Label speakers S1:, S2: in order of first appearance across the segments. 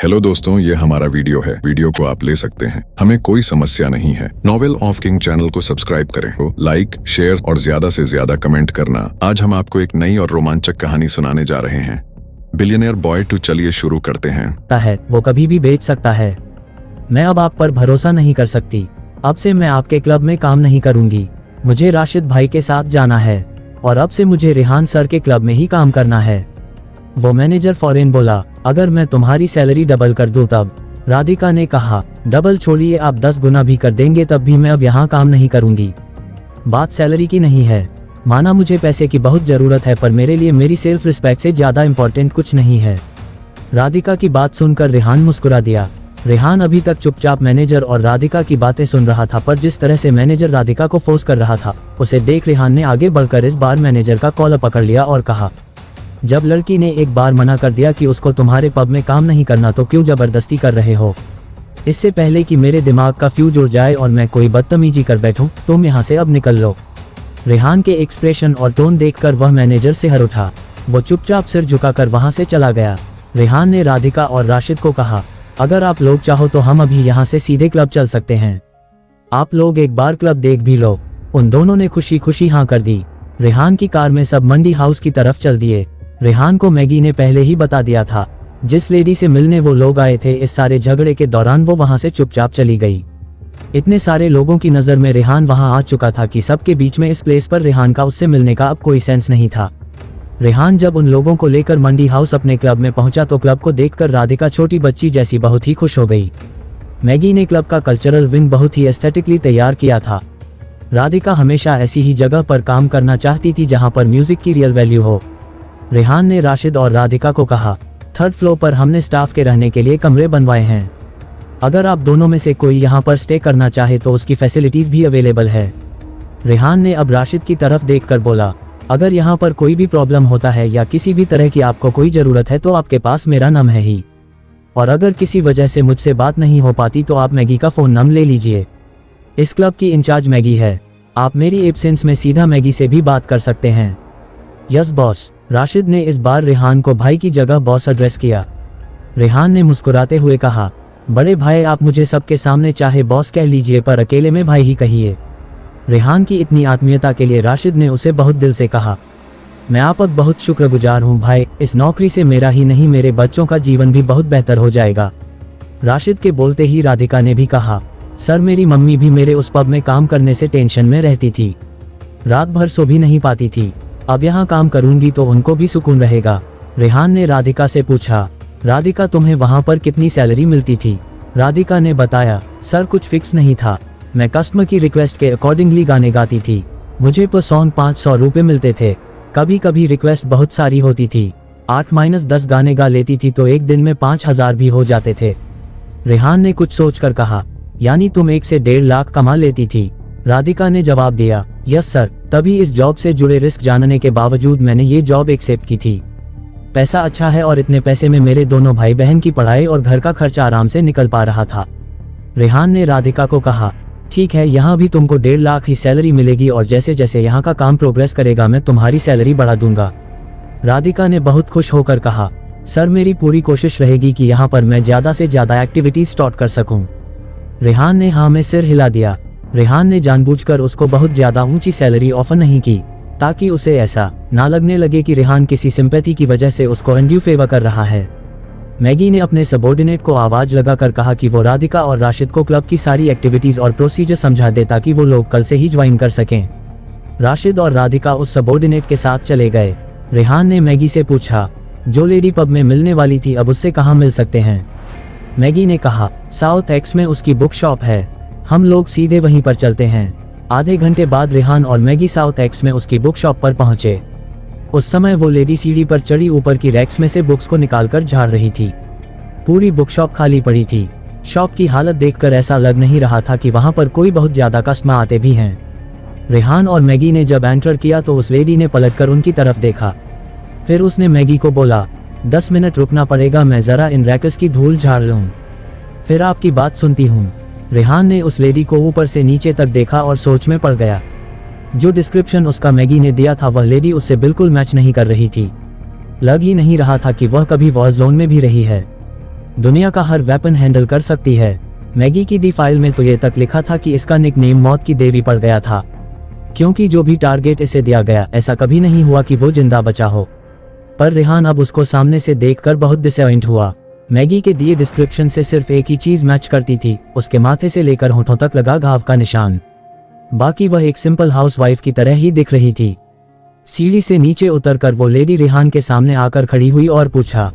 S1: Hello दोस्तों, ये हमारा वीडियो है। वीडियो को आप ले सकते हैं, हमें कोई समस्या नहीं है। नॉवेल ऑफ किंग चैनल को सब्सक्राइब करें, लाइक, शेयर और ज्यादा से ज्यादा कमेंट करना। आज हम आपको एक नई और रोमांचक कहानी सुनाने जा रहे हैं, बिलियनियर बॉय 2। चलिए शुरू करते हैं।
S2: वो कभी भी बेच सकता है। मैं अब आप पर भरोसा नहीं कर सकती। अब से मैं आपके क्लब में काम नहीं करूंगी। मुझे राशिद भाई के साथ जाना है और अब से मुझे रेहान सर के क्लब में ही काम करना है। वो मैनेजर फौरन बोला, अगर मैं तुम्हारी सैलरी डबल कर दूं तब? राधिका ने कहा, डबल छोड़िए, आप 10 गुना भी कर देंगे तब भी मैं अब यहाँ काम नहीं करूंगी। बात सैलरी की नहीं है। माना मुझे पैसे की बहुत जरूरत है, पर मेरे लिए मेरी सेल्फ रिस्पेक्ट से ज्यादा इम्पोर्टेंट कुछ नहीं है। राधिका की बात सुनकर रेहान मुस्कुरा दिया। रेहान अभी तक चुपचाप मैनेजर और राधिका की बातें सुन रहा था, पर जिस तरह से मैनेजर राधिका को फोर्स कर रहा था, उसे देख रेहान ने आगे बढ़कर इस बार मैनेजर का कॉलर पकड़ लिया और कहा, जब लड़की ने एक बार मना कर दिया कि उसको तुम्हारे पब में काम नहीं करना, तो क्यों जबरदस्ती कर रहे हो? इससे पहले कि मेरे दिमाग का फ्यूज उड़ जाए और मैं कोई बदतमीजी कर बैठूं, तुम यहाँ से अब निकल लो। रेहान के एक्सप्रेशन और टोन देखकर वह मैनेजर से हर उठा। वो चुपचाप सिर झुकाकर वहां से चला गया। रेहान ने राधिका और राशिद को कहा, अगर आप लोग चाहो तो हम अभी यहाँ से सीधे क्लब चल सकते हैं। आप लोग एक बार क्लब देख भी लो। उन दोनों ने खुशी खुशी हाँ कर दी। रेहान की कार में सब मंडी हाउस की तरफ चल दिए। रेहान को मैगी ने पहले ही बता दिया था। जिस लेडी से मिलने वो लोग आए थे, इस सारे झगड़े के दौरान वो वहां से चुपचाप चली गई। इतने सारे लोगों की नजर में रेहान वहां आ चुका था कि सबके बीच में इस प्लेस पर रेहान का उससे मिलने का अब कोई सेंस नहीं था। रेहान जब उन लोगों को लेकर मंडी हाउस अपने क्लब में पहुंचा तो क्लब को देखकर राधिका छोटी बच्ची जैसी बहुत ही खुश हो गई। मैगी ने क्लब का कल्चरल विंग बहुत ही एस्थेटिकली तैयार किया था। राधिका हमेशा ऐसी ही जगह पर काम करना चाहती थी जहां पर म्यूजिक की रियल वैल्यू हो। रेहान ने राशिद और राधिका को कहा, 3rd फ्लोर पर हमने स्टाफ के रहने के लिए कमरे बनवाए हैं। अगर आप दोनों में से कोई यहाँ पर स्टे करना चाहे तो उसकी फैसिलिटीज भी अवेलेबल है। रेहान ने अब राशिद की तरफ देखकर बोला, अगर यहाँ पर कोई भी प्रॉब्लम होता है या किसी भी तरह की आपको कोई जरूरत है तो आपके पास मेरा नंबर है ही। और अगर किसी वजह से मुझसे बात नहीं हो पाती तो आप मैगी का फोन नंबर ले लीजिए। इस क्लब की इंचार्ज मैगी है। आप मेरी एब्सेंस में सीधा मैगी से भी बात कर सकते हैं। Yes boss. राशिद ने इस बार रेहान को भाई की जगह बॉस एड्रेस किया। रेहान ने मुस्कुराते हुए कहा, बड़े भाई आप मुझे सबके सामने चाहे बॉस कह लीजिए, पर अकेले में भाई ही कहिए। रेहान की इतनी आत्मीयता के लिए राशिद ने उसे बहुत दिल से कहा, मैं आप पर बहुत शुक्रगुजार हूँ भाई। इस नौकरी से मेरा ही नहीं मेरे बच्चों का जीवन भी बहुत बेहतर हो जाएगा। राशिद के बोलते ही राधिका ने भी कहा, सर मेरी मम्मी भी मेरे उस पब में काम करने से टेंशन में रहती थी। रात भर सो भी नहीं पाती थी। अब यहाँ काम करूंगी तो उनको भी सुकून रहेगा। रेहान ने राधिका से पूछा, राधिका तुम्हें वहाँ पर कितनी सैलरी मिलती थी? राधिका ने बताया, सर कुछ फिक्स नहीं था। मैं कस्टमर की रिक्वेस्ट के अकॉर्डिंगली गाने गाती थी। मुझे पर सॉन्ग 500 रुपये मिलते थे। कभी कभी रिक्वेस्ट बहुत सारी होती थी, 8-10 गाने गा लेती थी तो एक दिन में 5000 भी हो जाते थे। रेहान ने कुछ सोचकर कहा, यानी तुम 1 से 1.5 लाख कमा लेती थी? राधिका ने जवाब दिया, यस सर। तभी इस जॉब से जुड़े रिस्क जानने के बावजूद मैंने ये जॉब एक्सेप्ट की थी। पैसा अच्छा है और इतने पैसे में मेरे दोनों भाई बहन की पढ़ाई और घर का खर्चा आराम से निकल पा रहा था। रेहान ने राधिका को कहा, ठीक है, यहाँ भी तुमको 1.5 लाख ही सैलरी मिलेगी और जैसे जैसे यहाँ का काम प्रोग्रेस करेगा मैं तुम्हारी सैलरी बढ़ा दूंगा। राधिका ने बहुत खुश होकर कहा, सर मेरी पूरी कोशिश रहेगी कि यहाँ पर मैं ज्यादा से ज्यादा एक्टिविटीज स्टार्ट कर सकूँ। रेहान ने हाँ में सिर हिला दिया। रेहान ने जानबूझकर उसको बहुत ज्यादा ऊंची सैलरी ऑफर नहीं की, ताकि उसे ऐसा ना लगने लगे कि रेहान किसी सिंपैथी की वजह से उसको अनड्यू फेवर कर रहा है। मैगी ने अपने सबॉर्डिनेट को आवाज लगाकर कहा कि वो राधिका और राशिद को क्लब की सारी एक्टिविटीज और प्रोसीजर समझा दे ताकि वो लोग कल से ही ज्वाइन कर सकें। राशिद और राधिका उस सबॉर्डिनेट के साथ चले गए। रेहान ने मैगी से पूछा, जो लेडी पब में मिलने वाली थी अब उससे कहाँ मिल सकते हैं? मैगी ने कहा, साउथ एक्स में उसकी बुक शॉप है, हम लोग सीधे वहीं पर चलते हैं। आधे घंटे बाद रेहान और मैगी साउथ एक्स में उसकी बुक शॉप पर पहुंचे। उस समय वो लेडी सीढ़ी पर चढ़ी ऊपर की रैक्स में से बुक्स को निकालकर झाड़ रही थी। पूरी बुक शॉप खाली पड़ी थी। शॉप की हालत देखकर ऐसा लग नहीं रहा था कि वहां पर कोई बहुत ज्यादा कस्टमर आते भी हैं। रेहान और मैगी ने जब एंटर किया तो उस लेडी ने पलटकर उनकी तरफ देखा। फिर उसने मैगी को बोला, 10 मिनट रुकना पड़ेगा, मैं जरा इन रैक्स की धूल झाड़ लूं, फिर आपकी बात सुनती हूँ। रेहान ने उस लेडी को ऊपर से नीचे तक देखा और सोच में पड़ गया। जो डिस्क्रिप्शन उसका मैगी ने दिया था वह लेडी उससे बिल्कुल मैच नहीं कर रही थी। लग ही नहीं रहा था कि वह कभी वॉर जोन में भी रही है। दुनिया का हर वेपन हैंडल कर सकती है। मैगी की दी फाइल में तो ये तक लिखा था कि इसका निकनेम मौत की देवी पड़ गया था, क्योंकि जो भी टारगेट इसे दिया गया ऐसा कभी नहीं हुआ कि वो जिंदा बचा हो। पर रेहान अब उसको सामने से देखकर बहुत डिसअपॉइंट हुआ। मैगी के दिए डिस्क्रिप्शन से सिर्फ एक ही चीज मैच करती थी, उसके माथे से लेकर होठों तक लगा घाव का निशान। बाकी वह एक सिंपल हाउसवाइफ की तरह ही दिख रही थी। सीढ़ी से नीचे उतरकर वो लेडी रेहान के सामने आकर खड़ी हुई और पूछा,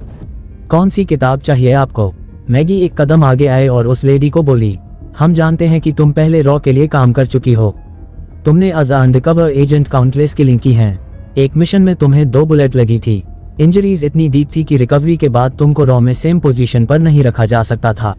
S2: कौन सी किताब चाहिए आपको? मैगी एक कदम आगे आए और उस लेडी को बोली, हम जानते हैं कि तुम पहले रॉ के लिए काम कर चुकी हो। तुमने as undercover agent countless killing की हैं। एक मिशन में तुम्हें 2 बुलेट लगी थी। इंजरीज इतनी डीप थी कि रिकवरी के बाद तुमको रॉ में सेम पोजीशन पर नहीं रखा जा सकता था।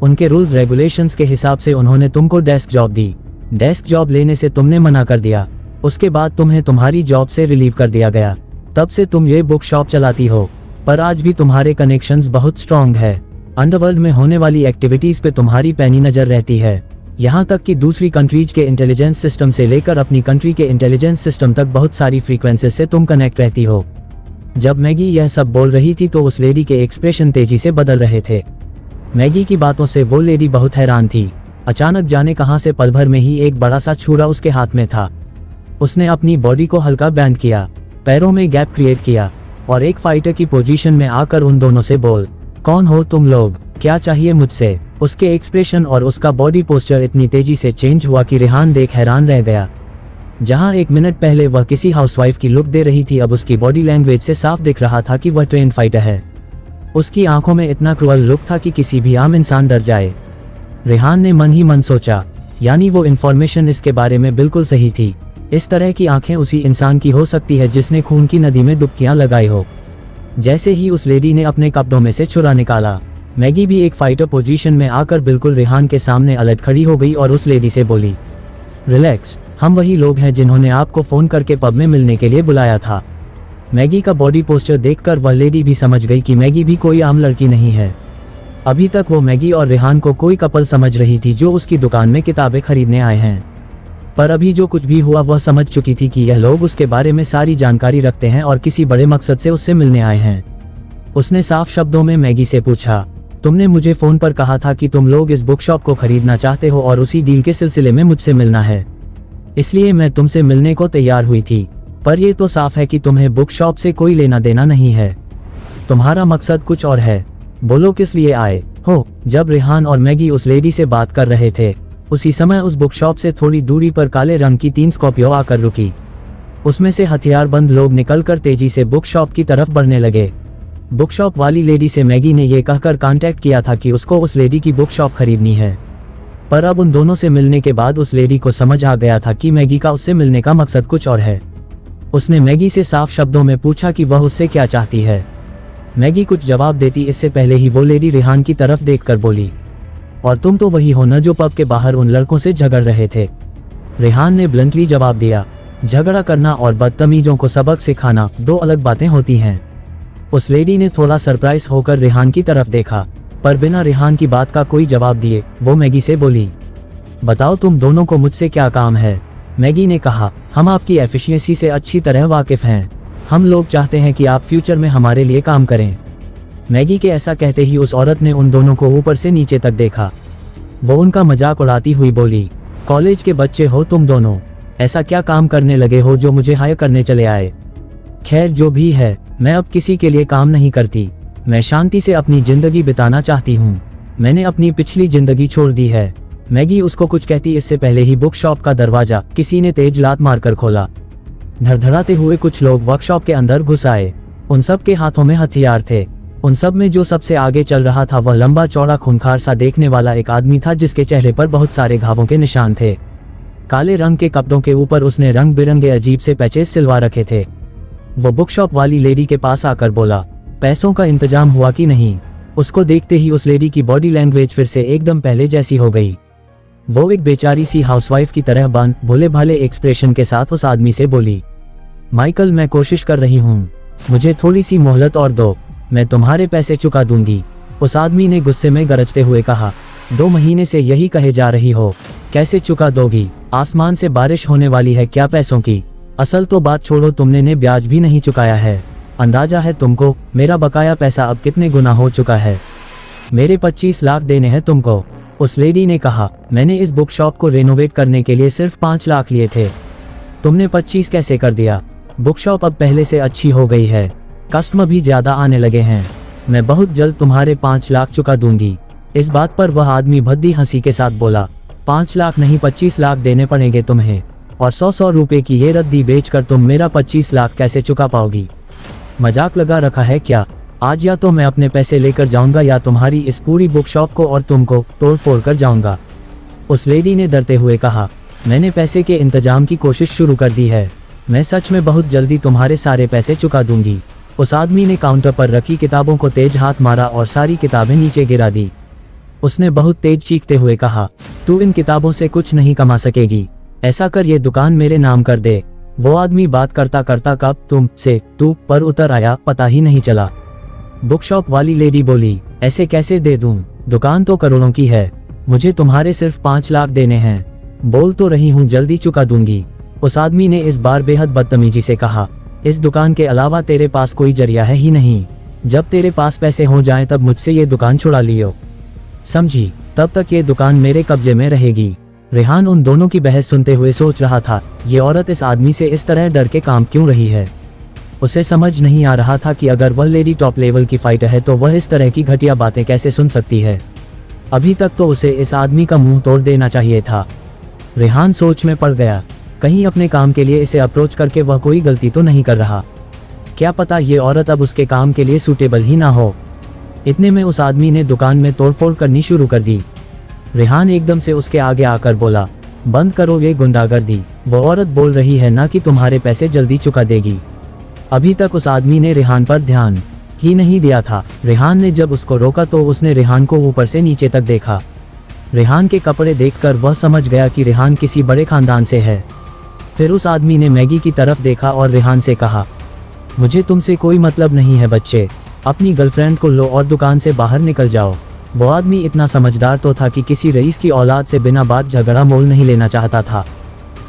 S2: उनके रूल्स रेगुलेशंस के हिसाब से उन्होंने तुमको डेस्क जॉब दी। डेस्क जॉब लेने से तुमने मना कर दिया। उसके बाद तुम्हें तुम्हारी जॉब से रिलीव कर दिया गया। तब से तुम ये बुक शॉप चलाती हो, पर आज भी तुम्हारे कनेक्शंस बहुत स्ट्रॉन्ग है। अंडरवर्ल्ड में होने वाली एक्टिविटीज पे तुम्हारी पैनी नजर रहती है। यहाँ तक कि दूसरी कंट्रीज के इंटेलिजेंस सिस्टम से लेकर अपनी कंट्री के इंटेलिजेंस सिस्टम तक बहुत सारी फ्रीक्वेंसीज से तुम कनेक्ट रहती हो। जब मैगी यह सब बोल रही थी तो उस लेडी के एक्सप्रेशन तेजी से बदल रहे थे। मैगी की बातों से वो लेडी बहुत हैरान थी। अचानक जाने कहां से पल भर में ही एक बड़ा सा छुरा उसके हाथ में था। उसने अपनी बॉडी को हल्का बैंड किया, पैरों में गैप क्रिएट किया और एक फाइटर की पोजीशन में आकर उन दोनों से बोल, कौन हो तुम लोग? क्या चाहिए मुझसे? उसके एक्सप्रेशन और उसका बॉडी पोस्चर इतनी तेजी से चेंज हुआ कि रेहान देख हैरान रह गया। जहां 1 मिनट पहले वह किसी हाउसवाइफ की लुक दे रही थी, अब उसकी बॉडी लैंग्वेज से साफ दिख रहा था कि वह ट्रेन फाइटर है। उसकी आंखों में इतना क्रूअल लुक था कि किसी भी आम इंसान डर जाए। रेहान ने मन ही मन सोचा, यानी वो इन्फॉर्मेशन इसके बारे में बिल्कुल सही थी। इस तरह की आंखें उसी इंसान की हो सकती है जिसने खून की नदी में डुबकियां लगाई हो। जैसे ही उस लेडी ने अपने कपड़ों में से छुरा निकाला, मैगी भी एक फाइटर पोजीशन में आकर बिल्कुल रेहान के सामने अलट खड़ी हो गई और उस लेडी से बोली, रिलैक्स, हम वही लोग हैं जिन्होंने आपको फोन करके पब में मिलने के लिए बुलाया था। मैगी का बॉडी पोस्चर देखकर वह लेडी भी समझ गई कि मैगी भी कोई आम लड़की नहीं है। अभी तक वो मैगी और रेहान को कोई कपल समझ रही थी जो उसकी दुकान में किताबें खरीदने आए हैं, पर अभी जो कुछ भी हुआ वह समझ चुकी थी कि यह लोग उसके बारे में सारी जानकारी रखते हैं और किसी बड़े मकसद से उससे मिलने आए हैं। उसने साफ शब्दों में मैगी से पूछा, तुमने मुझे फोन पर कहा था कि तुम लोग इस बुक शॉप को खरीदना चाहते हो और उसी डील के सिलसिले में मुझसे मिलना है, इसलिए मैं तुमसे मिलने को तैयार हुई थी। पर यह तो साफ है कि तुम्हें बुक शॉप से कोई लेना देना नहीं है। तुम्हारा मकसद कुछ और है। बोलो किस लिए आए हो? जब रेहान और मैगी उस लेडी से बात कर रहे थे, उसी समय उस बुक शॉप से थोड़ी दूरी पर काले रंग की 3 स्कॉर्पियो आकर रुकी। उसमें से हथियारबंद लोग निकलकर तेजी से बुक शॉप की तरफ बढ़ने लगे। बुक शॉप वाली लेडी से मैगी ने यह कहकर कांटेक्ट किया था कि उसको उस लेडी की बुक शॉप खरीदनी है, पर अब उन दोनों से मिलने के बाद उस लेडी को समझ आ गया था कि मैगी का उससे मिलने का मकसद कुछ और है। उसने मैगी से साफ शब्दों में पूछा कि वह उससे क्या चाहती है। मैगी कुछ जवाब देती इससे पहले ही वो लेडी रेहान की तरफ देखकर बोली, और तुम तो वही हो न जो पब के बाहर उन लड़कों से झगड़ रहे थे। रेहान ने ब्लंटली जवाब दिया, झगड़ा करना और बदतमीजों को सबक सिखाना 2 अलग बातें होती हैं। उस लेडी ने थोड़ा सरप्राइज होकर रेहान की तरफ देखा, पर बिना रेहान की बात का कोई जवाब दिए वो मैगी से बोली, बताओ तुम दोनों को मुझसे क्या काम है? मैगी ने कहा, हम आपकी एफिशिएंसी से अच्छी तरह वाकिफ हैं। हम लोग चाहते हैं कि आप फ्यूचर में हमारे लिए काम करें। मैगी के ऐसा कहते ही उस औरत ने उन दोनों को ऊपर से नीचे तक देखा। वो उनका मजाक उड़ाती हुई बोली, कॉलेज के बच्चे हो तुम दोनों, ऐसा क्या काम करने लगे हो जो मुझे हायर करने चले आए? खैर जो भी है, मैं अब किसी के लिए काम नहीं करती। मैं शांति से अपनी जिंदगी बिताना चाहती हूँ। मैंने अपनी पिछली जिंदगी छोड़ दी है। मैगी उसको कुछ कहती इससे पहले ही बुक शॉप का दरवाजा किसी ने तेज लात मारकर खोला। धड़धड़ाते हुए कुछ लोग वर्कशॉप के अंदर घुस आए। उन सब के हाथों में हथियार थे। उन सब में जो सबसे आगे चल रहा था वह लंबा चौड़ा खूंखार सा देखने वाला एक आदमी था जिसके चेहरे पर बहुत सारे घावों के निशान थे। काले रंग के कपड़ों के ऊपर उसने रंग बिरंगे अजीब से पैचेस सिलवा रखे थे। वो बुक शॉप वाली लेडी के पास आकर बोला, पैसों का इंतजाम हुआ कि नहीं? उसको देखते ही उस लेडी की बॉडी लैंग्वेज फिर से एकदम पहले जैसी हो गई। वो एक बेचारी सी हाउसवाइफ की तरह बंद भोले भाले एक्सप्रेशन के साथ उस आदमी से बोली, माइकल मैं कोशिश कर रही हूँ, मुझे थोड़ी सी मोहलत और दो, मैं तुम्हारे पैसे चुका दूंगी। उस आदमी ने गुस्से में गरजते हुए कहा, 2 महीने से यही कहे जा रही हो, कैसे चुका दोगी? आसमान से बारिश होने वाली है क्या पैसों की? असल तो बात छोड़ो, तुमने ने ब्याज भी नहीं चुकाया है। अंदाजा है तुमको मेरा बकाया पैसा अब कितने गुना हो चुका है? मेरे 25 लाख देने हैं तुमको। उस लेडी ने कहा, मैंने इस बुक शॉप को रेनोवेट करने के लिए सिर्फ 5 लाख लिए थे, तुमने 25 कैसे कर दिया? बुक शॉप अब पहले से अच्छी हो गई है, कस्टमर भी ज्यादा आने लगे हैं, मैं बहुत जल्द तुम्हारे 5 लाख चुका दूंगी। इस बात पर वह आदमी भद्दी हंसी के साथ बोला, 5 लाख नहीं 25 लाख देने पड़ेंगे तुम्हें, और 100 रुपए की ये रद्दी बेचकर तुम मेरा 25 लाख कैसे चुका पाओगी? मजाक लगा रखा है क्या? आज या तो मैं अपने पैसे लेकर जाऊंगा या तुम्हारी इस पूरी बुक शॉप को और तुमको तोड़ फोड़ कर जाऊंगा। उस लेडी ने डरते हुए कहा, मैंने पैसे के इंतजाम की कोशिश शुरू कर दी है, मैं सच में बहुत जल्दी तुम्हारे सारे पैसे चुका दूंगी। उस आदमी ने काउंटर पर रखी किताबों को तेज हाथ मारा और सारी किताबें नीचे गिरा दी। उसने बहुत तेज चीखते हुए कहा, तू इन किताबों से कुछ नहीं कमा सकेगी, ऐसा कर ये दुकान मेरे नाम कर दे। वो आदमी बात करता करता कब तुम से तू पर उतर आया पता ही नहीं चला। बुक शॉप वाली लेडी बोली, ऐसे कैसे दे दूं, दुकान तो करोड़ों की है, मुझे तुम्हारे सिर्फ 5 लाख देने हैं, बोल तो रही हूँ जल्दी चुका दूंगी। उस आदमी ने इस बार बेहद बदतमीजी से कहा, इस दुकान के अलावा तेरे पास कोई जरिया है ही नहीं, जब तेरे पास पैसे हो जाएं तब मुझसे ये दुकान छुड़ा लियो, समझी? तब तक ये दुकान मेरे कब्जे में रहेगी। रेहान उन दोनों की बहस सुनते हुए सोच रहा था, ये औरत इस आदमी से इस तरह डर के काम क्यों रही है। उसे समझ नहीं आ रहा था कि अगर वह लेडी टॉप लेवल की फाइटर है तो वह इस तरह की घटिया बातें कैसे सुन सकती है। अभी तक तो उसे इस आदमी का मुंह तोड़ देना चाहिए था। रेहान सोच में पड़ गया, कहीं अपने काम के लिए इसे अप्रोच करके वह कोई गलती तो नहीं कर रहा, क्या पता ये औरत अब उसके काम के लिए सूटेबल ही ना हो। इतने में उस आदमी ने दुकान में तोड़फोड़ करनी शुरू कर दी। रेहान एकदम से उसके आगे आकर बोला, बंद करो ये गुंडागर्दी, वो औरत बोल रही है ना कि तुम्हारे पैसे जल्दी चुका देगी। अभी तक उस आदमी ने रेहान पर ध्यान ही नहीं दिया था। रेहान ने जब उसको रोका तो उसने रेहान को ऊपर से नीचे तक देखा। रेहान के कपड़े देखकर वह समझ गया कि रेहान किसी बड़े खानदान से है। फिर उस आदमी ने मैगी की तरफ देखा और रेहान से कहा, मुझे तुमसे कोई मतलब नहीं है बच्चे, अपनी गर्लफ्रेंड को लो और दुकान से बाहर निकल जाओ। वो आदमी इतना समझदार तो था कि किसी रईस की औलाद से बिना बात झगड़ा मोल नहीं लेना चाहता था।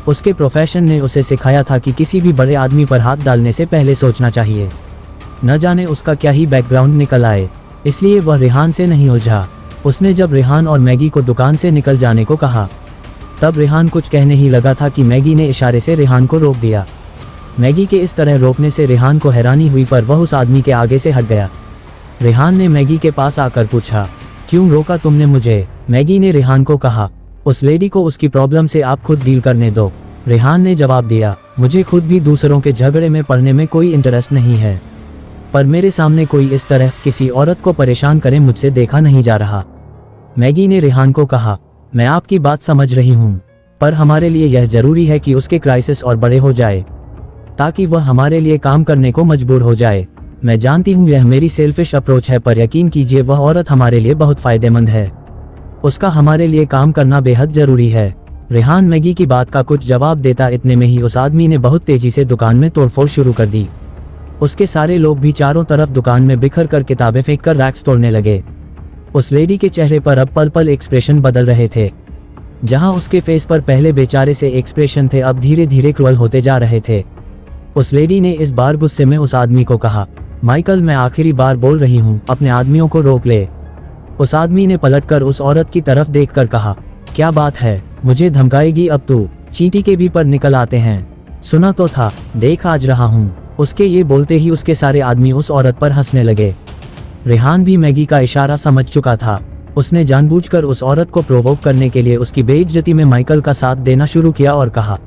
S2: उसके प्रोफेशन ने उसे सिखाया था कि किसी भी बड़े आदमी पर हाथ डालने से पहले सोचना चाहिए, न जाने उसका क्या ही बैकग्राउंड निकल आए। इसलिए वह रेहान से नहीं उलझा। उसने जब रेहान और मैगी को दुकान से निकल जाने को कहा तब रेहान कुछ कहने ही लगा था कि मैगी ने इशारे से रेहान को रोक दिया। मैगी के इस तरह रोकने से रेहान को हैरानी हुई पर वह उस आदमी के आगे से हट गया। रेहान ने मैगी के पास आकर पूछा, क्यों रोका तुमने मुझे? मैगी ने रेहान को कहा, उस लेडी को उसकी प्रॉब्लम से आप खुद डील करने दो। रेहान ने जवाब दिया, मुझे खुद भी दूसरों के झगड़े में पड़ने में कोई इंटरेस्ट नहीं है, पर मेरे सामने कोई इस तरह किसी औरत को परेशान करे मुझसे देखा नहीं जा रहा। मैगी ने रेहान को कहा, मैं आपकी बात समझ रही हूँ, पर हमारे लिए यह जरूरी है कि उसके क्राइसिस और बड़े हो जाए ताकि वह हमारे लिए काम करने को मजबूर हो जाए। मैं जानती हूँ यह मेरी सेल्फिश अप्रोच है, पर यकीन कीजिए वह औरत हमारे लिए बहुत फायदेमंद है, उसका हमारे लिए काम करना बेहद जरूरी है। रेहान मैगी की बात का कुछ जवाब देता, इतने में ही उस आदमी ने बहुत तेजी से दुकान में तोड़फोड़ शुरू कर दी। उसके सारे लोग भी चारों तरफ दुकान में बिखर कर किताबें फेंक कर रैक्स तोड़ने लगे। उस लेडी के चेहरे पर अब पल पल एक्सप्रेशन बदल रहे थे। जहां उसके फेस पर पहले बेचारे से एक्सप्रेशन थे, अब धीरे धीरे क्रूअल होते जा रहे थे। उस लेडी ने इस बार गुस्से में उस आदमी को कहा, माइकल मैं आखिरी बार बोल रही हूँ, अपने आदमियों को रोक ले। उस आदमी ने पलटकर उस औरत की तरफ देखकर कहा, क्या बात है, मुझे धमकाएगी अब तू? चींटी के भी पर निकल आते हैं, सुना तो था, देख आज रहा हूँ। उसके ये बोलते ही उसके सारे आदमी उस औरत पर हंसने लगे। रेहान भी मैगी का इशारा समझ चुका था। उसने जानबूझकर उस औरत को प्रोवोक करने के लिए उसकी बेइज्जती में माइकल का साथ देना शुरू किया और कहा,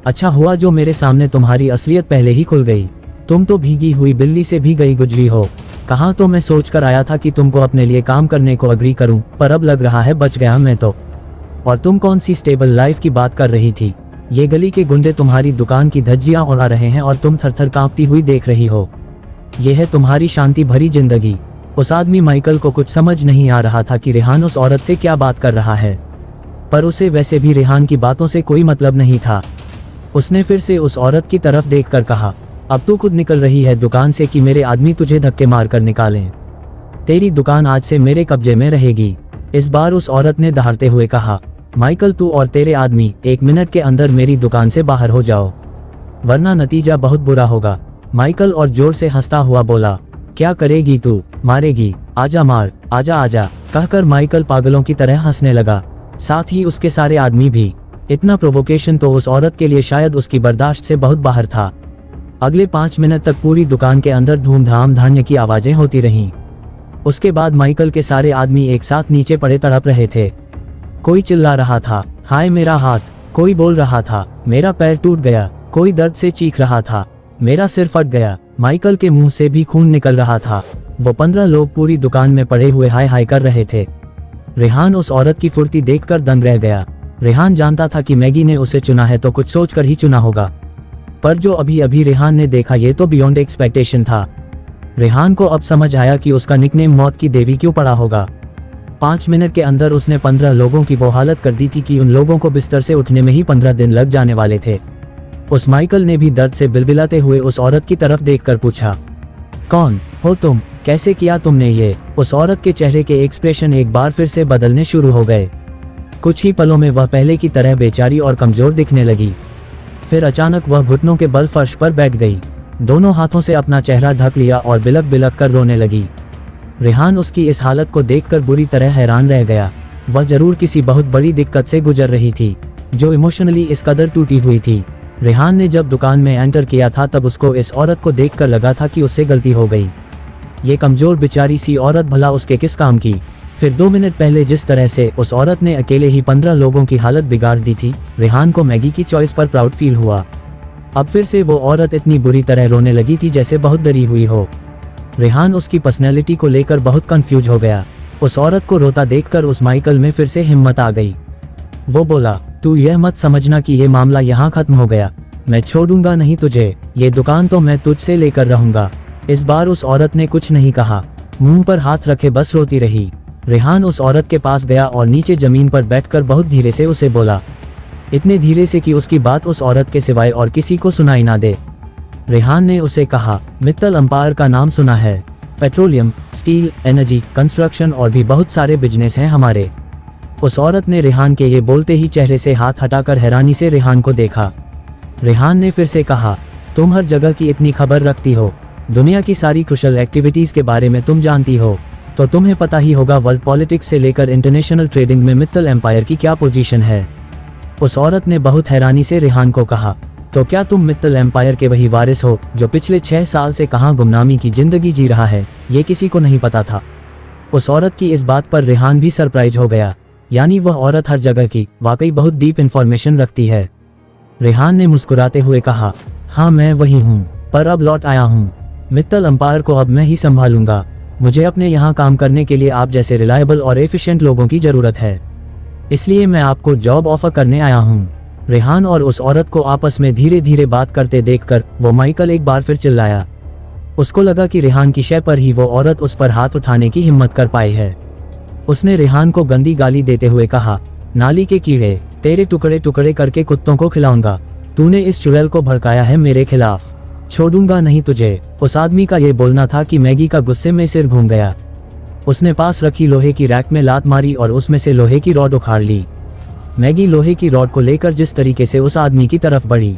S2: अच्छा हुआ जो मेरे सामने तुम्हारी असलियत पहले ही खुल गई, तुम तो भीगी हुई बिल्ली से भी गई गुजरी हो। कहाँ तो मैं सोच कर आया था कि तुमको अपने लिए काम करने को अग्री करूं, पर अब लग रहा है बच गया मैं तो। और तुम कौन सी स्टेबल लाइफ की बात कर रही थी? ये गली के गुंडे तुम्हारी दुकान की धज्जियां उड़ा रहे हैं और तुम थरथर कांपती हुई देख रही हो। यह है तुम्हारी शांति भरी जिंदगी। उस आदमी माइकल को कुछ समझ नहीं आ रहा था कि रेहान उस औरत से क्या बात कर रहा है, पर उसे वैसे भी रेहान की बातों से कोई मतलब नहीं था। उसने फिर से उस औरत की तरफ देखकर कहा, अब तू खुद निकल रही है दुकान से कि मेरे आदमी तुझे धक्के मार कर निकालें? तेरी दुकान आज से मेरे कब्जे में रहेगी। इस बार उस औरत ने दहाड़ते हुए कहा, माइकल तू और तेरे आदमी 1 मिनट के अंदर मेरी दुकान से बाहर हो जाओ, वरना नतीजा बहुत बुरा होगा। माइकल और जोर से हंसता हुआ बोला, क्या करेगी तू, मारेगी, आजा मार, आजा आजा, कहकर माइकल पागलों की तरह हंसने लगा, साथ ही उसके सारे आदमी भी। इतना प्रोवोकेशन तो उस औरत के लिए शायद उसकी बर्दाश्त से बहुत बाहर था। अगले 5 मिनट तक पूरी दुकान के अंदर धूमधाम धान्य की आवाजें होती रहीं। उसके बाद माइकल के सारे आदमी एक साथ नीचे पड़े तड़प रहे थे। कोई चिल्ला रहा था, हाय मेरा हाथ, कोई बोल रहा था, मेरा पैर टूट गया, कोई दर्द से चीख रहा था, मेरा सिर फट गया, माइकल के मुंह से भी खून निकल रहा था। वो 15 लोग पूरी दुकान में पड़े हुए हाय हाय कर रहे थे। रेहान उस औरत की फुर्ती देखकर दंग रह गया। रेहान जानता था कि मैगी ने उसे चुना है तो कुछ सोचकर ही चुना होगा, पर जो अभी अभी रेहान ने देखा ये तो बियॉन्ड एक्सपेक्टेशन था। रेहान को अब समझ आया कि उसका निकनेम मौत की देवी क्यों पड़ा होगा। 5 मिनट के अंदर उसने 15 लोगों की वो हालत कर दी थी कि उन लोगों को बिस्तर से उठने में ही 15 दिन लग जाने वाले थे। उस माइकल ने भी दर्द से बिलबिलाते हुए उस औरत की तरफ देखकर पूछा, कौन हो तुम, कैसे किया तुमने ये? उस औरत के चेहरे के एक्सप्रेशन एक बार फिर से बदलने शुरू हो गए। कुछ ही पलों में वह पहले की तरह बेचारी और कमजोर दिखने लगी। फिर अचानक वह घुटनों के बल फर्श पर बैठ गई, दोनों हाथों से अपना चेहरा ढक लिया और बिलक बिलक कर रोने लगी। रेहान उसकी इस हालत को देखकर बुरी तरह हैरान रह गया। वह जरूर किसी बहुत बड़ी दिक्कत से गुजर रही थी, जो इमोशनली इस कदर टूटी हुई थी। रेहान ने जब दुकान में एंटर किया था तब उसको इस औरत को देखकर लगा था कि उससे गलती हो गई। ये कमजोर बेचारी सी औरत भला उसके किस काम की? फिर 2 मिनट पहले जिस तरह से उस औरत ने अकेले ही 15 लोगों की हालत बिगाड़ दी थी, रेहान को मैगी की चॉइस पर प्राउड फील हुआ। अब फिर से वो औरत इतनी बुरी तरह रोने लगी थी जैसे बहुत डरी हुई हो। रेहान उसकी पर्सनैलिटी को लेकर बहुत कंफ्यूज हो गया। उस औरत को रोता देखकर उस माइकल में फिर से हिम्मत आ गई। वो बोला, तू यह मत समझना कि ये मामला यहाँ खत्म हो गया, मैं छोड़ूंगा नहीं तुझे, ये दुकान तो मैं तुझसे लेकर रहूंगा। इस बार उस औरत ने कुछ नहीं कहा, मुंह पर हाथ रखे बस रोती रही। रेहान उस औरत के पास गया और नीचे जमीन पर बैठकर बहुत धीरे से उसे बोला, इतने धीरे से कि उसकी बात उस औरत के सिवाय और किसी को सुनाई ना दे। रेहान ने उसे कहा, मित्तल एम्पायर का नाम सुना है, पेट्रोलियम, स्टील, एनर्जी, कंस्ट्रक्शन और भी बहुत सारे बिजनेस हैं हमारे। उस औरत ने रेहान के ये बोलते ही चेहरे से हाथ हटाकर हैरानी से रेहान को देखा। रेहान ने फिर से कहा, तुम हर जगह की इतनी खबर रखती हो, दुनिया की सारी क्रुशल एक्टिविटीज के बारे में तुम जानती हो, तो तुम्हें पता ही होगा वर्ल्ड पॉलिटिक्स से लेकर इंटरनेशनल ट्रेडिंग में मित्तल एम्पायर की क्या पोजीशन है। उस औरत ने बहुत हैरानी से रेहान को कहा, तो क्या तुम मित्तल एम्पायर के वही वारिस हो जो पिछले 6 साल से कहां गुमनामी की जिंदगी जी रहा है? ये किसी को नहीं पता था। उस औरत की इस बात पर रेहान भी सरप्राइज हो गया, यानी वह औरत हर जगह की वाकई बहुत डीप इंफॉर्मेशन रखती है। रेहान ने मुस्कुराते हुए कहा, हाँ मैं वही हूँ, पर अब लौट आया हूँ। मित्तल एम्पायर को अब मैं ही संभालूंगा। मुझे अपने यहाँ काम करने के लिए आप जैसे रिलायबल और एफिशिएंट लोगों की जरूरत है, इसलिए मैं आपको जॉब ऑफर करने आया हूँ। रेहान और उस औरत को आपस में धीरे धीरे बात करते देखकर वो माइकल एक बार फिर चिल्लाया। उसको लगा कि रेहान की शय पर ही वो औरत उस पर हाथ उठाने की हिम्मत कर पाई है। उसने रेहान को गंदी गाली देते हुए कहा, नाली के कीड़े, तेरे टुकड़े टुकड़े करके कुत्तों को खिलाऊंगा। तूने इस चुड़ैल को भड़काया है मेरे खिलाफ, छोड़ूंगा नहीं तुझे। उस आदमी का ये बोलना था कि मैगी का गुस्से में सिर घूम गया। उसने पास रखी लोहे की रैक में लात मारी और उसमें से लोहे की रॉड उखाड़ ली। मैगी लोहे की रॉड को लेकर जिस तरीके से उस आदमी की तरफ बढ़ी,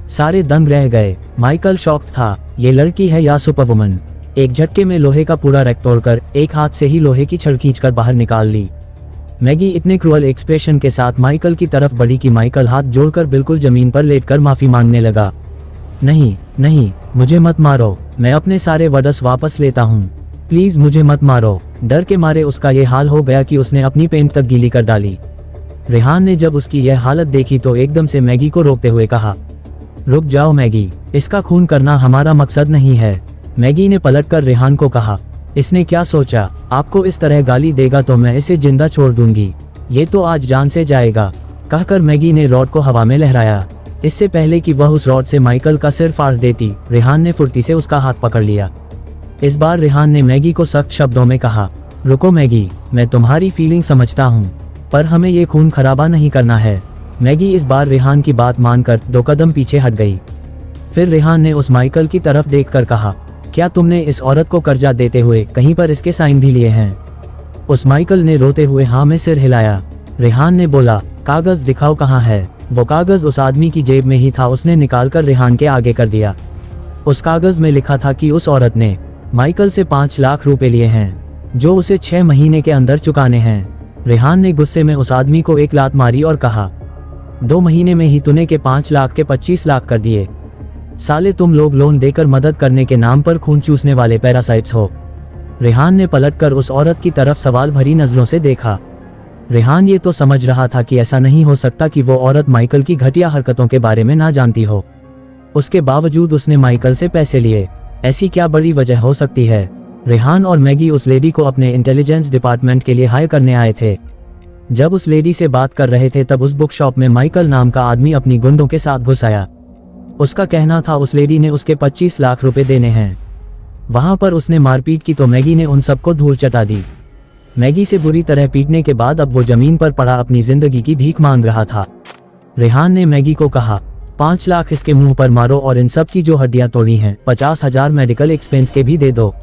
S2: सारे दंग रह गए। माइकल शॉक्ड था, ये लड़की है या सुपरवुमन? एक झटके में लोहे का पूरा रैक तोड़कर एक हाथ से ही लोहे की छड़ खींचकर बाहर निकाल ली। मैगी इतने क्रूअल एक्सप्रेशन के साथ माइकल की तरफ बढ़ी कि माइकल हाथ जोड़कर बिल्कुल जमीन पर लेटकर माफी मांगने लगा। नहीं नहीं, मुझे मत मारो, मैं अपने सारे वर्ड्स वापस लेता हूँ, प्लीज मुझे मत मारो। डर के मारे उसका ये हाल हो गया कि उसने अपनी पेंट तक गीली कर डाली। रेहान ने जब उसकी यह हालत देखी तो एकदम से मैगी को रोकते हुए कहा, रुक जाओ मैगी, इसका खून करना हमारा मकसद नहीं है। मैगी ने पलटकर रेहान को कहा, इसने क्या सोचा आपको इस तरह गाली देगा तो मैं इसे जिंदा छोड़ दूंगी, ये तो आज जान से जाएगा। कहकर मैगी ने रॉड को हवा में लहराया। इससे पहले कि वह उस रॉड से माइकल का सिर फाड़ देती, रेहान ने फुर्ती से उसका हाथ पकड़ लिया। इस बार रेहान ने मैगी को सख्त शब्दों में कहा, रुको मैगी, मैं तुम्हारी फीलिंग समझता हूँ, पर हमें ये खून खराबा नहीं करना है। मैगी इस बार रेहान की बात मानकर 2 कदम पीछे हट गई। फिर रेहान ने उस माइकल की तरफ देखकर कहा, क्या तुमने इस औरत को कर्जा देते हुए कहीं पर इसके साइन भी लिए हैं? उस माइकल ने रोते हुए हाँ में सिर हिलाया। रेहान ने बोला, कागज दिखाओ कहाँ है? वो कागज उस आदमी की जेब में ही था। उसने निकालकर रेहान के आगे कर दिया। उस कागज में लिखा था कि उस औरत ने माइकल से 5 लाख रुपए लिए हैं, जो उसे 6 महीने के अंदर चुकाने हैं। रेहान ने गुस्से में उस आदमी को एक लात मारी और कहा, 2 महीने में ही तूने के 5 लाख के 25 लाख कर दिए। साले तुम लोग लोन देकर मदद करने के नाम पर खून चूसने वाले पैरासाइट्स हो। रेहान ने पलटकर उस औरत की तरफ सवाल भरी नजरों से देखा। रेहान ये तो समझ रहा था कि ऐसा नहीं हो सकता कि वो औरत माइकल की घटिया हरकतों के बारे में ना जानती हो। उसके बावजूद उसने माइकल से पैसे लिए। ऐसी क्या बड़ी वजह हो सकती है? रेहान और मैगी उस लेडी को अपने इंटेलिजेंस डिपार्टमेंट के लिए हायर करने आए थे। जब उस लेडी से बात कर रहे थे तब उस बुक शॉप में माइकल नाम का आदमी अपनी गुंडों के साथ घुस आया। उसका कहना था उस लेडी ने उसके 25 लाख रुपए देने हैं। वहां पर उसने मारपीट की तो मैगी ने उन सबको धूल चटा दी। मैगी से बुरी तरह पीटने के बाद अब वो जमीन पर पड़ा अपनी जिंदगी की भीख मांग रहा था। रेहान ने मैगी को कहा, 5 लाख इसके मुंह पर मारो और इन सब की जो हड्डियां तोड़ी हैं 50,000 मेडिकल एक्सपेंस के भी दे दो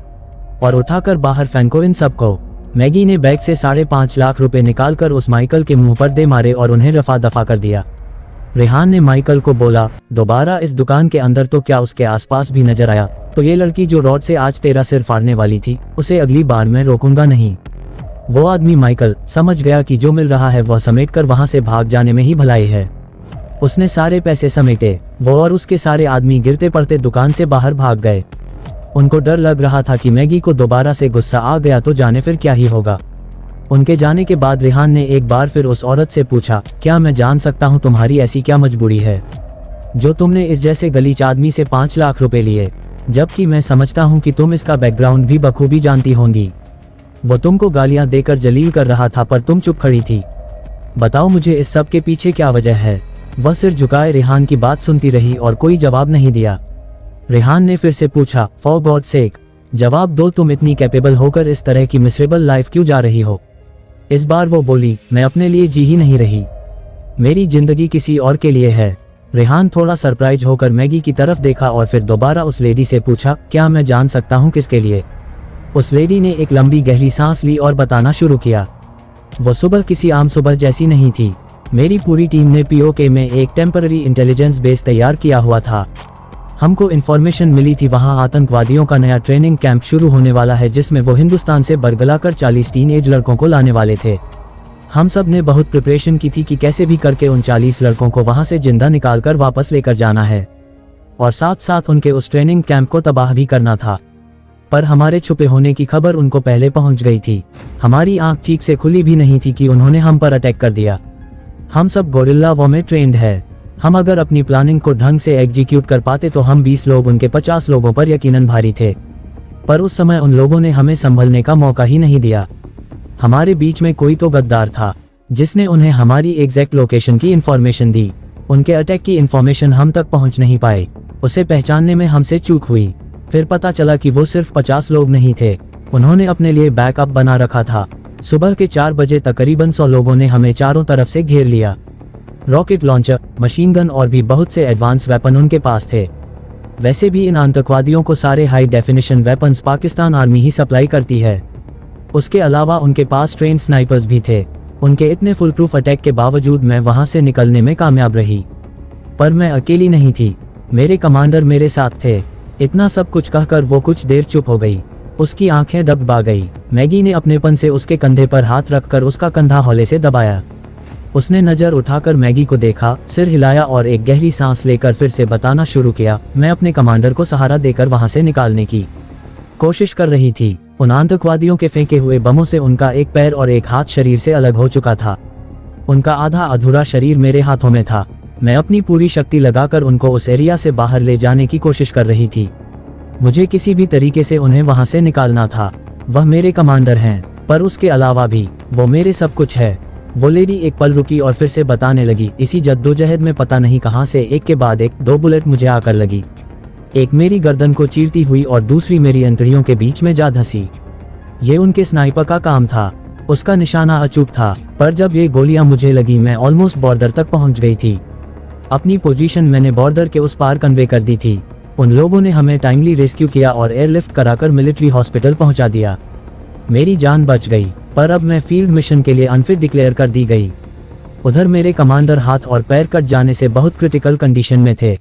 S2: और उठाकर बाहर फेंको इन सबको। मैगी ने बैग से 5.5 लाख रुपए निकालकर उस माइकल के मुंह पर दे मारे और उन्हें रफा दफा कर दिया। रेहान ने माइकल को बोला, दोबारा इस दुकान के अंदर तो क्या उसके आसपास भी नजर आया तो ये लड़की जो रॉड से आज तेरा सिर फाड़ने वाली थी उसे अगली बार मैं रोकूंगा नहीं। वो आदमी माइकल समझ गया कि जो मिल रहा है वह समेट कर वहां से भाग जाने में ही भलाई है। उसने सारे पैसे समेटे। वो और उसके सारे आदमी गिरते पड़ते दुकान से बाहर भाग गए। उनको डर लग रहा था कि मैगी को दोबारा से गुस्सा आ गया तो जाने फिर क्या ही होगा। उनके जाने के बाद रेहान ने एक बार फिर उस औरत से पूछा, क्या मैं जान सकता हूँ तुम्हारी ऐसी क्या मजबूरी है जो तुमने इस जैसे गलीच आदमी से 5 लाख रुपए लिए, जबकि मैं समझता हूँ कि तुम इसका बैकग्राउंड भी बखूबी जानती होंगी। वो तुमको गालियां देकर जलील कर रहा था पर तुम चुप खड़ी थी। बताओ मुझे इस सब के पीछे क्या वजह है? वह सिर झुकाए रेहान की बात सुनती रही और कोई जवाब नहीं दिया। रेहान ने फिर से पूछा, फॉर गॉड सेक जवाब दो, तुम इतनी कैपेबल होकर इस तरह की मिसरेबल लाइफ क्यों जा रही हो? इस बार वो बोली, मैं अपने लिए जी ही नहीं रही, मेरी जिंदगी किसी और के लिए है। रेहान थोड़ा सरप्राइज होकर मैगी की तरफ देखा और फिर दोबारा उस लेडी से पूछा, क्या मैं जान सकता हूँ किसके लिए? उस लेडी ने एक लंबी गहरी सांस ली और बताना शुरू किया, वो सुबह किसी आम सुबह जैसी नहीं थी। मेरी पूरी टीम ने पीओके में एक टेम्पररी इंटेलिजेंस बेस तैयार किया हुआ था। हमको इन्फॉर्मेशन मिली थी वहां आतंकवादियों का नया ट्रेनिंग कैंप शुरू होने वाला है जिसमें वो हिंदुस्तान से बरगलाकर 40 टीनेज लड़कों को लाने वाले थे। हम सब ने बहुत प्रिपरेशन की थी कि कैसे भी करके उन 40 लड़कों को वहां से जिंदा निकालकर वापस लेकर जाना है और साथ साथ उनके उस ट्रेनिंग कैंप को तबाह भी करना था। पर हमारे छुपे होने की खबर उनको पहले पहुंच गई थी। हमारी आंख ठीक से खुली भी नहीं थी कि उन्होंने हम पर अटैक कर दिया। हम सब गोरिल्ला वॉर में ट्रेंड है। हम अगर अपनी प्लानिंग को ढंग से एग्जीक्यूट कर पाते तो हम 20 लोग उनके 50 लोगों पर यकीनन भारी थे। पर उस समय उन लोगों ने हमें संभलने का मौका ही नहीं दिया। हमारे बीच में कोई तो गद्दार था जिसने उन्हें हमारी एग्जैक्ट लोकेशन की इंफॉर्मेशन दी। उनके अटैक की इंफॉर्मेशन हम तक पहुंच नहीं पाए। उसे पहचानने में हमसे चूक हुई। फिर पता चला कि वो सिर्फ 50 लोग नहीं थे, उन्होंने अपने लिए बैकअप बना रखा था। सुबह के 4 बजे तकरीबन 100 लोगों ने हमें चारों तरफ से घेर लिया। रॉकेट लॉन्चर, मशीन गन और भी बहुत से एडवांस वेपन उनके पास थे। वैसे भी इन आतंकवादियों को सारे high definition weapons Pakistan army ही सप्लाई करती है। उसके अलावा उनके पास ट्रेन स्नाइपर्स भी थे। उनके इतने फुल प्रूफ अटैक के बावजूद मैं वहां से निकलने में कामयाब रही। पर मैं अकेली नहीं थी, मेरे कमांडर मेरे साथ थे। इतना सब कुछ कहकर वो कुछ देर चुप हो गई। उसकी आंखें दबा गई। मैगी ने अपनेपन से उसके कंधे पर हाथ रखकर उसका कंधा हौले से दबाया। उसने नजर उठाकर मैगी को देखा, सिर हिलाया और एक गहरी सांस लेकर फिर से बताना शुरू किया, मैं अपने कमांडर को सहारा देकर वहां से निकालने की कोशिश कर रही थी। उन आतंकवादियों के फेंके हुए बमों से उनका एक पैर और एक हाथ शरीर से अलग हो चुका था। उनका आधा अधूरा शरीर मेरे हाथों में था। मैं अपनी पूरी शक्ति लगाकर उनको उस एरिया से बाहर ले जाने की कोशिश कर रही थी। मुझे किसी भी तरीके से उन्हें वहां से निकालना था। वह मेरे कमांडर हैं, पर उसके अलावा भी वो मेरे सब कुछ है। वो लेडी एक पल रुकी और फिर से बताने लगी, इसी जद्दोजहद में पता नहीं कहां से एक के बाद एक 2 बुलेट मुझे आकर लगी। एक मेरी गर्दन को चीरती हुई और दूसरी मेरी अंतड़ियों के बीच में जा धंसी। ये उनके स्नाइपर का काम था। उसका निशाना अचूक था, पर जब ये गोलियां मुझे लगी मैं ऑलमोस्ट बॉर्डर तक पहुंच गई थी। अपनी पोजीशन मैंने बॉर्डर के उस पार कन्वे कर दी थी। उन लोगों ने हमें टाइमली रेस्क्यू किया और एयरलिफ्ट कराकर मिलिट्री हॉस्पिटल पहुंचा दिया। मेरी जान बच गई, पर अब मैं फील्ड मिशन के लिए अनफिट डिक्लेयर कर दी गई। उधर मेरे कमांडर हाथ और पैर कट जाने से बहुत क्रिटिकल कंडीशन में थे।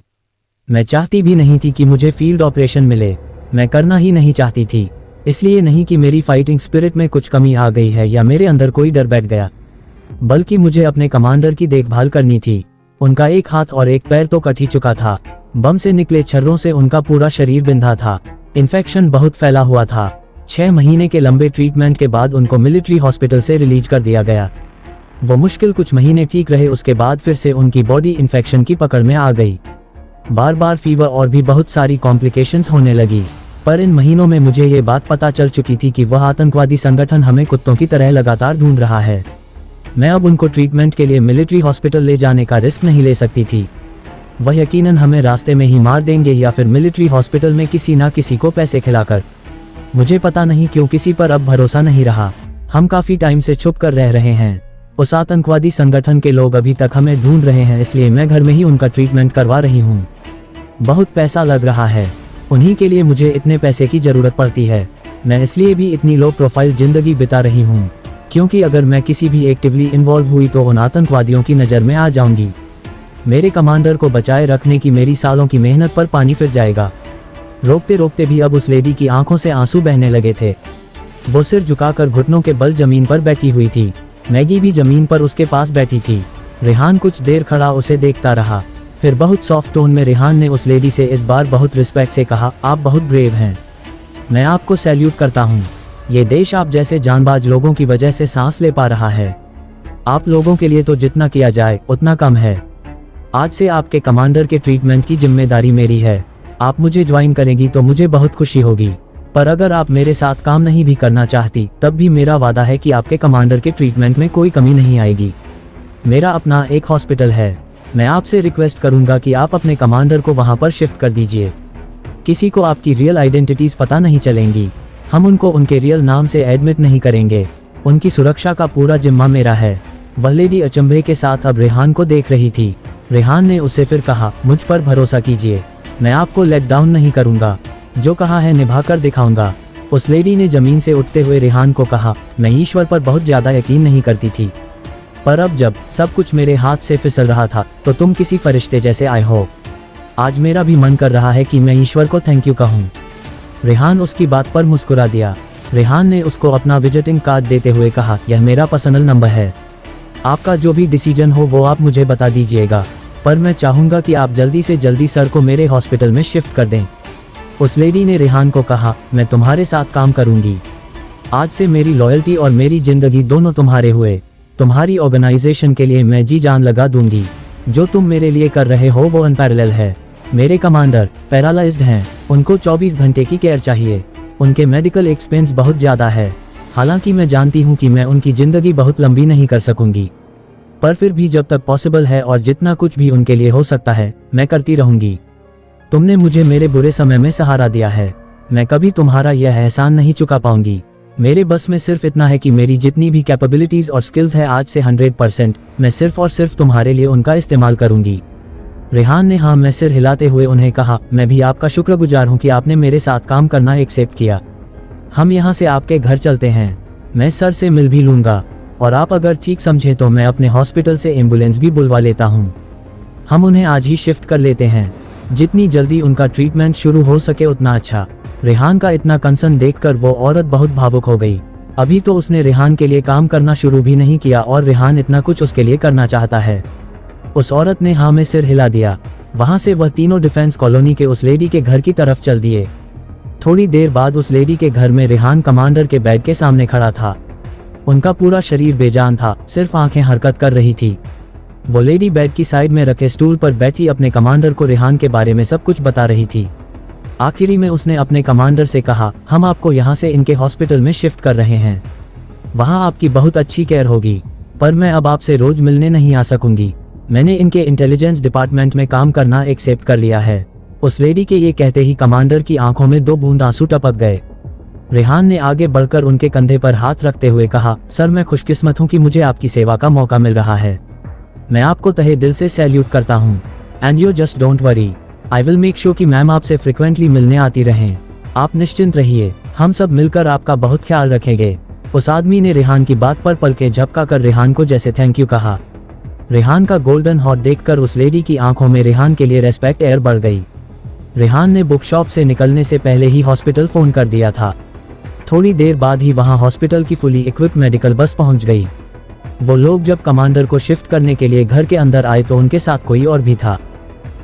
S2: मैं चाहती भी नहीं थी कि मुझे फील्ड ऑपरेशन मिले। मैं करना ही नहीं चाहती थी। इसलिए नहीं कि मेरी फाइटिंग स्पिरिट में कुछ कमी आ गई है या मेरे अंदर कोई डर बैठ गया, बल्कि मुझे अपने कमांडर की देखभाल करनी थी। उनका एक हाथ और एक पैर तो कट ही चुका था। बम से निकले छर्रों से उनका पूरा शरीर बिंधा था। इन्फेक्शन बहुत फैला हुआ था। 6 महीने के लंबे ट्रीटमेंट के बाद उनको मिलिट्री हॉस्पिटल से रिलीज कर दिया गया। वो मुश्किल कुछ महीने ठीक रहे, उसके बाद फिर से उनकी बॉडी इन्फेक्शन की पकड़ में आ गई। बार बार फीवर और भी बहुत सारी कॉम्प्लिकेशंस होने लगी। पर इन महीनों में मुझे ये बात पता चल चुकी थी कि वह आतंकवादी संगठन हमें कुत्तों की तरह लगातार ढूंढ रहा है। मैं अब उनको ट्रीटमेंट के लिए मिलिट्री हॉस्पिटल ले जाने का रिस्क नहीं ले सकती थी। वह यकीनन हमें रास्ते में ही मार देंगे या फिर मिलिट्री हॉस्पिटल में किसी ना किसी को पैसे खिलाकर। मुझे पता नहीं क्यों किसी पर अब भरोसा नहीं रहा। हम काफी टाइम से छुप कर रह रहे हैं। उस आतंकवादी संगठन के लोग अभी तक हमें ढूंढ रहे हैं, इसलिए मैं घर में ही उनका ट्रीटमेंट करवा रही हूँ। बहुत पैसा लग रहा है, उन्हीं के लिए मुझे इतने पैसे की जरूरत पड़ती है। मैं इसलिए भी इतनी लो प्रोफाइल जिंदगी बिता रही हूँ, क्योंकि अगर मैं किसी भी एक्टिवली इन्वॉल्व हुई तो उन आतंकवादियों की नज़र में आ जाऊंगी। मेरे कमांडर को बचाए रखने की मेरी सालों की मेहनत पर पानी फिर जाएगा। रोकते रोकते भी अब उस लेडी की आंखों से आंसू बहने लगे थे। वो सिर झुकाकर घुटनों के बल जमीन पर बैठी हुई थी। मैगी भी जमीन पर उसके पास बैठी थी। रेहान कुछ देर खड़ा उसे देखता रहा। फिर बहुत सॉफ्ट टोन में रेहान ने उस लेडी से इस बार बहुत रिस्पेक्ट से कहा, आप बहुत ब्रेव हैं। मैं आपको सैल्यूट करता हूँ। ये देश आप जैसे जानबाज लोगों की वजह से सांस ले पा रहा है। आप लोगों के लिए तो जितना किया जाए उतना कम है। आज से आपके कमांडर के ट्रीटमेंट की जिम्मेदारी मेरी है। आप मुझे ज्वाइन करेंगी तो मुझे बहुत खुशी होगी, पर अगर आप मेरे साथ काम नहीं भी करना चाहती तब भी मेरा वादा है कि आपके कमांडर के ट्रीटमेंट में कोई कमी नहीं आएगी। मेरा अपना एक हॉस्पिटल है। मैं आपसे रिक्वेस्ट करूंगा कि आप अपने कमांडर को वहां पर शिफ्ट कर दीजिए। किसी को आपकी रियल आइडेंटिटीज पता नहीं चलेंगी। हम उनको उनके रियल नाम से एडमिट नहीं करेंगे। उनकी सुरक्षा का पूरा जिम्मा मेरा है। वह लेडी अचंभे के साथ अब रेहान को देख रही थी। रेहान ने उसे फिर कहा, मुझ पर भरोसा कीजिए, मैं आपको लेट डाउन नहीं करूंगा। जो कहा है निभा कर दिखाऊंगा। उस लेडी ने जमीन से उठते हुए रेहान को कहा, मैं ईश्वर पर बहुत ज्यादा यकीन नहीं करती थी, पर अब जब सब कुछ मेरे हाथ से फिसल रहा था तो तुम किसी फरिश्ते जैसे आए हो। आज मेरा भी मन कर रहा है कि मैं ईश्वर को थैंक यू कहूँ। रेहान उसकी बात पर मुस्कुरा दिया। रेहान ने उसको अपना विजिटिंग कार्ड देते हुए कहा, यह मेरा पर्सनल नंबर है। आपका जो भी डिसीजन हो वो आप मुझे बता दीजिएगा, पर मैं चाहूँगा कि आप जल्दी से जल्दी सर को मेरे हॉस्पिटल में शिफ्ट कर दें। उस लेडी ने रेहान को कहा, मैं तुम्हारे साथ काम करूँगी। आज से मेरी लॉयल्टी और मेरी जिंदगी दोनों तुम्हारे हुए। तुम्हारी ऑर्गेनाइजेशन के लिए मैं जी जान लगा दूंगी। जो तुम मेरे लिए कर रहे हो वो अनपैरेलल है। मेरे कमांडर पैरालाइज्ड हैं, उनको 24 घंटे की केयर चाहिए। उनके मेडिकल एक्सपेंस बहुत ज़्यादा है। हालांकि मैं जानती हूँ कि मैं उनकी ज़िंदगी बहुत लंबी नहीं कर सकूंगी, पर फिर भी जब तक पॉसिबल है और जितना कुछ भी उनके लिए हो सकता है मैं करती रहूंगी। तुमने मुझे मेरे बुरे समय में सहारा दिया है। मैं कभी तुम्हारा यह एहसान नहीं चुका पाऊंगी। मेरे बस में सिर्फ इतना है कि मेरी जितनी भी कैपेबिलिटीज़ और स्किल्स है आज से 100% मैं सिर्फ और सिर्फ तुम्हारे लिए उनका इस्तेमाल करूंगी। रेहान ने हाँ में सिर हिलाते हुए उन्हें कहा, मैं भी आपका शुक्रगुजार हूँ कि आपने मेरे साथ काम करना एक्सेप्ट किया। हम यहाँ से आपके घर चलते हैं। मैं सर से मिल भी लूँगा और आप अगर ठीक समझे तो मैं अपने हॉस्पिटल से एम्बुलेंस भी बुलवा लेता हूँ। हम उन्हें आज ही शिफ्ट कर लेते हैं। जितनी जल्दी उनका ट्रीटमेंट शुरू हो सके उतना अच्छा। रेहान का इतना कंसर्न देखकर वो औरत बहुत भावुक हो गई। अभी तो उसने रेहान के लिए काम करना शुरू भी नहीं किया और रेहान इतना कुछ उसके लिए करना चाहता है। उस औरत ने हाँ में सिर हिला दिया। वहां से वह तीनों डिफेंस कॉलोनी के उस लेडी के घर की तरफ चल दिए। थोड़ी देर बाद उस लेडी के घर में रेहान कमांडर के बेड के सामने खड़ा था। उनका पूरा शरीर बेजान था, सिर्फ आंखें हरकत कर रही थी। वो लेडी बेड की साइड में रखे स्टूल पर बैठी अपने कमांडर को रेहान के बारे में सब कुछ बता रही थी। आखिरी में उसने अपने कमांडर से कहा, हम आपको यहाँ से इनके हॉस्पिटल में शिफ्ट कर रहे हैं। वहाँ आपकी बहुत अच्छी केयर होगी, पर मैं अब आपसे रोज मिलने नहीं आ सकूंगी। मैंने इनके इंटेलिजेंस डिपार्टमेंट में काम करना एक्सेप्ट कर लिया है। उस लेडी के ये कहते ही कमांडर की आंखों में 2 बूंद आंसू टपक गए। रेहान ने आगे बढ़कर उनके कंधे पर हाथ रखते हुए कहा, सर मैं खुशकिस्मत हूँ कि मुझे आपकी सेवा का मौका मिल रहा है। मैं आपको तहे दिल से सैल्यूट करता हूँ। And you just don't worry, I will make sure कि मैम आपसे फ्रिक्वेंटली मिलने आती रहें। आप निश्चिंत रहिए, हम सब मिलकर आपका बहुत ख्याल रखेंगे। उस आदमी ने रेहान की बात पर पलकें झपका कर रेहान को जैसे थैंक यू कहा। रेहान का गोल्डन हॉट देखकर उस लेडी की आंखों में रेहान के लिए रेस्पेक्ट एयर बढ़ गई। रेहान ने बुक शॉप से निकलने से पहले ही हॉस्पिटल फ़ोन कर दिया था। थोड़ी देर बाद ही वहां हॉस्पिटल की फुली इक्विप्ड मेडिकल बस पहुंच गई। वो लोग जब कमांडर को शिफ्ट करने के लिए घर के अंदर आए तो उनके साथ कोई और भी था,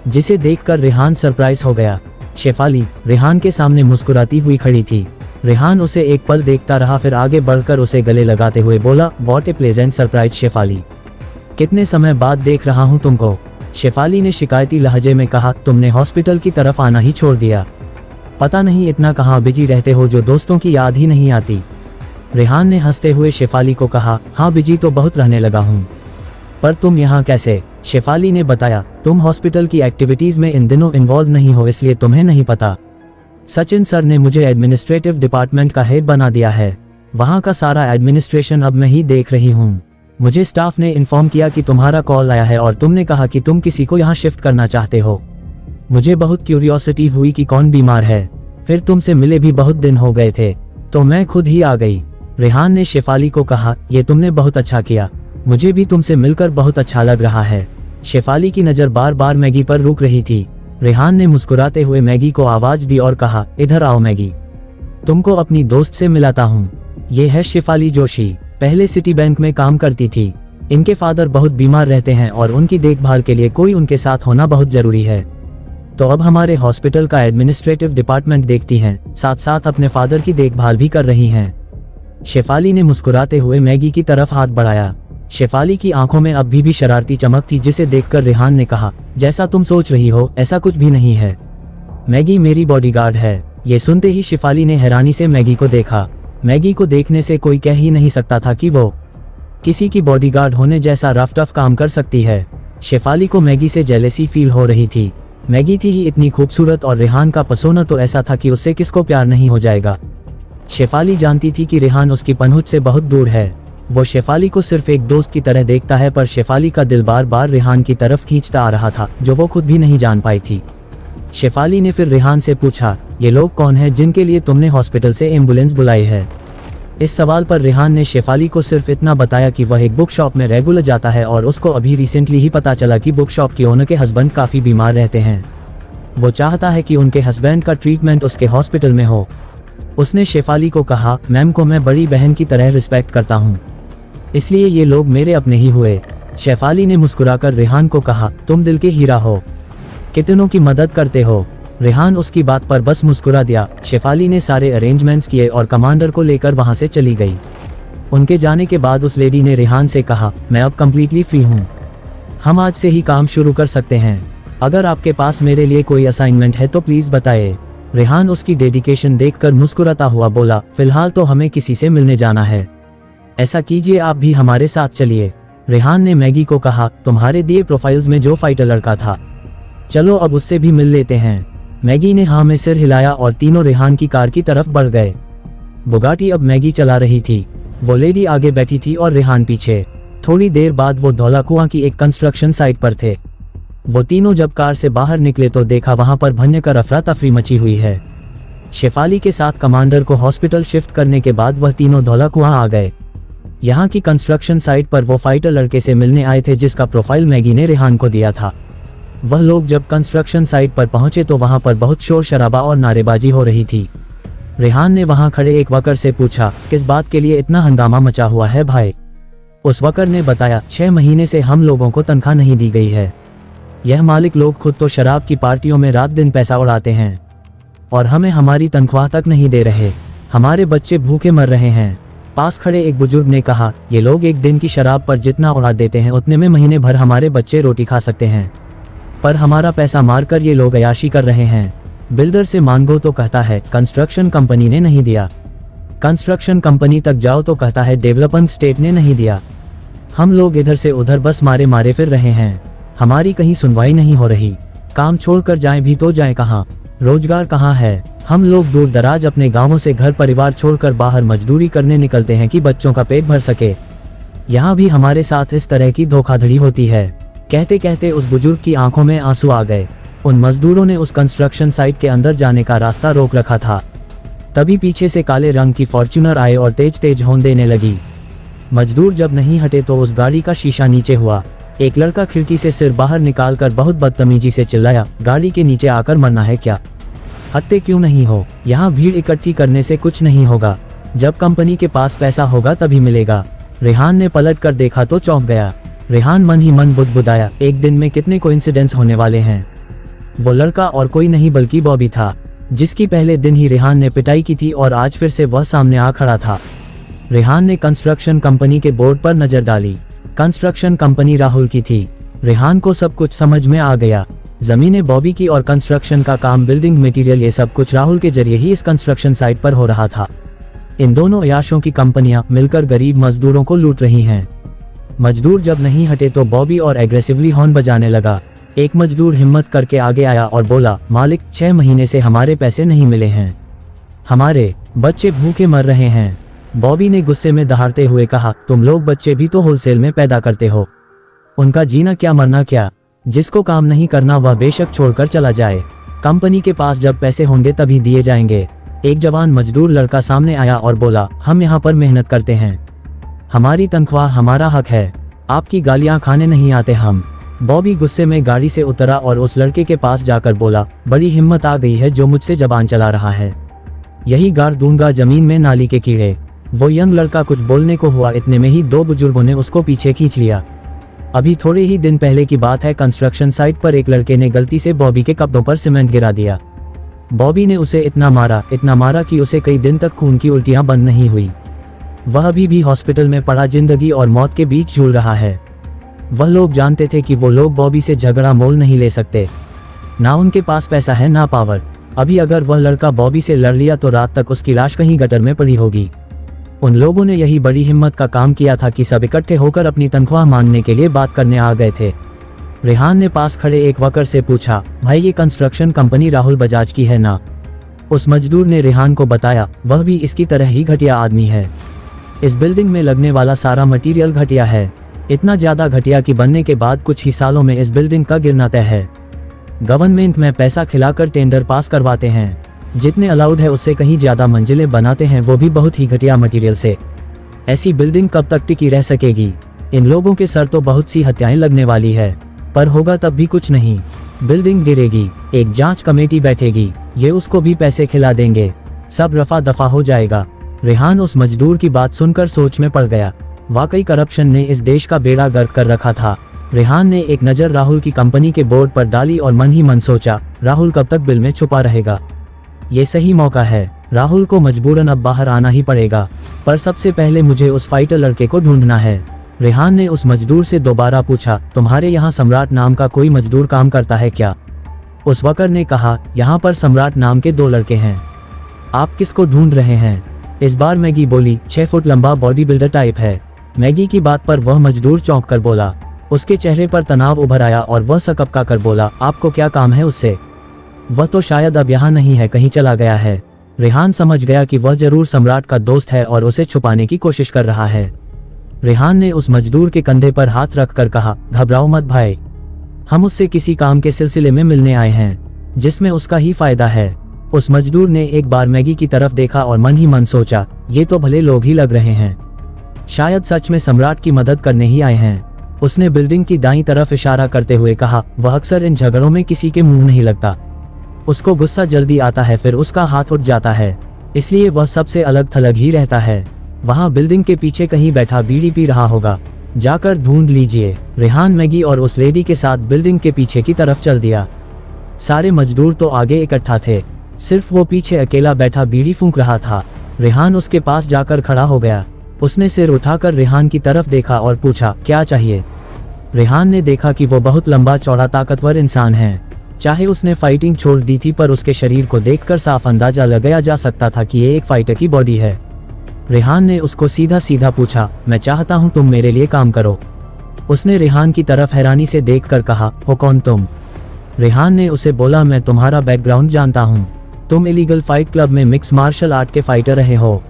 S2: जिसे देखकर रेहान सरप्राइज हो गया। शेफाली रेहान के सामने मुस्कुराती हुई खड़ी थी। रेहान उसे एक पल देखता रहा, फिर आगे बढ़कर उसे गले लगाते हुए बोला, what a pleasant surprise Shefali, कितने समय बाद देख रहा हूँ तुमको। शेफाली ने शिकायती लहजे में कहा, तुमने हॉस्पिटल की तरफ आना ही छोड़ दिया, पता नहीं इतना कहाँ बिजी रहते हो जो दोस्तों की याद ही नहीं आती। रेहान ने हंसते हुए शेफाली को कहा, हाँ बिजी तो बहुत रहने लगा हूँ, पर तुम यहाँ कैसे। शेफाली ने बताया, तुम हॉस्पिटल की एक्टिविटीज में इन दिनों इन्वॉल्व नहीं हो इसलिए तुम्हें नहीं पता। सचिन सर ने मुझे एडमिनिस्ट्रेटिव डिपार्टमेंट का हेड बना दिया है, वहाँ का सारा एडमिनिस्ट्रेशन अब मैं ही देख रही हूँ। मुझे स्टाफ ने इन्फॉर्म किया कि तुम्हारा कॉल आया है और तुमने कहा कि तुम किसी को यहाँ शिफ्ट करना चाहते हो। मुझे बहुत क्यूरियोसिटी हुई कि कौन बीमार है, फिर तुमसे मिले भी बहुत दिन हो गए थे तो मैं खुद ही आ गई। रेहान ने शेफाली को कहा, ये तुमने बहुत अच्छा किया, मुझे भी तुमसे मिलकर बहुत अच्छा लग रहा है। शेफाली की नज़र बार बार मैगी पर रुक रही थी। रेहान ने मुस्कुराते हुए मैगी को आवाज दी और कहा, इधर आओ मैगी, तुमको अपनी दोस्त से मिलाता हूँ। ये है शेफाली जोशी, पहले सिटी बैंक में काम करती थी। इनके फादर बहुत बीमार रहते हैं और उनकी देखभाल के लिए कोई उनके साथ होना बहुत जरूरी है, तो अब हमारे हॉस्पिटल का एडमिनिस्ट्रेटिव डिपार्टमेंट देखती हैं, साथ साथ अपने फादर की देखभाल भी कर रही हैं। शेफाली ने मुस्कुराते हुए मैगी की तरफ हाथ बढ़ाया। शेफाली की आंखों में अब भी शरारती चमक थी, जिसे देखकर रेहान ने कहा, जैसा तुम सोच रही हो ऐसा कुछ भी नहीं है, मैगी मेरी बॉडीगार्ड है। ये सुनते ही शेफाली ने हैरानी से मैगी को देखा। मैगी को देखने से कोई कह ही नहीं सकता था कि वो किसी की बॉडीगार्ड होने जैसा रफ टफ काम कर सकती है। शेफाली को मैगी से जेलेसी फील हो रही थी। मैगी थी ही इतनी खूबसूरत और रेहान का पसोना तो ऐसा था कि उससे किसको प्यार नहीं हो जाएगा। शेफाली जानती थी कि रेहान उसकी पनहुत से बहुत दूर है, वो शेफाली को सिर्फ एक दोस्त की तरह देखता है, पर शेफाली का दिल बार बार रेहान की तरफ खींचता आ रहा था, जो वो खुद भी नहीं जान पाई थी। शेफाली ने फिर रेहान से पूछा, ये लोग कौन हैं जिनके लिए तुमने हॉस्पिटल से एम्बुलेंस बुलाई है। इस सवाल पर रेहान ने शेफाली को सिर्फ इतना बताया कि वह एक बुक शॉप में रेगुलर जाता है और उसको अभी रिसेंटली ही पता चला कि बुक शॉप के ओनर के हस्बैंड काफ़ी बीमार रहते हैं। वो चाहता है कि उनके हस्बैंड का ट्रीटमेंट उसके हॉस्पिटल में हो। उसने शेफाली को कहा, मैम को मैं बड़ी बहन की तरह रिस्पेक्ट करता हूँ, इसलिए ये लोग मेरे अपने ही हुए। शेफाली ने मुस्कुराकर रेहान को कहा, तुम दिल के हीरा हो, कितनों की मदद करते हो। रेहान उसकी बात पर बस मुस्कुरा दिया। शेफाली ने सारे अरेंजमेंट्स किए और कमांडर को लेकर वहां से चली गई। उनके जाने के बाद उस लेडी ने रेहान से कहा, मैं अब कम्प्लीटली फ्री हूँ, हम आज से ही काम शुरू कर सकते हैं। अगर आपके पास मेरे लिए कोई असाइनमेंट है तो प्लीज बताइए। रेहान उसकी डेडिकेशन देखकर मुस्कुराता हुआ बोला, फिलहाल तो हमें किसी से मिलने जाना है, ऐसा कीजिए आप भी हमारे साथ चलिए। रेहान ने मैगी को कहा, तुम्हारे दिए प्रोफाइल्स में जो फाइटर लड़का था, चलो अब उससे भी मिल लेते हैं। मैगी ने हाँ में सिर हिलाया और तीनों रेहान की कार की तरफ बढ़ गए। बुगाटी अब मैगी चला रही थी, वो लेडी आगे बैठी थी और रेहान पीछे। थोड़ी देर बाद वो धौलाकुआं की एक कंस्ट्रक्शन साइट पर थे। वो तीनों जब कार से बाहर निकले तो देखा वहां पर भयंकर अफरा तफरी मची हुई है। शेफाली के साथ कमांडर को हॉस्पिटल शिफ्ट करने के बाद वह तीनों धौलाकुआं आ गए। यहाँ की कंस्ट्रक्शन साइट पर वो फाइटर लड़के से मिलने आए थे जिसका प्रोफाइल मैगी ने रेहान को दिया था। वह लोग जब कंस्ट्रक्शन साइट पर पहुंचे तो वहां पर बहुत शोर शराबा और नारेबाजी हो रही थी। रेहान ने वहां खड़े एक वर्कर से पूछा, किस बात के लिए इतना हंगामा मचा हुआ है भाई। उस वर्कर ने बताया, 6 महीने से हम लोगों को तनख्वाह नहीं दी गई है। यह मालिक लोग खुद तो शराब की पार्टियों में रात दिन पैसा उड़ाते हैं और हमें हमारी तनख्वाह तक नहीं दे रहे, हमारे बच्चे भूखे मर रहे हैं। पास खड़े एक बुजुर्ग ने कहा, ये लोग एक दिन की शराब पर जितना उड़ा देते हैं उतने में महीने भर हमारे बच्चे रोटी खा सकते हैं, पर हमारा पैसा मारकर ये लोग अयाशी कर रहे हैं। बिल्डर से मांगो तो कहता है कंस्ट्रक्शन कंपनी ने नहीं दिया, कंस्ट्रक्शन कंपनी तक जाओ तो कहता है डेवलपमेंट स्टेट ने नहीं दिया। हम लोग इधर से उधर बस मारे मारे फिर रहे हैं, हमारी कहीं सुनवाई नहीं हो रही। काम छोड़कर जाएं भी तो जाएं कहाँ, रोजगार कहाँ है। हम लोग दूर दराज अपने गांवों से घर परिवार छोड़कर बाहर मजदूरी करने निकलते हैं कि बच्चों का पेट भर सके। यहाँ भी हमारे साथ इस तरह की धोखाधड़ी होती है। कहते कहते उस बुजुर्ग की आंखों में आंसू आ गए। उन मजदूरों ने उस कंस्ट्रक्शन साइट के अंदर जाने का रास्ता रोक रखा था। तभी पीछे से काले रंग की फॉर्च्यूनर आए और तेज तेज हॉर्न देने लगी। मजदूर जब नहीं हटे तो उस गाड़ी का शीशा नीचे हुआ। एक लड़का खिड़की से सिर बाहर निकालकर बहुत बदतमीजी से चिल्लाया, गाड़ी के नीचे आकर मरना है क्या? हत्ते क्यों नहीं हो? यहाँ भीड़ इकट्ठी करने से कुछ नहीं होगा, जब कंपनी के पास पैसा होगा तभी मिलेगा। रेहान ने पलट कर देखा तो चौंक गया। रेहान मन ही मन बुदबुदाया, एक दिन में कितने कोइंसिडेंस होने वाले हैं। वो लड़का और कोई नहीं बल्कि बॉबी था, जिसकी पहले दिन ही रेहान ने पिटाई की थी और आज फिर से वह सामने आ खड़ा था। रेहान ने कंस्ट्रक्शन कंपनी के बोर्ड पर नजर डाली। कंस्ट्रक्शन कंपनी राहुल की थी। रेहान को सब कुछ समझ में आ गया। जमीनें बॉबी की और कंस्ट्रक्शन का काम, बिल्डिंग मटेरियल, ये सब कुछ राहुल के जरिए ही इस कंस्ट्रक्शन साइट पर हो रहा था। इन दोनों अयाशों की कंपनियां मिलकर गरीब मजदूरों को लूट रही हैं। मजदूर जब नहीं हटे तो बॉबी और एग्रेसिवली हॉर्न बजाने लगा। एक मजदूर हिम्मत करके आगे आया और बोला, मालिक 6 महीने से हमारे पैसे नहीं मिले हैं, हमारे बच्चे भूखे मर रहे हैं। बॉबी ने गुस्से में दहाड़ते हुए कहा, तुम लोग बच्चे भी तो होलसेल में पैदा करते हो, उनका जीना क्या मरना क्या? जिसको काम नहीं करना वह बेशक छोड़कर चला जाए, कंपनी के पास जब पैसे होंगे तभी दिए जाएंगे। एक जवान मजदूर लड़का सामने आया और बोला, हम यहाँ पर मेहनत करते हैं, हमारी तनख्वाह हमारा हक है, आपकी गालियाँ खाने नहीं आते हम। बॉबी गुस्से में गाड़ी से उतरा और उस लड़के के पास जाकर बोला, बड़ी हिम्मत आ गई है जो मुझसे जबान चला रहा है, यही गाड़ दूंगा जमीन में नाली के कीड़े। वो यंग लड़का कुछ बोलने को हुआ, इतने में ही 2 बुजुर्गों ने उसको पीछे खींच लिया। अभी थोड़े ही दिन पहले की बात है, कंस्ट्रक्शन साइट पर एक लड़के ने गलती से बॉबी के कपड़ों पर सीमेंट गिरा दिया। बॉबी ने उसे इतना मारा कि उसे कई दिन तक खून की उल्टियां बंद नहीं हुई। वह अभी भी हॉस्पिटल में पड़ा जिंदगी और मौत के बीच झूल रहा है। वह लोग जानते थे कि वो लोग बॉबी से झगड़ा मोल नहीं ले सकते, ना उनके पास पैसा है ना पावर। अभी अगर वह लड़का बॉबी से लड़ लिया तो रात तक उसकी लाश कहीं गटर में पड़ी होगी। उन लोगों ने यही बड़ी हिम्मत का काम किया था कि सब इकट्ठे होकर अपनी तनख्वाह मांगने के लिए बात करने आ गए थे। रेहान ने पास खड़े एक वर्कर से पूछा, भाई ये कंस्ट्रक्शन कंपनी राहुल बजाज की है ना? उस मजदूर ने रेहान को बताया, वह भी इसकी तरह ही घटिया आदमी है। इस बिल्डिंग में लगने वाला सारा मटेरियल घटिया है, इतना ज्यादा घटिया कि बनने के बाद कुछ ही सालों में इस बिल्डिंग का गिरना तय है। गवर्नमेंट में पैसा खिलाकर टेंडर पास करवाते हैं, जितने अलाउड है उससे कहीं ज्यादा मंजिलें बनाते हैं, वो भी बहुत ही घटिया मटेरियल से। ऐसी बिल्डिंग कब तक टिकी रह सकेगी? इन लोगों के सर तो बहुत सी हत्याएं लगने वाली है, पर होगा तब भी कुछ नहीं। बिल्डिंग गिरेगी, एक जांच कमेटी बैठेगी, ये उसको भी पैसे खिला देंगे, सब रफा दफा हो जाएगा। रेहान उस मजदूर की बात सुनकर सोच में पड़ गया। वाकई करप्शन ने इस देश का बेड़ा गर्क कर रखा था। रेहान ने एक नज़र राहुल की कंपनी के बोर्ड पर डाली और मन ही मन सोचा, राहुल कब तक बिल में छुपा रहेगा? ये सही मौका है, राहुल को मजबूरन अब बाहर आना ही पड़ेगा, पर सबसे पहले मुझे उस फाइटर लड़के को ढूंढना है। रेहान ने उस मजदूर से दोबारा पूछा, तुम्हारे यहाँ सम्राट नाम का कोई मजदूर काम करता है क्या? उस वर्कर ने कहा, यहाँ पर सम्राट नाम के 2 लड़के हैं। आप किसको ढूंढ रहे हैं? इस बार मैगी बोली, 6 फुट लंबा बॉडी बिल्डर टाइप है। मैगी की बात पर वह मजदूर चौंक कर बोला। उसके चेहरे पर तनाव उभर आया और वह सकपका कर बोला, आपको क्या काम है उससे? वह तो शायद अब यहाँ नहीं है, कहीं चला गया है। रेहान समझ गया कि वह जरूर सम्राट का दोस्त है और उसे छुपाने की कोशिश कर रहा है। रेहान ने उस मजदूर के कंधे पर हाथ रखकर कहा, घबराओ मत भाई, हम उससे किसी काम के सिलसिले में मिलने आए हैं, जिसमें उसका ही फायदा है। उस मजदूर ने एक बार मैगी की तरफ देखा और मन ही मन सोचा, ये तो भले लोग ही लग रहे हैं, शायद सच में सम्राट की मदद करने ही आए हैं। उसने बिल्डिंग की दाईं तरफ इशारा करते हुए कहा, वह अक्सर इन झगड़ों में किसी के मुंह नहीं लगता, उसको गुस्सा जल्दी आता है, फिर उसका हाथ उठ जाता है, इसलिए वह सबसे अलग थलग ही रहता है। वहाँ बिल्डिंग के पीछे कहीं बैठा बीड़ी पी रहा होगा, जाकर ढूंढ लीजिए। रेहान मैगी और उस लेडी के साथ बिल्डिंग के पीछे की तरफ चल दिया। सारे मजदूर तो आगे इकट्ठा थे, सिर्फ वो पीछे अकेला बैठा बीड़ी फूंक रहा था। रेहान उसके पास जाकर खड़ा हो गया। उसने सिर उठाकर रेहान की तरफ देखा और पूछा, क्या चाहिए? रेहान ने देखा कि वो बहुत लंबा चौड़ा ताकतवर इंसान है। चाहे उसने फाइटिंग छोड़ दी थी, पर उसके शरीर को देखकर साफ अंदाजा लगाया जा सकता था कि ये एक फाइटर की बॉडी है। रेहान ने उसको सीधा सीधा पूछा, मैं चाहता हूँ तुम मेरे लिए काम करो। उसने रेहान की तरफ हैरानी से देखकर कहा, हो कौन तुम? रेहान ने उसे बोला, मैं तुम्हारा बैकग्राउंड जानता हूँ, तुम इलीगल फाइट क्लब में मिक्स मार्शल आर्ट के फाइटर रहे हो।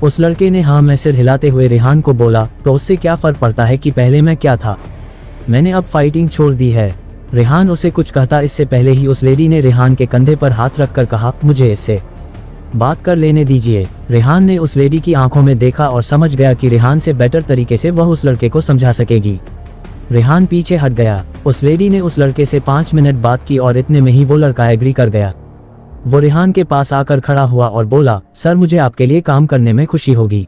S2: उस लड़के ने हाँ में सिर हिलाते हुए रेहान को बोला, तो उससे क्या फर्क पड़ता है कि पहले मैं क्या था? मैंने अब फाइटिंग छोड़ दी है। रेहान उसे कुछ कहता इससे पहले ही उस लेडी ने रेहान के कंधे पर हाथ रखकर कहा, मुझे इससे बात कर लेने दीजिए। रेहान ने उस लेडी की आंखों में देखा और समझ गया कि रेहान से बेटर तरीके से वह उस लड़के को समझा सकेगी। रेहान पीछे हट गया। उस लेडी ने उस लड़के से 5 मिनट बात की और इतने में ही वो लड़का एग्री कर गया। वो रेहान के पास आकर खड़ा हुआ और बोला, सर मुझे आपके लिए काम करने में खुशी होगी,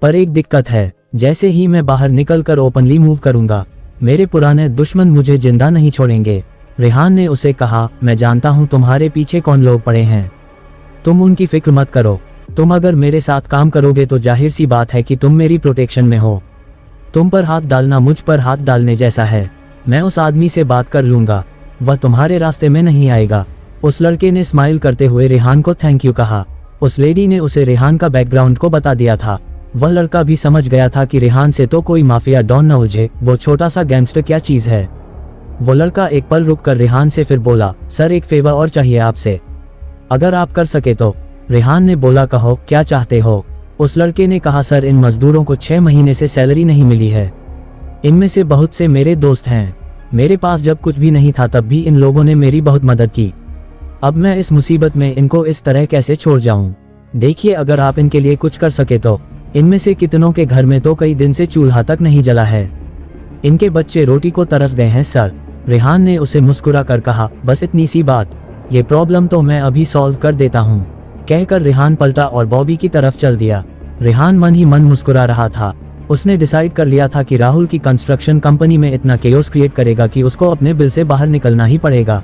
S2: पर एक दिक्कत है, जैसे ही मैं बाहर निकलकर ओपनली मूव करूंगा, मेरे पुराने दुश्मन मुझे जिंदा नहीं छोड़ेंगे। रेहान ने उसे कहा, मैं जानता हूं तुम्हारे पीछे कौन लोग पड़े हैं, तुम उनकी फिक्र मत करो। तुम अगर मेरे साथ काम करोगे तो जाहिर सी बात है कि तुम मेरी प्रोटेक्शन में हो। तुम पर हाथ डालना मुझ पर हाथ डालने जैसा है। मैं उस आदमी से बात कर लूंगा, वह तुम्हारे रास्ते में नहीं आएगा। उस लड़के ने स्माइल करते हुए रेहान को थैंक यू कहा। उस लेडी ने उसे रेहान का बैकग्राउंड को बता दिया था। वह लड़का भी समझ गया था कि रेहान से तो कोई माफिया डॉन न उलझे, वो छोटा सा गैंगस्टर क्या चीज है। वो लड़का एक पल रुककर रेहान से फिर बोला, सर एक फेवर और चाहिए आपसे, अगर आप कर सके तो। रेहान ने बोला, कहो क्या चाहते हो। उस लड़के ने कहा, सर इन मजदूरों को 6 महीने से सैलरी नहीं मिली है। इनमें से बहुत से मेरे दोस्त हैं। मेरे पास जब कुछ भी नहीं था तब भी इन लोगों ने मेरी बहुत मदद की। अब मैं इस मुसीबत में इनको इस तरह कैसे छोड़ जाऊं। देखिए अगर आप इनके लिए कुछ कर सके तो। इनमें से कितनों के घर में तो कई दिन से चूल्हा तक नहीं जला है। इनके बच्चे रोटी को तरस गए हैं सर। रेहान ने उसे मुस्कुरा कर कहा, बस इतनी सी बात, ये प्रॉब्लम तो मैं अभी सॉल्व कर देता हूँ। कहकर रेहान पलटा और बॉबी की तरफ चल दिया। रेहान मन ही मन मुस्कुरा रहा था। उसने डिसाइड कर लिया था कि राहुल की कंस्ट्रक्शन कंपनी में इतना केओस क्रिएट करेगा कि उसको अपने बिल से बाहर निकलना ही पड़ेगा।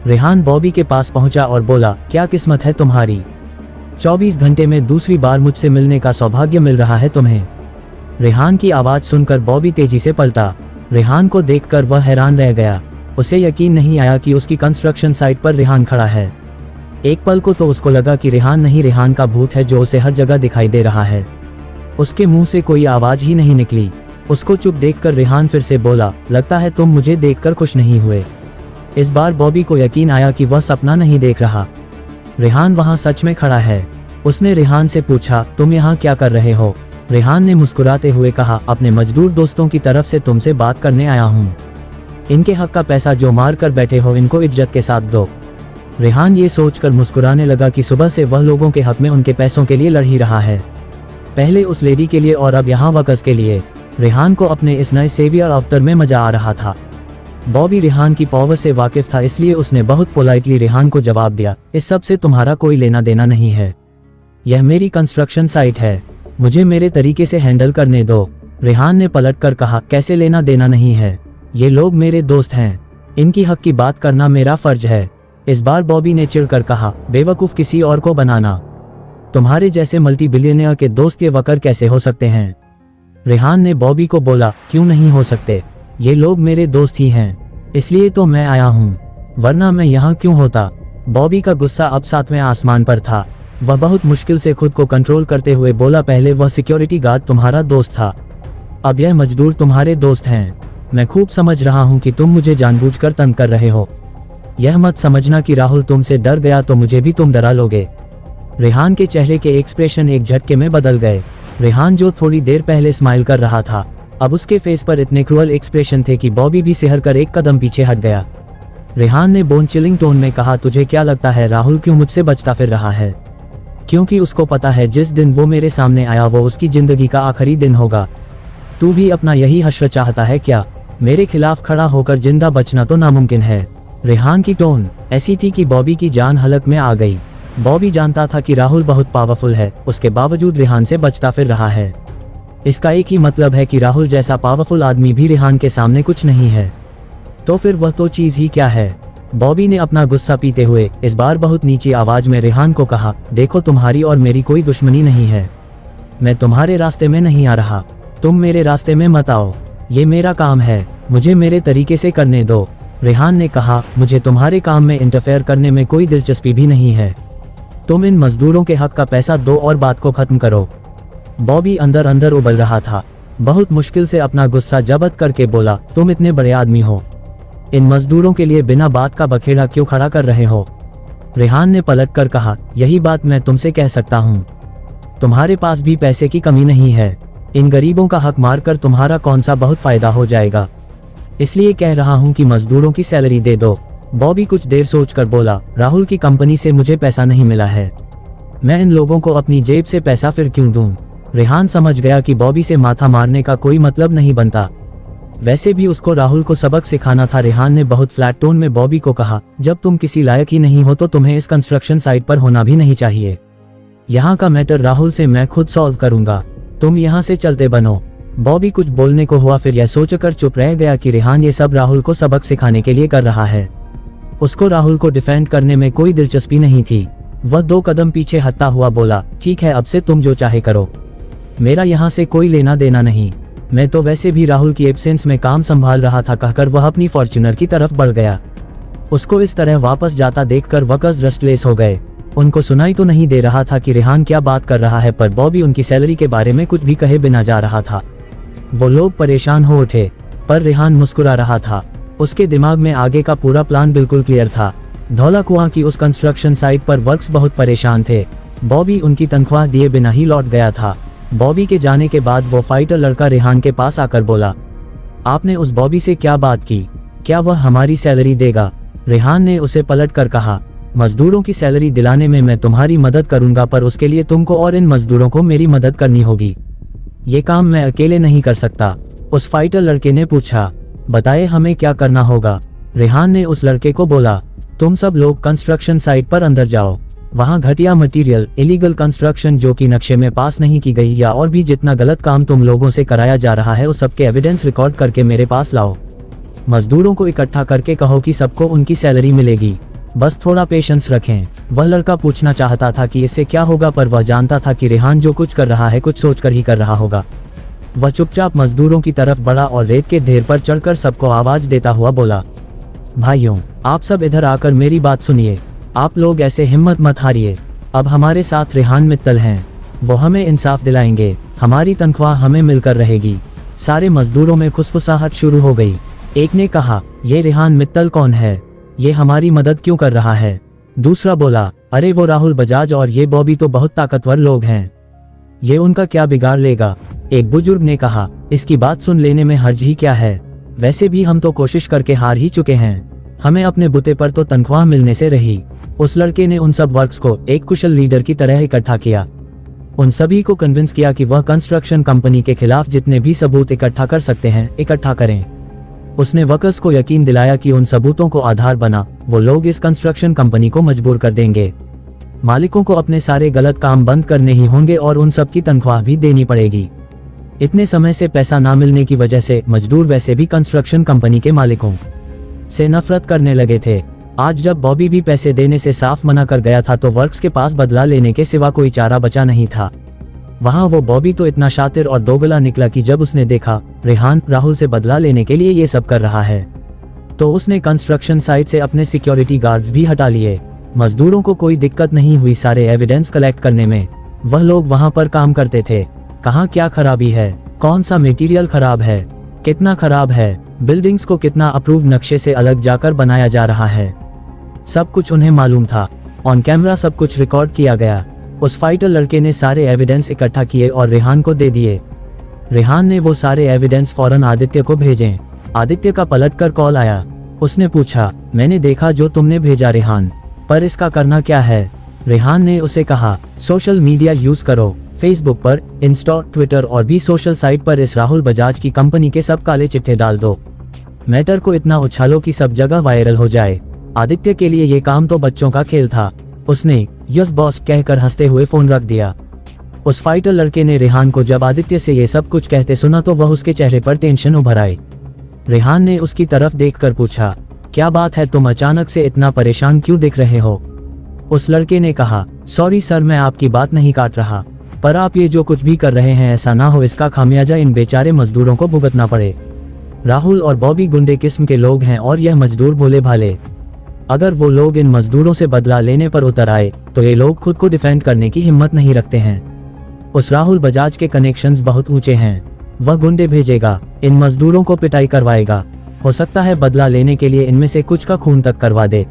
S2: रेहान बॉबी के पास पहुंचा और बोला, क्या किस्मत है तुम्हारी, 24 घंटे में दूसरी बार मुझसे मिलने का सौभाग्य मिल रहा है तुम्हें। रेहान की आवाज सुनकर बॉबी तेजी से पलटा। रेहान को देखकर वह हैरान रह गया। उसे यकीन नहीं आया कि उसकी कंस्ट्रक्शन साइट पर रेहान खड़ा है। एक पल को तो उसको लगा कि रेहान नहीं, रेहान का भूत है जो उसे हर जगह दिखाई दे रहा है। उसके मुंह से कोई आवाज ही नहीं निकली। उसको चुप देखकर रेहान फिर से बोला, लगता है तुम मुझे देखकर खुश नहीं हुए। इस बार बॉबी को यकीन आया कि वह सपना नहीं देख रहा। रेहान वहां सच में खड़ा है। उसने रेहान से पूछा, तुम यहाँ क्या कर रहे हो। रेहान ने मुस्कुराते हुए कहा, अपने मजदूर दोस्तों की तरफ से तुमसे बात करने आया हूँ। इनके हक का पैसा जो मार कर बैठे हो इनको इज्जत के साथ दो। रेहान ये सोचकर मुस्कुराने लगा कि सुबह से वह लोगों के हक में उनके पैसों के लिए लड़ ही रहा है, पहले उस लेडी के लिए और अब यहाँ वकस के लिए। रेहान को अपने इस नए सेवियर अवतार में मजा आ रहा था। बॉबी रेहान की पावर से वाकिफ था, इसलिए उसने बहुत पोलाइटली रेहान को जवाब दिया, इस सब से तुम्हारा कोई लेना देना नहीं है। यह मेरी कंस्ट्रक्शन साइट है, मुझे मेरे तरीके से हैंडल करने दो। रेहान ने पलट कर कहा, कैसे लेना देना नहीं है, ये लोग मेरे दोस्त हैं, इनकी हक की बात करना मेरा फर्ज है। इस बार बॉबी ने चिढ़कर कहा, बेवकूफ किसी और को बनाना, तुम्हारे जैसे मल्टी बिलियनियर के दोस्त ये वकर कैसे हो सकते हैं। रेहान ने बॉबी को बोला, क्यों नहीं हो सकते, ये लोग मेरे दोस्त ही हैं, इसलिए तो मैं आया हूँ, वरना मैं यहाँ क्यों होता। बॉबी का गुस्सा अब 7वें आसमान पर था। वह बहुत मुश्किल से खुद को कंट्रोल करते हुए बोला, पहले वह सिक्योरिटी गार्ड तुम्हारा दोस्त था, अब यह मजदूर तुम्हारे दोस्त हैं। मैं खूब समझ रहा हूँ कि तुम मुझे जानबूझकर तंग कर रहे हो। यह मत समझना कि राहुल तुमसे डर गया तो मुझे भी तुम डरा लोगे। रेहान के चेहरे के एक्सप्रेशन एक झटके में बदल गए। रेहान जो थोड़ी देर पहले स्माइल कर रहा था, अब उसके फेस पर इतने क्रूअल एक्सप्रेशन थे कि बॉबी भी सिहर कर एक कदम पीछे हट गया। रेहान ने बोन चिलिंग टोन में कहा, तुझे क्या लगता है राहुल क्यों मुझसे बचता फिर रहा है? क्योंकि उसको पता है जिस दिन वो मेरे सामने आया वो उसकी जिंदगी का आखिरी दिन होगा। तू भी अपना यही हश्र चाहता है क्या? मेरे खिलाफ खड़ा होकर जिंदा बचना तो नामुमकिन है। रेहान की टोन ऐसी थी कि बॉबी की जान हलक में आ गई। बॉबी जानता था कि राहुल बहुत पावरफुल है, उसके बावजूद रेहान से बचता फिर रहा है। इसका एक ही मतलब है कि राहुल जैसा पावरफुल आदमी भी रेहान के सामने कुछ नहीं है। तो फिर वह तो चीज ही क्या है? बॉबी ने अपना गुस्सा पीते हुए इस बार बहुत नीची आवाज में रेहान को कहा, देखो तुम्हारी और मेरी कोई दुश्मनी नहीं है, मैं तुम्हारे रास्ते में नहीं आ रहा, तुम मेरे रास्ते में मत आओ, ये मेरा काम है, मुझे मेरे तरीके से करने दो। रेहान ने कहा, मुझे तुम्हारे काम में इंटरफेयर करने में कोई दिलचस्पी भी नहीं है, तुम इन मजदूरों के हक का पैसा दो और बात को खत्म करो। बॉबी अंदर अंदर उबल रहा था। बहुत मुश्किल से अपना गुस्सा जब्त करके बोला, तुम इतने बड़े आदमी हो, इन मजदूरों के लिए बिना बात का बखेड़ा क्यों खड़ा कर रहे हो? रेहान ने पलट कर कहा, यही बात मैं तुमसे कह सकता हूँ, तुम्हारे पास भी पैसे की कमी नहीं है, इन गरीबों का हक मारकर तुम्हारा कौन सा बहुत फायदा हो जाएगा, इसलिए कह रहा हूँ कि मजदूरों की सैलरी दे दो। बॉबी कुछ देर सोचकर बोला, राहुल की कंपनी से मुझे पैसा नहीं मिला है, मैं इन लोगों को अपनी जेब से पैसा फिर क्यों दूं? रेहान समझ गया कि बॉबी से माथा मारने का कोई मतलब नहीं बनता। वैसे भी उसको राहुल को सबक सिखाना था। रेहान ने बहुत फ्लैट टोन में बॉबी को कहा, जब तुम किसी लायक ही नहीं हो तो तुम्हें इस कंस्ट्रक्शन साइट पर होना भी नहीं चाहिए। यहाँ का मैटर राहुल से मैं खुद सॉल्व करूंगा, तुम यहाँ से चलते बनो। बॉबी कुछ बोलने को हुआ, फिर यह सोचकर चुप रह गया कि रेहान ये सब राहुल को सबक सिखाने के लिए कर रहा है। उसको राहुल को डिफेंड करने में कोई दिलचस्पी नहीं थी। वह 2 कदम पीछे हटता हुआ बोला, ठीक है, अब से तुम जो चाहे करो, मेरा यहाँ से कोई लेना देना नहीं। मैं तो वैसे भी राहुल की एब्सेंस में काम संभाल रहा था, कहकर वह अपनी फॉर्च्यूनर की तरफ बढ़ गया। उसको इस तरह वापस जाता देखकर वर्कर्स रेस्टलेस हो गए। उनको सुनाई तो नहीं दे रहा था कि रेहान क्या बात कर रहा है, पर बॉबी उनकी सैलरी के बारे में कुछ भी कहे बिना जा रहा था। वो लोग परेशान हो उठे, पर रेहान मुस्कुरा रहा था। उसके दिमाग में आगे का पूरा प्लान बिल्कुल क्लियर था। धौला कुआं की उस कंस्ट्रक्शन साइट पर वर्कर्स बहुत परेशान थे। बॉबी उनकी तनख्वाह दिए बिना ही लौट गया था। बॉबी के जाने के बाद वो फाइटर लड़का रेहान के पास आकर बोला, आपने उस बॉबी से क्या बात की, क्या वह हमारी सैलरी देगा? रेहान ने उसे पलट कर कहा, मजदूरों की सैलरी दिलाने में मैं तुम्हारी मदद करूंगा, पर उसके लिए तुमको और इन मजदूरों को मेरी मदद करनी होगी। ये काम मैं अकेले नहीं कर सकता। उस फाइटर लड़के ने पूछा, बताए हमें क्या करना होगा? रेहान ने उस लड़के को बोला, तुम सब लोग कंस्ट्रक्शन साइट पर अंदर जाओ, वहां घटिया मटेरियल, इलीगल कंस्ट्रक्शन जो कि नक्शे में पास नहीं की गई, या और भी जितना गलत काम तुम लोगों से कराया जा रहा है, उस सबके एविडेंस रिकॉर्ड करके मेरे पास लाओ। मजदूरों को इकट्ठा करके कहो कि सबको उनकी सैलरी मिलेगी, बस थोड़ा पेशेंस रखें। वह लड़का पूछना चाहता था कि इससे क्या होगा, पर वह जानता था कि रेहान जो कुछ कर रहा है कुछ सोचकर ही कर रहा होगा। वह चुपचाप मजदूरों की तरफ बढ़ा और रेत के ढेर पर चढ़कर सबको आवाज देता हुआ बोला, भाइयों, आप सब इधर आकर मेरी बात सुनिए। आप लोग ऐसे हिम्मत मत हारिए। अब हमारे साथ रेहान मित्तल हैं, वो हमें इंसाफ दिलाएंगे, हमारी तनख्वाह हमें मिलकर रहेगी। सारे मजदूरों में खुसफुसाहट शुरू हो गई। एक ने कहा, ये रेहान मित्तल कौन है? ये हमारी मदद क्यों कर रहा है? दूसरा बोला, अरे वो राहुल बजाज और ये बॉबी तो बहुत ताकतवर लोग हैं, ये उनका क्या बिगाड़ लेगा? एक बुजुर्ग ने कहा, इसकी बात सुन लेने में हर्ज ही क्या है, वैसे भी हम तो कोशिश करके हार ही चुके हैं, हमें अपने बुते पर तो तनख्वाह मिलने से रही। उस लड़के ने उन सब वर्क्स को एक कुशल लीडर की तरह इकट्ठा किया। उन सभी को कन्विंस किया कि वह कंस्ट्रक्शन कंपनी के खिलाफ जितने भी सबूत इकट्ठा कर सकते हैं इकट्ठा करें। उसने वर्कर्स को यकीन दिलाया कि उन सबूतों को आधार बना वो लोग इस कंस्ट्रक्शन कंपनी को मजबूर कर देंगे। मालिकों को अपने सारे गलत काम बंद करने ही होंगे और उन सब की तनख्वाह भी देनी पड़ेगी। इतने समय से पैसा ना मिलने की वजह से मजदूर वैसे भी कंस्ट्रक्शन कंपनी के मालिकों से नफरत करने लगे थे। आज जब बॉबी भी पैसे देने से साफ मना कर गया था तो वर्क्स के पास बदला लेने के सिवा कोई चारा बचा नहीं था। वहां वो बॉबी तो इतना शातिर और दोगला निकला कि जब उसने देखा रेहान राहुल से बदला लेने के लिए ये सब कर रहा है, तो उसने कंस्ट्रक्शन साइट से अपने सिक्योरिटी गार्ड्स भी हटा लिए। मजदूरों को कोई दिक्कत नहीं हुई सारे एविडेंस कलेक्ट करने में। वह लोग वहां पर काम करते थे। कहाँ क्या खराबी है, कौन सा मटेरियल खराब है, कितना खराब है, बिल्डिंग्स को कितना अप्रूव्ड नक्शे से अलग जाकर बनाया जा रहा है, सब कुछ उन्हें मालूम था। ऑन कैमरा सब कुछ रिकॉर्ड किया गया। उस फाइटर लड़के ने सारे एविडेंस इकट्ठा किए और रेहान को दे दिए। रेहान ने वो सारे एविडेंस फौरन आदित्य को भेजे। आदित्य का पलटकर कॉल आया। उसने पूछा, मैंने देखा जो तुमने भेजा रेहान, पर इसका करना क्या है? रेहान ने उसे कहा, सोशल मीडिया यूज करो, फेसबुक पर, इंस्टा, ट्विटर और भी सोशल साइट पर इस राहुल बजाज की कंपनी के सब काले चिट्ठे डाल दो। मैटर को इतना उछालो कि सब जगह वायरल हो जाए। आदित्य के लिए ये काम तो बच्चों का खेल था। उसने यस बॉस कहकर हंसते हुए फोन रख दिया। उस फाइटर लड़के ने रेहान को जब आदित्य से ये सब कुछ कहते सुना तो वह उसके चेहरे पर टेंशन उभर आई। रेहान ने उसकी तरफ देखकर पूछा, क्या बात है, तुम अचानक से इतना परेशान क्यों दिख रहे हो? उस लड़के ने कहा, सॉरी सर, मैं आपकी बात नहीं काट रहा, पर आप ये जो कुछ भी कर रहे हैं ऐसा ना हो इसका खामियाजा इन बेचारे मजदूरों को भुगतना पड़े। राहुल और बॉबी गुंडे किस्म के लोग हैं और यह मजदूर भोले भाले। अगर वो लोग इन मजदूरों से बदला लेने पर उतर आए तो ये लोग खुद को डिफेंड करने की हिम्मत नहीं रखते हैं। उस राहुल बजाज के कनेक्शंस बहुत ऊंचे हैं। वह गुंडे भेजेगा, इन मजदूरों को पिटाई करवाएगा, हो सकता है बदला लेने के लिए इनमें से कुछ का खून तक करवा दे।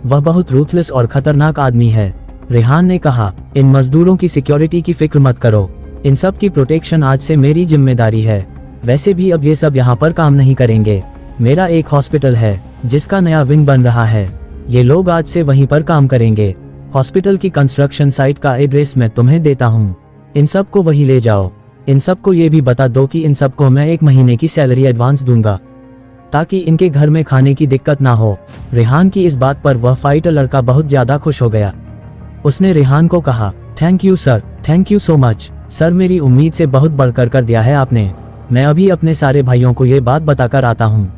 S2: वह बहुत रूथलेस और खतरनाक आदमी है। रेहान ने कहा, इन मजदूरों की सिक्योरिटी की फिक्र मत करो, इन सब की प्रोटेक्शन आज से मेरी जिम्मेदारी है। वैसे भी अब ये सब यहाँ पर काम नहीं करेंगे। मेरा एक हॉस्पिटल है जिसका नया विंग बन रहा है, ये लोग आज से वहीं पर काम करेंगे। हॉस्पिटल की कंस्ट्रक्शन साइट का एड्रेस मैं तुम्हें देता हूँ, इन सब को वहीं ले जाओ। इन सबको ये भी बता दो कि इन सबको मैं 1 महीने की सैलरी एडवांस दूंगा, ताकि इनके घर में खाने की दिक्कत ना हो। रेहान की इस बात पर वह फाइटर लड़का बहुत ज्यादा खुश हो गया। उसने रेहान को कहा, thank you sir, thank you so much sir, मेरी उम्मीद से बहुत बढ़कर कर दिया है आपने। मैं अभी अपने सारे भाइयों को ये बात बताकर आता हूँ।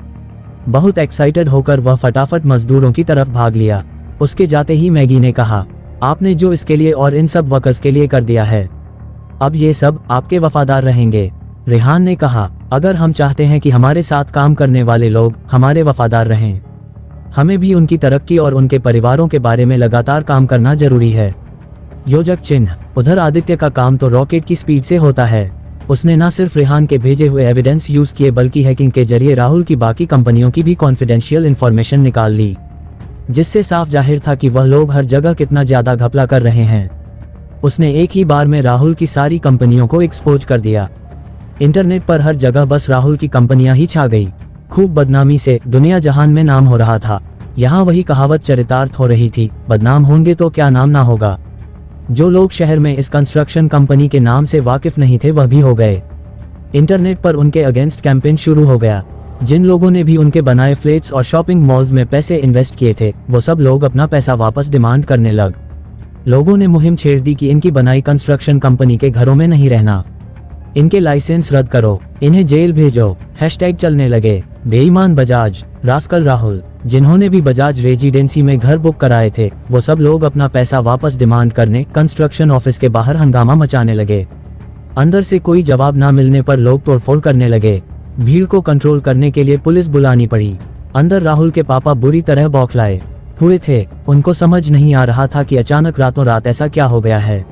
S2: बहुत एक्साइटेड होकर वह फटाफट मजदूरों की तरफ भाग लिया। उसके जाते ही मैगी ने कहा, आपने जो इसके लिए और इन सब वर्कर्स के लिए कर दिया है, अब ये सब आपके वफादार रहेंगे। रेहान ने कहा, अगर हम चाहते हैं कि हमारे साथ काम करने वाले लोग हमारे वफादार रहें, हमें भी उनकी तरक्की और उनके परिवारों के बारे में लगातार काम करना जरूरी है। योजक चिन्ह। उधर आदित्य का काम तो रॉकेट की स्पीड से होता है। उसने न सिर्फ रेहान के भेजे हुए एविडेंस यूज किए, बल्कि हैकिंग के जरिए राहुल की बाकी कंपनियों की भी कॉन्फिडेंशियल इंफॉर्मेशन निकाल ली, जिससे साफ जाहिर था कि वह लोग हर जगह कितना ज्यादा घपला कर रहे हैं। उसने एक ही बार में राहुल की सारी कंपनियों को एक्सपोज कर दिया। इंटरनेट पर हर जगह बस राहुल की कंपनियां ही छा गई। खूब बदनामी से दुनिया जहान में नाम हो रहा था। यहाँ वही कहावत चरितार्थ हो रही थी, बदनाम होंगे तो क्या नाम ना होगा। जो लोग शहर में इस कंस्ट्रक्शन कंपनी के नाम से वाकिफ नहीं थे वह भी हो गए। इंटरनेट पर उनके अगेंस्ट कैंपेन शुरू हो गया। जिन लोगों ने भी उनके बनाए फ्लैट्स और शॉपिंग मॉल्स में पैसे इन्वेस्ट किए थे, वो सब लोग अपना पैसा वापस डिमांड करने लग। लोगों ने मुहिम छेड़ दी कि इनकी बनाई कंस्ट्रक्शन कंपनी के घरों में नहीं रहना, इनके लाइसेंस रद्द करो, इन्हें जेल भेजो। हैशटैग चलने लगे, बेईमान बजाज, रास्कल राहुल। जिन्होंने भी बजाज रेजिडेंसी में घर बुक कराए थे, वो सब लोग अपना पैसा वापस डिमांड करने कंस्ट्रक्शन ऑफिस के बाहर हंगामा मचाने लगे। अंदर से कोई जवाब ना मिलने पर लोग तोड़फोड़ करने लगे। भीड़ को कंट्रोल करने के लिए पुलिस बुलानी पड़ी। अंदर राहुल के पापा बुरी तरह बौखलाए हुए थे। उनको समझ नहीं आ रहा था कि अचानक रातों रात ऐसा क्या हो गया है।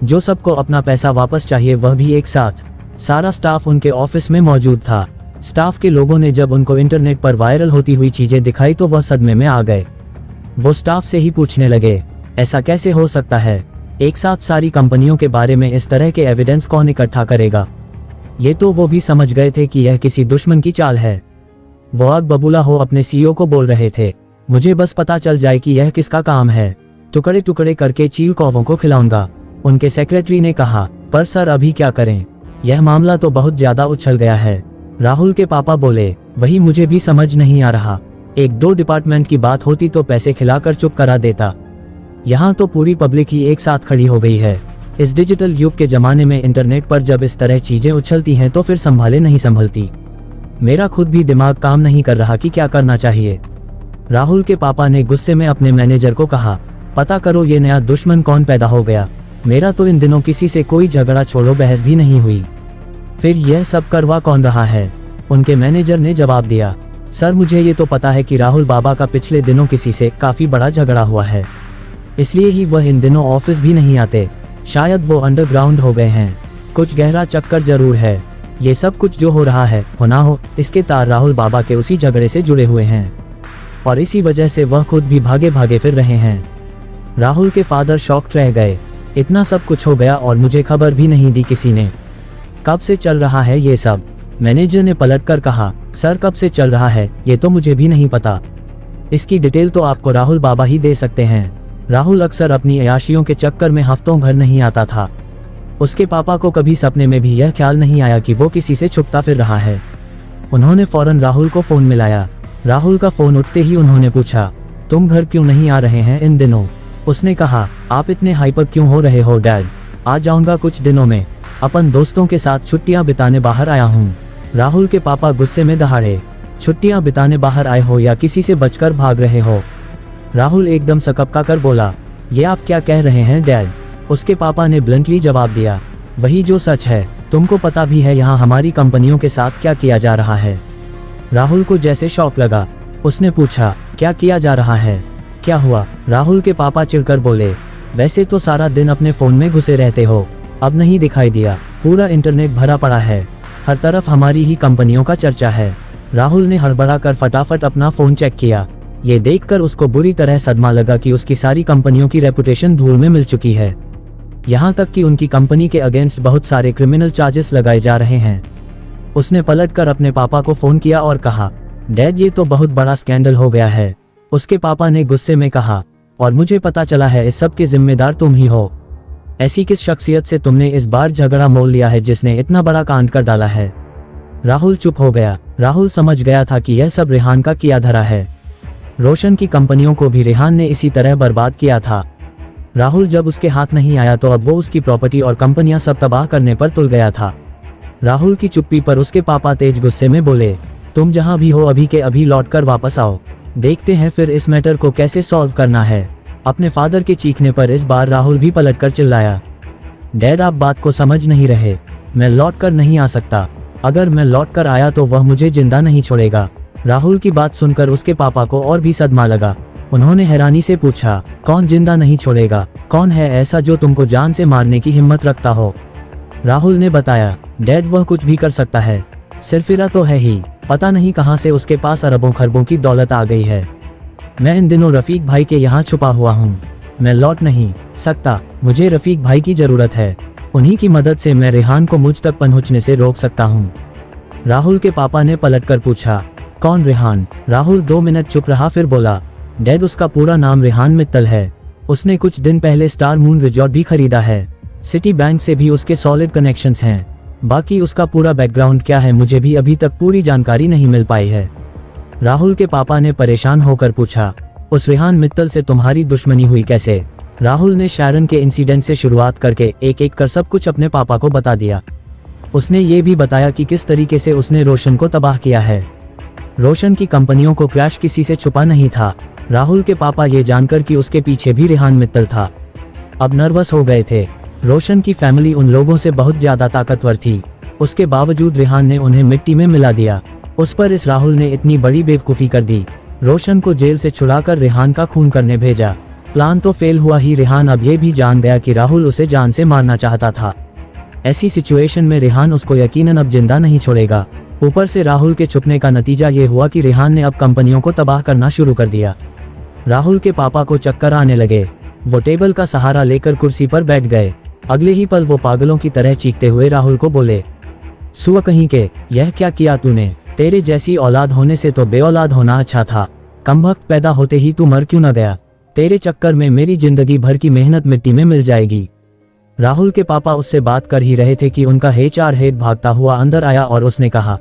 S2: जो सबको अपना पैसा वापस चाहिए, वह भी एक साथ। सारा स्टाफ उनके ऑफिस में मौजूद था। स्टाफ के लोगों ने जब उनको इंटरनेट पर वायरल होती हुई चीजें दिखाई तो वह सदमे में आ गए। वो स्टाफ से ही पूछने लगे, ऐसा कैसे हो सकता है? एक साथ सारी कंपनियों के बारे में इस तरह के एविडेंस कौन इकट्ठा करेगा? ये तो वो भी समझ गए थे कि यह किसी दुश्मन की चाल है। वो आग बबूला हो अपने सीईओ को बोल रहे थे, मुझे बस पता चल जाए कि यह किसका काम है, टुकड़े टुकड़े करके चील कौवों को खिलाऊंगा। उनके सेक्रेटरी ने कहा, पर सर अभी क्या करें? यह मामला तो बहुत ज्यादा उछल गया है। राहुल के पापा बोले, वही मुझे भी समझ नहीं आ रहा। 1-2 डिपार्टमेंट की बात होती तो पैसे खिलाकर चुप करा देता। यहाँ तो पूरी पब्लिक ही एक साथ खड़ी हो गई है। इस डिजिटल युग के जमाने में इंटरनेट पर जब इस तरह चीजें उछलती हैं तो फिर संभाले नहीं संभलती। मेरा खुद भी दिमाग काम नहीं कर रहा कि क्या करना चाहिए। राहुल के पापा ने गुस्से में अपने मैनेजर को कहा, पता करो ये नया दुश्मन कौन पैदा हो गया। मेरा तो इन दिनों किसी से कोई झगड़ा छोड़ो बहस भी नहीं हुई, फिर यह सब करवा कौन रहा है? उनके मैनेजर ने जवाब दिया, सर मुझे ये तो पता है कि राहुल बाबा का पिछले दिनों किसी से काफी बड़ा झगड़ा हुआ है, इसलिए ही वह इन दिनों ऑफिस भी नहीं आते। शायद वो अंडरग्राउंड हो गए हैं। कुछ गहरा चक्कर जरूर है। ये सब कुछ जो हो रहा है, हो ना हो, इसके तार राहुल बाबा के उसी झगड़े से जुड़े हुए हैं और इसी वजह से वह खुद भी भागे भागे फिर रहे हैं। राहुल के फादर शॉक्ड रह गए। इतना सब कुछ हो गया और मुझे खबर भी नहीं दी किसी ने। कब से चल रहा है ये सब? मैनेजर ने पलटकर कहा, सर कब से चल रहा है ये तो मुझे भी नहीं पता। इसकी डिटेल तो आपको राहुल बाबा ही दे सकते हैं। राहुल अक्सर अपनी अयाशियों के चक्कर में हफ्तों घर नहीं आता था। उसके पापा को कभी सपने में भी यह ख्याल नहीं आया कि वो किसी से छुपता फिर रहा है। उन्होंने फौरन राहुल को फोन मिलाया। राहुल का फोन उठते ही उन्होंने पूछा, तुम घर क्यों नहीं आ रहे हैं इन दिनों? उसने कहा, आप इतने हाइपर क्यों हो रहे हो डैड? आ जाऊंगा कुछ दिनों में, अपन दोस्तों के साथ छुट्टियां बिताने बाहर आया हूँ। राहुल के पापा गुस्से में दहाड़े, छुट्टियां बिताने बाहर आए हो या किसी से बचकर भाग रहे हो? राहुल एकदम सकपका कर बोला, ये आप क्या कह रहे हैं डैड? उसके पापा ने ब्लंटली जवाब दिया, वही जो सच है। तुमको पता भी है यहाँ हमारी कंपनियों के साथ क्या किया जा रहा है। राहुल को जैसे शौक लगा। उसने पूछा, क्या किया जा रहा है? क्या हुआ? राहुल के पापा चिढ़कर बोले, वैसे तो सारा दिन अपने फोन में घुसे रहते हो, अब नहीं दिखाई दिया? पूरा इंटरनेट भरा पड़ा है, हर तरफ हमारी ही कंपनियों का चर्चा है। राहुल ने हड़बड़ा कर फटाफट अपना फोन चेक किया। ये देखकर उसको बुरी तरह सदमा लगा कि उसकी सारी कंपनियों की रेपुटेशन धूल में मिल चुकी है। यहाँ तक कि उनकी कंपनी के अगेंस्ट बहुत सारे क्रिमिनल चार्जेस लगाए जा रहे हैं। उसने पलटकर अपने पापा को फोन किया और कहा, डैड ये तो बहुत बड़ा स्कैंडल हो गया है। उसके पापा ने गुस्से में कहा, और मुझे पता चला है इस सब के जिम्मेदार तुम ही हो। ऐसी किस शख्सियत से तुमने इस बार झगड़ा मोल लिया है जिसने इतना बड़ा कांड कर डाला है? राहुल चुप हो गया। राहुल समझ गया था कि यह सब रेहान का किया धरा है। रोशन की कंपनियों को भी रेहान ने इसी तरह बर्बाद किया था। राहुल जब उसके हाथ नहीं आया तो अब वो उसकी प्रॉपर्टी और कंपनियां सब तबाह करने पर तुल गया था। राहुल की चुप्पी पर उसके पापा तेज गुस्से में बोले, तुम जहां भी हो अभी के अभी लौटकर वापस आओ, देखते हैं फिर इस मैटर को कैसे सॉल्व करना है। अपने फादर के चीखने पर इस बार राहुल भी पलटकर चिल्लाया, डैड आप बात को समझ नहीं रहे, मैं लौटकर नहीं आ सकता। अगर मैं लौटकर आया तो वह मुझे जिंदा नहीं छोड़ेगा। राहुल की बात सुनकर उसके पापा को और भी सदमा लगा। उन्होंने हैरानी से पूछा, कौन जिंदा नहीं छोड़ेगा? कौन है ऐसा जो तुमको जान से मारने की हिम्मत रखता हो? राहुल ने बताया, डैड वह कुछ भी कर सकता है, सिरफिरा तो है ही, पता नहीं कहां से उसके पास अरबों खरबों की दौलत आ गई है। मैं इन दिनों रफीक भाई के यहाँ छुपा हुआ हूँ, मैं लौट नहीं सकता। मुझे रफीक भाई की जरूरत है, उन्हीं की मदद से मैं रेहान को मुझ तक पहुंचने से रोक सकता हूँ। राहुल के पापा ने पलटकर पूछा, कौन रेहान? राहुल 2 मिनट चुप रहा, फिर बोला, डैड उसका पूरा नाम रेहान मित्तल है। उसने कुछ दिन पहले स्टार मून रिजॉर्ट भी खरीदा है। सिटी बैंक से भी उसके सॉलिड कनेक्शंस हैं। बाकी उसका पूरा बैकग्राउंड क्या है मुझे भी अभी तक पूरी जानकारी नहीं मिल पाई है। राहुल के पापा ने परेशान होकर पूछा, उस रेहान मित्तल से तुम्हारी दुश्मनी हुई कैसे? राहुल ने शारन के इंसिडेंट से शुरुआत करके एक एक कर सब कुछ अपने पापा को बता दिया। उसने ये भी बताया कि किस तरीके से उसने रोशन को तबाह किया है। रोशन की कंपनियों को क्रैश किसी से छुपा नहीं था। राहुल के पापा ये जानकर कि उसके पीछे भी रेहान मित्तल था, अब नर्वस हो गए थे। रोशन की फैमिली उन लोगों से बहुत ज्यादा ताकतवर थी, उसके बावजूद रेहान ने उन्हें मिट्टी में मिला दिया। उस पर इस राहुल ने इतनी बड़ी बेवकूफ़ी कर दी। रोशन को जेल से छुड़ाकर रेहान का खून करने भेजा। प्लान तो फेल हुआ ही, रेहान अब ये भी जान गया कि राहुल उसे जान से मारना चाहता था। ऐसी सिचुएशन में रेहान उसको यकीनन अब जिंदा नहीं छोड़ेगा। ऊपर से राहुल के छुपने का नतीजा ये हुआ कि रेहान ने अब कंपनियों को तबाह करना शुरू कर दिया। राहुल के पापा को चक्कर आने लगे। वो टेबल का सहारा लेकर कुर्सी पर बैठ गए। अगले ही पल वो पागलों की तरह चीखते हुए राहुल को बोले, सुअ कहीं के, यह क्या किया तूने? तेरे जैसी औलाद होने से तो बेऔलाद होना अच्छा था। कमबख्त पैदा होते ही तू मर क्यों न गया? तेरे चक्कर में मेरी जिंदगी भर की मेहनत मिट्टी में मिल जाएगी। राहुल के पापा उससे बात कर ही रहे थे कि उनका HR हेड भागता हुआ अंदर आया और उसने कहा,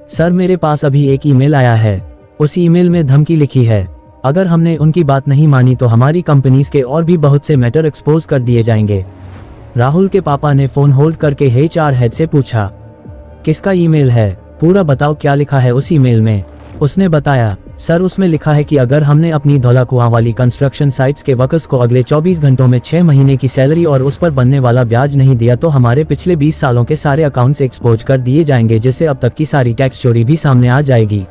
S2: सर मेरे पास अभी एक ईमेल आया है। उस ईमेल में धमकी लिखी है, अगर हमने उनकी बात नहीं मानी तो हमारी कंपनीज के और भी बहुत से मैटर एक्सपोज कर दिए जाएंगे। राहुल के पापा ने फोन होल्ड करके HR हेड से पूछा, किसका ईमेल है? पूरा बताओ क्या लिखा है उस ईमेल में? उसने बताया, सर उसमें लिखा है कि अगर हमने अपनी धौला कुआं वाली कंस्ट्रक्शन साइट्स के वर्कर्स को अगले 24 घंटों में 6 महीने की सैलरी और उस पर बनने वाला ब्याज नहीं दिया तो हमारे पिछले 20 सालों के सारे अकाउंट्स एक्सपोज कर दिए जाएंगे, जिससे अब तक की सारी टैक्स चोरी भी सामने आ जाएगी।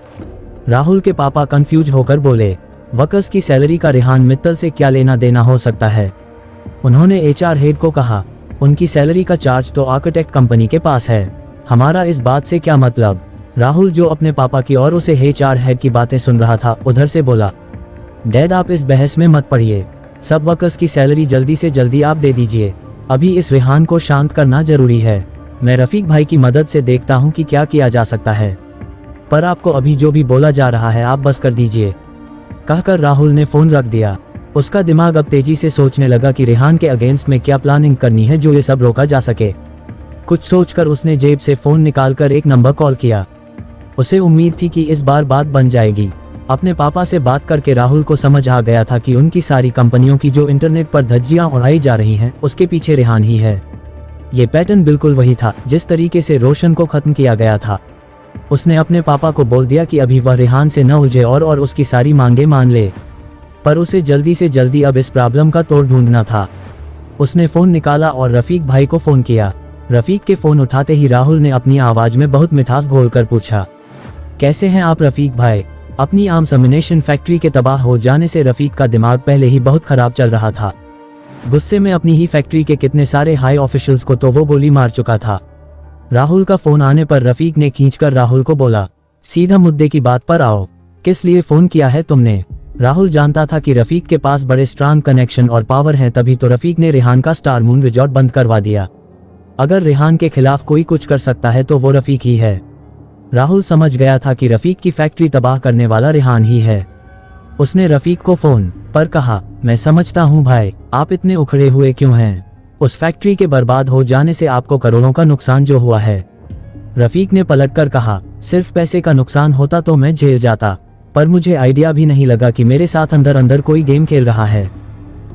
S2: राहुल के पापा कंफ्यूज होकर बोले, वर्कर्स की सैलरी का रेहान मित्तल से क्या लेना देना हो सकता है? उन्होंने HR हेड को कहा, उनकी सैलरी का चार्ज तो आर्किटेक्ट कंपनी के पास है, हमारा इस बात से क्या मतलब? राहुल जो अपने पापा की और उसे HR हेड की बातें सुन रहा था उधर से बोला, डैड आप इस बहस में मत पड़िए, सब वर्कर्स की सैलरी जल्दी से जल्दी आप दे दीजिए। अभी इस रेहान को शांत करना जरूरी है। मैं रफीक भाई की मदद से देखता हूँ कि क्या किया जा सकता है, पर आपको अभी जो भी बोला जा रहा है आप बस कर दीजिए। कहकर राहुल ने फोन रख दिया। उसका दिमाग अब तेजी से सोचने लगा कि रेहान के अगेंस्ट में क्या प्लानिंग करनी है जो ये सब रोका जा सके। कुछ सोचकर उसने जेब से फोन निकालकर एक नंबर कॉल किया। उसे उम्मीद थी कि इस बार बात बन जाएगी। अपने पापा से बात करके राहुल को समझ आ गया था कि उनकी सारी कंपनियों की जो इंटरनेट पर धज्जियां उड़ाई जा रही हैं उसके पीछे रेहान ही है। ये पैटर्न बिल्कुल वही था जिस तरीके से रोशन को खत्म किया गया था। उसने अपने पापा को बोल दिया कि अभी वह रेहान से न उलझे और उसकी सारी मांगे मान ले, पर उसे जल्दी से जल्दी अब इस प्रॉब्लम का तोड़ ढूंढना था। उसने फोन निकाला और रफीक भाई को फोन किया। रफीक के फोन उठाते ही राहुल ने अपनी आवाज में बहुत मिठास घोलकर पूछा, कैसे हैं आप रफीक भाई? अपनी आर्म्स एमिनेशन फैक्ट्री के तबाह हो जाने से रफीक का दिमाग पहले ही बहुत खराब चल रहा था। गुस्से में अपनी ही फैक्ट्री के कितने सारे हाई ऑफिशियल्स को तो वो गोली मार चुका था। राहुल का फोन आने पर रफीक ने खींचकर राहुल को बोला, सीधा मुद्दे की बात पर आओ, किस लिए फोन किया है तुमने? राहुल जानता था कि रफीक के पास बड़े स्ट्रांग कनेक्शन और पावर हैं, तभी तो रफीक ने रेहान का स्टार मून रिजॉर्ट बंद करवा दिया। अगर रेहान के खिलाफ कोई कुछ कर सकता है तो वो रफीक ही है। राहुल समझ गया था कि रफीक की फैक्ट्री तबाह करने वाला रेहान ही है। उसने रफीक को फोन पर कहा, मैं समझता हूँ भाई, आप इतने उखड़े हुए क्यों हैं? उस फैक्ट्री के बर्बाद हो जाने से आपको करोड़ों का नुकसान जो हुआ है। रफीक ने पलटकर कहा, सिर्फ पैसे का नुकसान होता तो मैं झेल जाता, पर मुझे आइडिया भी नहीं लगा कि मेरे साथ अंदर अंदर कोई गेम खेल रहा है।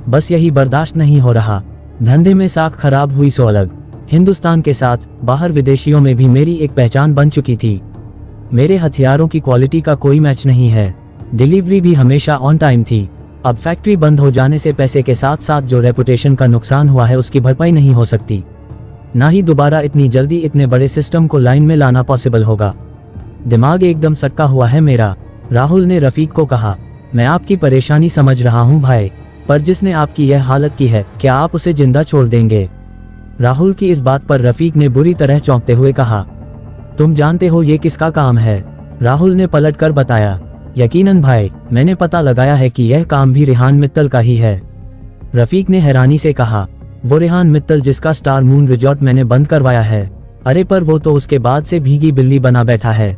S2: बस यही बर्दाश्त नहीं हो रहा। धंधे में साख खराब हुई सो अलग। हिंदुस्तान के साथ बाहर विदेशियों में भी मेरी एक पहचान बन चुकी थी। मेरे हथियारों की क्वालिटी का कोई मैच नहीं है। डिलीवरी भी हमेशा ऑन टाइम थी। अब फैक्ट्री बंद हो जाने से पैसे के साथ साथ जो रेपुटेशन का नुकसान हुआ है उसकी भरपाई नहीं हो सकती। ना ही दोबारा इतनी जल्दी इतने बड़े सिस्टम को लाइन में लाना पॉसिबल होगा। दिमाग एकदम सटका हुआ है मेरा। राहुल ने रफीक को कहा, मैं आपकी परेशानी समझ रहा हूँ भाई, पर जिसने आपकी यह हालत की है, क्या आप उसे जिंदा छोड़ देंगे? राहुल की इस बात पर रफीक ने बुरी तरह चौंकते हुए कहा, तुम जानते हो ये किसका काम है? राहुल ने पलटकर बताया, यकीनन भाई, मैंने पता लगाया है कि यह काम भी रेहान मित्तल का ही है। रफीक ने हैरानी से कहा, वो रेहान मित्तल जिसका स्टार मून रिजॉर्ट मैंने बंद करवाया है? अरे पर वो तो उसके बाद से भीगी बिल्ली बना बैठा है।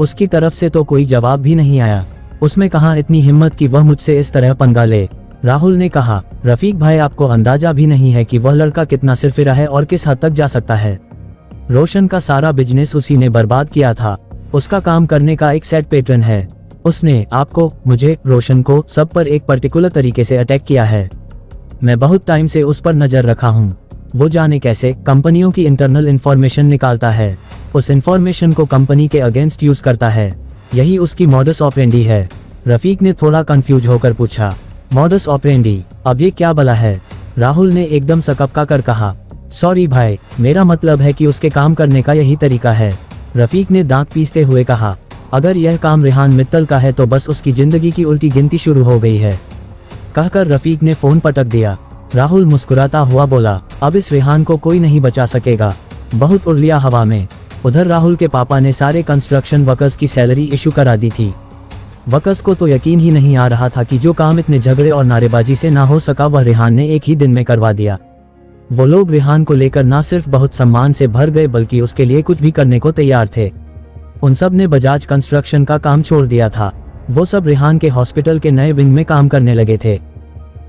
S2: उसकी तरफ से तो कोई जवाब भी नहीं आया। उसमें कहाँ इतनी हिम्मत कि वह मुझसे इस तरह पंगा ले? राहुल ने कहा, रफीक भाई, आपको अंदाजा भी नहीं है कि वह लड़का कितना सिरफिरा है और किस हद तक जा सकता है। रोशन का सारा बिजनेस उसी ने बर्बाद किया था। उसका काम करने का एक सेट पैटर्न है। उसने आपको, मुझे, रोशन को, सब पर एक पर्टिकुलर तरीके से अटैक किया है। मैं बहुत टाइम से उस पर नजर रखा हूँ। वो जाने कैसे कंपनियों की इंटरनल इंफॉर्मेशन निकालता है, उस इंफॉर्मेशन को कंपनी के अगेंस्ट यूज करता है। यही उसकी मॉडस ऑपरेंडी है। रफीक ने थोड़ा कंफ्यूज होकर पूछा, मॉडस ऑपरेंडी? अब ये क्या भला है? राहुल ने एकदम सकपका कर कहा, सॉरी भाई, मेरा मतलब है कि उसके काम करने का यही तरीका है। रफीक ने दांत पीसते हुए कहा, अगर यह काम रेहान मित्तल का है तो बस उसकी जिंदगी की उल्टी गिनती शुरू हो गई है। कहकर रफीक ने फोन पटक दिया। राहुल मुस्कुराता हुआ बोला, अब इस रेहान को कोई नहीं बचा सकेगा। बहुत उड़ लिया हवा में। उधर राहुल के पापा ने सारे कंस्ट्रक्शन वर्कर्स की सैलरी इशू करा दी थी। वर्कर्स को तो यकीन ही नहीं आ रहा था कि जो काम इतने झगड़े और नारेबाजी से ना हो सका वह रेहान ने एक ही दिन में करवा दिया। वो लोग रेहान को लेकर ना सिर्फ बहुत सम्मान से भर गए बल्कि उसके लिए कुछ भी करने को तैयार थे। उन सब ने बजाज कंस्ट्रक्शन का काम छोड़ दिया था। वो सब रेहान के हॉस्पिटल के नए विंग में काम करने लगे थे।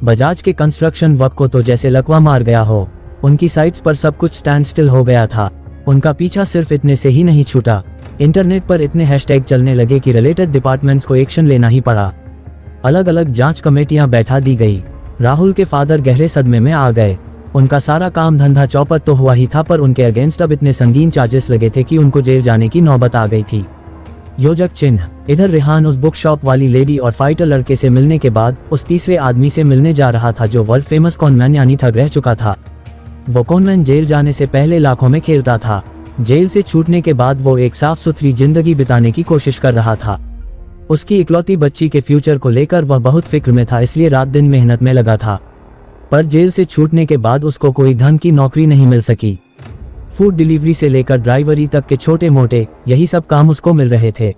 S2: बजाज के कंस्ट्रक्शन वर्क को तो जैसे लकवा मार गया हो। उनकी साइट्स पर सब कुछ स्टैंड स्टिल हो गया था। उनका पीछा सिर्फ इतने से ही नहीं छूटा, इंटरनेट पर इतने हैशटैग चलने लगे कि रिलेटेड डिपार्टमेंट्स को एक्शन लेना ही पड़ा। अलग अलग जांच कमेटियां बैठा दी गई। राहुल के फादर गहरे सदमे में आ गए। उनका सारा काम धंधा चौपट तो हुआ ही था, पर उनके अगेंस्ट अब इतने संगीन चार्जेस लगे थे कि उनको जेल जाने की नौबत आ गई थी। योजक चिन्ह। इधर रेहान उस बुक शॉप वाली लेडी और फाइटर लड़के से मिलने के बाद उस तीसरे आदमी से मिलने जा रहा था जो वर्ल्ड फेमस कॉनमैन यानी ठग रह चुका था। वो कॉनमैन जेल जाने से पहले लाखों में खेलता था। जेल से छूटने के बाद वो एक साफ सुथरी जिंदगी बिताने की कोशिश कर रहा था। उसकी इकलौती बच्ची के फ्यूचर को लेकर वह बहुत फिक्र में था, इसलिए रात दिन मेहनत में लगा था। पर जेल से छूटने के बाद उसको कोई ढंग की नौकरी नहीं मिल सकी। फूड डिलीवरी से लेकर ड्राइवरी तक के छोटे मोटे यही सब काम उसको मिल रहे थे।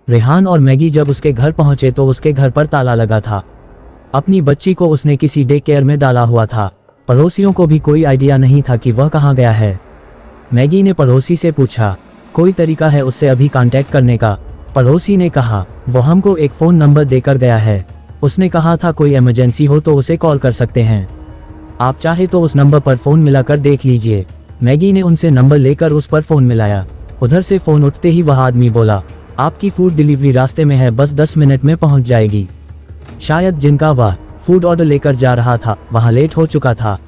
S2: रेहान और मैगी जब उसके घर पहुंचे तो उसके घर पर ताला लगा था। अपनी बच्ची को उसने किसी डे केयर में डाला हुआ था। पड़ोसियों को भी कोई आइडिया नहीं था कि वह कहाँ गया है। मैगी ने पड़ोसी से पूछा, कोई तरीका है उससे अभी कांटेक्ट करने का? पड़ोसी ने कहा, वो हमको एक फ़ोन नंबर देकर गया है। उसने कहा था कोई इमरजेंसी हो तो उसे कॉल कर सकते हैं। आप चाहे तो उस नंबर पर फ़ोन मिलाकर देख लीजिए। मैगी ने उनसे नंबर लेकर उस पर फ़ोन मिलाया। उधर से फ़ोन उठते ही वह आदमी बोला, आपकी फूड डिलीवरी रास्ते में है, बस 10 मिनट में पहुंच जाएगी। शायद जिनका वह फूड ऑर्डर लेकर जा रहा था वहां लेट हो चुका था।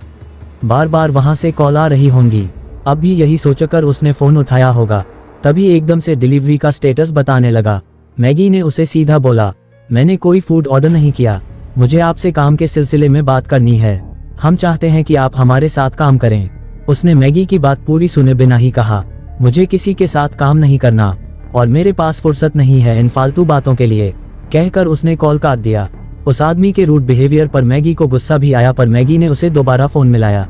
S2: बार बार वहां से कॉल आ रही होंगी। अब भी यही सोचकर उसने फ़ोन उठाया होगा। तभी एकदम से डिलीवरी का स्टेटस बताने लगा। मैगी ने उसे सीधा बोला, मैंने कोई फूड ऑर्डर नहीं किया, मुझे आपसे काम के सिलसिले में बात करनी है। हम चाहते हैं कि आप हमारे साथ काम करें। उसने मैगी की बात पूरी सुने बिना ही कहा, मुझे किसी के साथ काम नहीं करना और मेरे पास फुर्सत नहीं है इन फालतू बातों के लिए। कहकर उसने कॉल काट दिया। उस आदमी के रूड बिहेवियर पर मैगी को गुस्सा भी आया, पर मैगी ने उसे दोबारा फ़ोन मिलाया।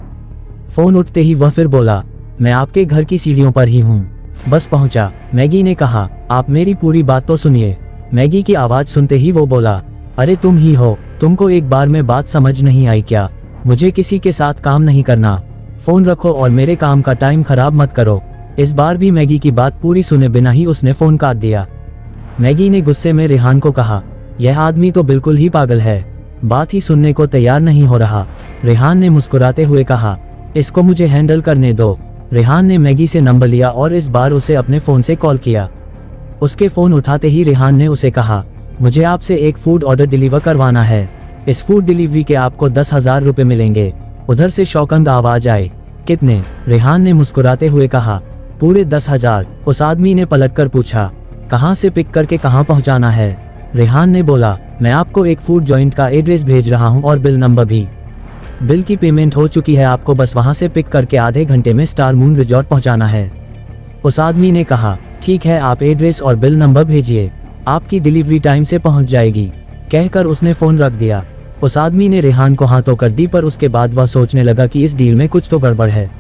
S2: फ़ोन उठते ही वह फिर बोला, मैं आपके घर की सीढ़ियों पर ही हूँ, बस पहुंचा। मैगी ने कहा, आप मेरी पूरी बात तो सुनिए। मैगी की आवाज़ सुनते ही वो बोला, अरे तुम ही हो, तुमको एक बार में बात समझ नहीं आई क्या? मुझे किसी के साथ काम नहीं करना। फ़ोन रखो और मेरे काम का टाइम खराब मत करो। इस बार भी मैगी की बात पूरी सुने बिना ही उसने फ़ोन काट दिया। मैगी ने गुस्से में रेहान को कहा, यह आदमी तो बिल्कुल ही पागल है। बात ही सुनने को तैयार नहीं हो रहा। रेहान ने मुस्कुराते हुए कहा, इसको मुझे हैंडल करने दो। रेहान ने मैगी से नंबर लिया और इस बार उसे अपने फ़ोन से कॉल किया। उसके फ़ोन उठाते ही रेहान ने उसे कहा, मुझे आपसे एक फूड ऑर्डर डिलीवर करवाना है। इस फूड डिलीवरी के आपको 10,000 रुपये मिलेंगे। उधर से शौकंद आवाज आए, कितने? रेहान ने मुस्कुराते हुए कहा, पूरे 10,000। उस आदमी ने पलटकर पूछा, कहाँ से पिक करके कहाँ पहुँचाना है? रेहान ने बोला, मैं आपको एक फूड जॉइंट का एड्रेस भेज रहा हूँ और बिल नंबर भी। बिल की पेमेंट हो चुकी है, आपको बस वहाँ से पिक करके आधे घंटे में स्टार मून रिजॉर्ट पहुँचाना है। उस आदमी ने कहा, ठीक है, आप एड्रेस और बिल नंबर भेजिए, आपकी डिलीवरी टाइम से पहुँच जाएगी। कहकर उसने फ़ोन रख दिया। उस आदमी ने रेहान को हाथों कर दी, पर उसके बाद वह सोचने लगा कि इस डील में कुछ तो गड़बड़ है।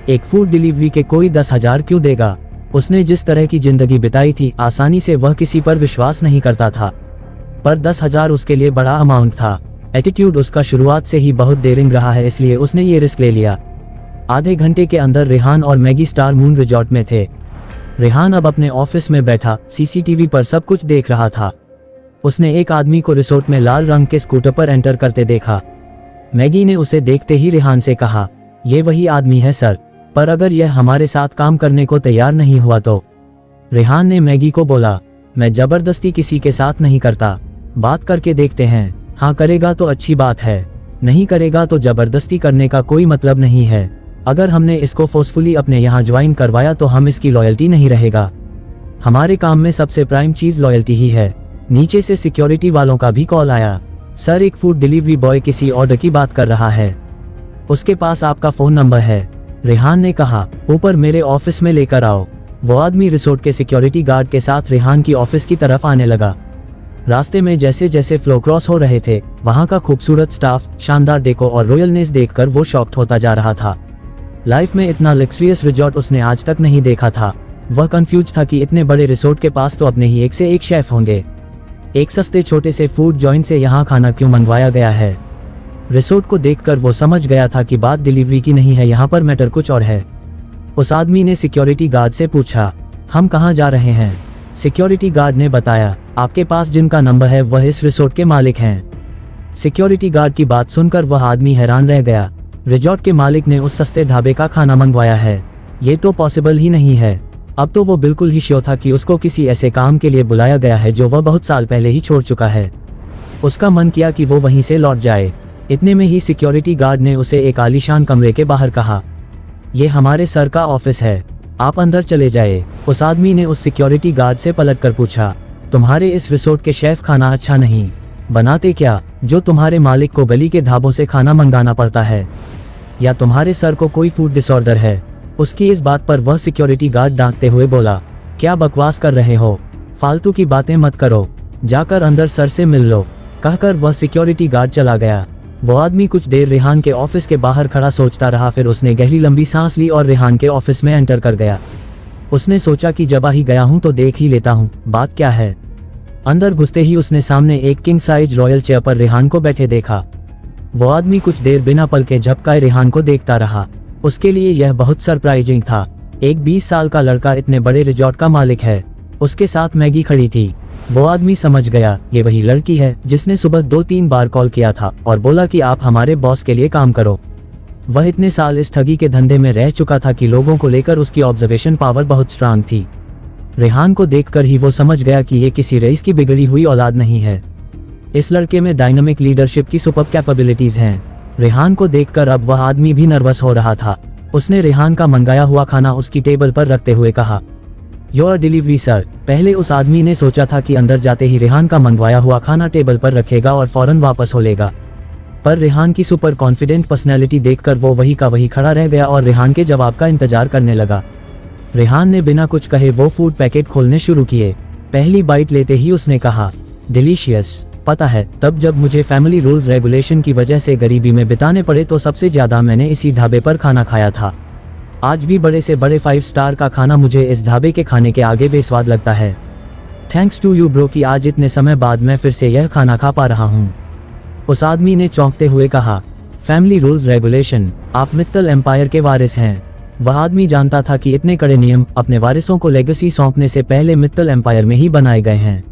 S2: एक फूड डिलीवरी के कोई 10,000 क्यों देगा? उसने जिस तरह की जिंदगी बिताई थी, आसानी से वह किसी पर विश्वास नहीं करता था, पर 10,000 उसके लिए बड़ा अमाउंट था। एटीट्यूड उसका शुरुआत से ही बहुत डेयरिंग रहा है, इसलिए उसने ये रिस्क ले लिया। आधे घंटे के अंदर रेहान और मैगी स्टार मून रिजॉर्ट में थे। रेहान अब अपने ऑफिस में बैठा सीसीटीवी पर सब कुछ देख रहा था। उसने एक आदमी को रिसोर्ट में लाल रंग के स्कूटर पर एंटर करते देखा। मैगी ने उसे देखते ही रेहान से कहा, ये वही आदमी है सर, पर अगर यह हमारे साथ काम करने को तैयार नहीं हुआ तो? रेहान ने मैगी को बोला, मैं जबरदस्ती किसी के साथ नहीं करता, बात करके देखते हैं। हाँ करेगा तो अच्छी बात है, नहीं करेगा तो जबरदस्ती करने का कोई मतलब नहीं है। अगर हमने इसको फोर्सफुली अपने यहाँ ज्वाइन करवाया तो हम इसकी लॉयल्टी नहीं रहेगा। हमारे काम में सबसे प्राइम चीज लॉयल्टी ही है। नीचे से सिक्योरिटी वालों का भी कॉल आया, सर एक फूड डिलीवरी बॉय किसी ऑर्डर की बात कर रहा है, उसके पास आपका फोन नंबर है। रेहान ने कहा, ऊपर मेरे ऑफिस में लेकर आओ। वो आदमी रिसोर्ट के सिक्योरिटी गार्ड के साथ रेहान की ऑफिस की तरफ आने लगा। रास्ते में जैसे जैसे फ्लो क्रॉस हो रहे थे, वहां का खूबसूरत स्टाफ, शानदार डेको और रॉयलनेस देखकर वो शॉक्ड होता जा रहा था। लाइफ में इतना लग्जरियस रिजॉर्ट उसने आज तक नहीं देखा था। वह कंफ्यूज था कि इतने बड़े रिसोर्ट के पास तो अपने ही एक से एक शेफ होंगे। एक सस्ते छोटे से फूड जॉइंट से यहाँ खाना क्यों मंगवाया गया है? रिसोर्ट को देखकर वो समझ गया था कि बात डिलीवरी की नहीं है, यहाँ पर मैटर कुछ और है। उस आदमी ने सिक्योरिटी गार्ड से पूछा, हम कहाँ जा रहे हैं? सिक्योरिटी गार्ड ने बताया, आपके पास जिनका नंबर है वह इस रिसोर्ट के मालिक हैं। सिक्योरिटी गार्ड की बात सुनकर वह आदमी हैरान रह गया। रिजॉर्ट के मालिक ने उस सस्ते ढाबे का खाना मंगवाया है? ये तो पॉसिबल ही नहीं है। अब तो वो बिल्कुल ही श्योर था कि उसको किसी ऐसे काम के लिए बुलाया गया है जो वह बहुत साल पहले ही छोड़ चुका है। उसका मन किया कि वो वहीं से लौट जाए। इतने में ही सिक्योरिटी गार्ड ने उसे एक आलीशान कमरे के बाहर कहा, ये हमारे सर का ऑफिस है, आप अंदर चले जाए। उस आदमी ने उस सिक्योरिटी गार्ड से पलटकर पूछा, तुम्हारे इस रिसोर्ट के शेफ खाना अच्छा नहीं बनाते क्या, जो तुम्हारे मालिक को गली के ढाबों से खाना मंगाना पड़ता है? या तुम्हारे सर को कोई फूड डिसऑर्डर है? उसकी इस बात पर वह सिक्योरिटी गार्ड डांटते हुए बोला, क्या बकवास कर रहे हो, फालतू की बातें मत करो, जाकर अंदर सर से मिल लो। कहकर वह सिक्योरिटी गार्ड चला गया। वो आदमी कुछ देर रेहान के ऑफिस के बाहर खड़ा सोचता रहा, फिर उसने गहरी लंबी सांस ली और रेहान के ऑफिस में एंटर कर गया। उसने सोचा कि जब आ ही गया हूं तो देख ही लेता हूं बात क्या है। अंदर घुसते ही उसने सामने एक किंग साइज रॉयल चेयर पर रेहान को बैठे देखा। वो आदमी कुछ देर बिना पलके झपकाए रेहान को देखता रहा। उसके लिए यह बहुत सरप्राइजिंग था। एक 20 साल का लड़का इतने बड़े रिजॉर्ट का मालिक है। उसके साथ मैगी खड़ी थी। वो आदमी समझ गया ये वही लड़की है जिसने सुबह 2-3 बार कॉल किया था और बोला कि आप हमारे बॉस के लिए काम करो। वह इतने साल इस ठगी के धंधे में रह चुका था कि लोगों को लेकर उसकी ऑब्जर्वेशन पावर बहुत स्ट्रांग थी। रेहान को देखकर ही वो समझ गया कि ये किसी रईस की बिगड़ी हुई औलाद नहीं है। इस लड़के में डायनामिक लीडरशिप की सुपर कैपेबिलिटीज हैं। रेहान को देखकर अब वह आदमी भी नर्वस हो रहा था। उसने रेहान का मंगाया हुआ खाना उसकी टेबल पर रखते हुए कहा, योर डिलीवरी सर। पहले उस आदमी ने सोचा था कि अंदर जाते ही रेहान का मंगवाया हुआ खाना टेबल पर रखेगा और फौरन वापस हो लेगा, पर रेहान की सुपर कॉन्फिडेंट पर्सनैलिटी देखकर वो वही का वही खड़ा रह गया और रेहान के जवाब का इंतजार करने लगा। रेहान ने बिना कुछ कहे वो फूड पैकेट खोलने शुरू किए। पहली बाइट लेते ही उसने कहा, डिलीशियस। पता है, तब जब मुझे फैमिली रूल्स रेगुलेशन की वजह से गरीबी में बिताने पड़े तो सबसे ज्यादा मैंने इसी ढाबे पर खाना खाया था। आज भी बड़े से बड़े 5 स्टार का खाना मुझे इस ढाबे के खाने के आगे बेस्वाद लगता है। थैंक्स टू यू ब्रो कि आज इतने समय बाद मैं फिर से यह खाना खा पा रहा हूँ। उस आदमी ने चौंकते हुए कहा, फैमिली रूल्स रेगुलेशन? आप मित्तल एम्पायर के वारिस हैं। वह आदमी जानता था कि इतने कड़े नियम अपने वारिसों को लेगेसी सौंपने से पहले मित्तल एम्पायर में ही बनाए गए हैं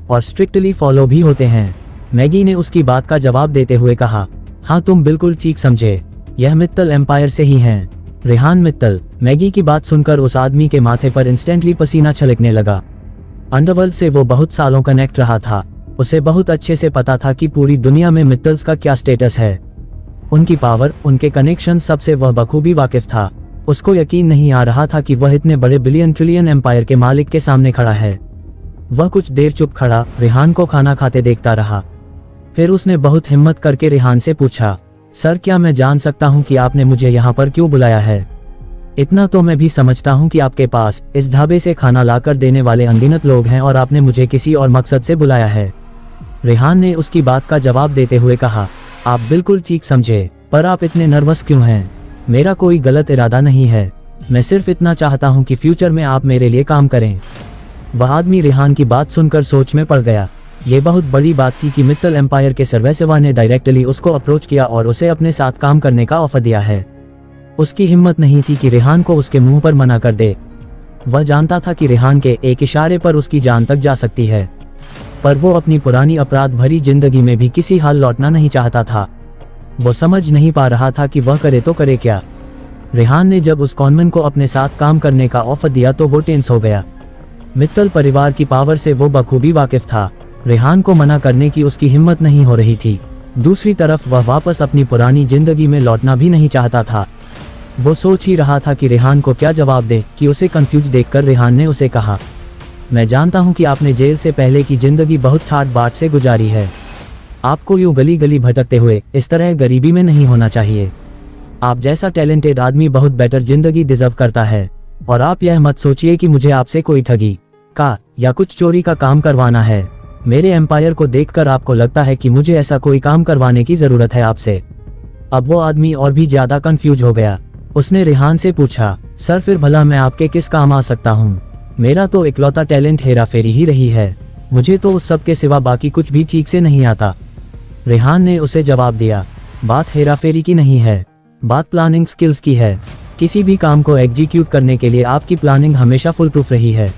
S2: और स्ट्रिक्टली फॉलो भी होते हैं। मैगी ने उसकी बात का जवाब देते हुए कहा, हाँ तुम बिल्कुल ठीक समझे, यह मित्तल एम्पायर से ही हैं। रेहान मित्तल। मैगी की बात सुनकर उस आदमी के माथे पर इंस्टेंटली पसीना छलकने लगा। अंडरवर्ल्ड से वो बहुत सालों कनेक्ट रहा था, उसे बहुत अच्छे से पता था कि पूरी दुनिया में मित्तल्स का क्या स्टेटस है, उनकी पावर, उनके कनेक्शन, सबसे वह बखूबी वाकिफ था। उसको यकीन नहीं आ रहा था कि वह इतने बड़े बिलियन ट्रिलियन एम्पायर के मालिक के सामने खड़ा है। वह कुछ देर चुप खड़ा रेहान को खाना खाते देखता रहा। फिर उसने बहुत हिम्मत करके रेहान से पूछा, सर क्या मैं जान सकता हूँ कि आपने मुझे यहाँ पर क्यों बुलाया है? इतना तो मैं भी समझता हूँ कि आपके पास इस ढाबे से खाना लाकर देने वाले अनगिनत लोग हैं और आपने मुझे किसी और मकसद से बुलाया है। रेहान ने उसकी बात का जवाब देते हुए कहा, आप बिल्कुल ठीक समझे, पर आप इतने नर्वस क्यों हैं? मेरा कोई गलत इरादा नहीं है, मैं सिर्फ इतना चाहता हूँ कि फ्यूचर में आप मेरे लिए काम करें। वह आदमी रेहान की बात सुनकर सोच में पड़ गया। ये बहुत बड़ी बात थी कि मित्तल एम्पायर के सर्वेसेवा ने डायरेक्टली उसको अप्रोच किया और उसे अपने साथ काम करने का ऑफर दिया है। उसकी हिम्मत नहीं थी कि रेहान को उसके मुंह पर मना कर दे। वह जानता था कि रेहान के एक इशारे पर उसकी जान तक जा सकती है, पर वो अपनी पुरानी अपराध भरी जिंदगी में भी किसी हाल लौटना नहीं चाहता था। वो समझ नहीं पा रहा था कि वह करे तो करे क्या। रेहान ने जब उस कॉनमैन को अपने साथ काम करने का ऑफर दिया तो वो टेंस हो गया। मित्तल परिवार की पावर से वो बखूबी वाकिफ था। रेहान को मना करने की उसकी हिम्मत नहीं हो रही थी। दूसरी तरफ वह वापस अपनी पुरानी जिंदगी में लौटना भी नहीं चाहता था। वो सोच ही रहा था कि रेहान को क्या जवाब दे कि उसे कंफ्यूज देखकर रेहान ने उसे कहा, मैं जानता हूं कि आपने जेल से पहले की जिंदगी बहुत ठाट बाट से गुजारी है। आपको यूं गली गली भटकते हुए इस तरह गरीबी में नहीं होना चाहिए। आप जैसा टैलेंटेड आदमी बहुत बेटर जिंदगी डिजर्व करता है। और आप यह मत सोचिए कि मुझे आपसे कोई ठगी का या कुछ चोरी का काम करवाना है। मेरे एम्पायर को देखकर आपको लगता है कि मुझे ऐसा कोई काम करवाने की जरूरत है आपसे। अब वो आदमी और भी ज्यादा कंफ्यूज हो गया। उसने रेहान से पूछा, सर फिर भला मैं आपके किस काम आ सकता हूँ? मेरा तो इकलौता टैलेंट हेराफेरी ही रही है। मुझे तो उस सब के सिवा बाकी कुछ भी ठीक से नहीं आता। रेहान ने उसे जवाब दिया, बात हेराफेरी की नहीं है, बात प्लानिंग स्किल्स की है। किसी भी काम को एग्जीक्यूट करने के लिए आपकी प्लानिंग हमेशा फुल प्रूफ रही है।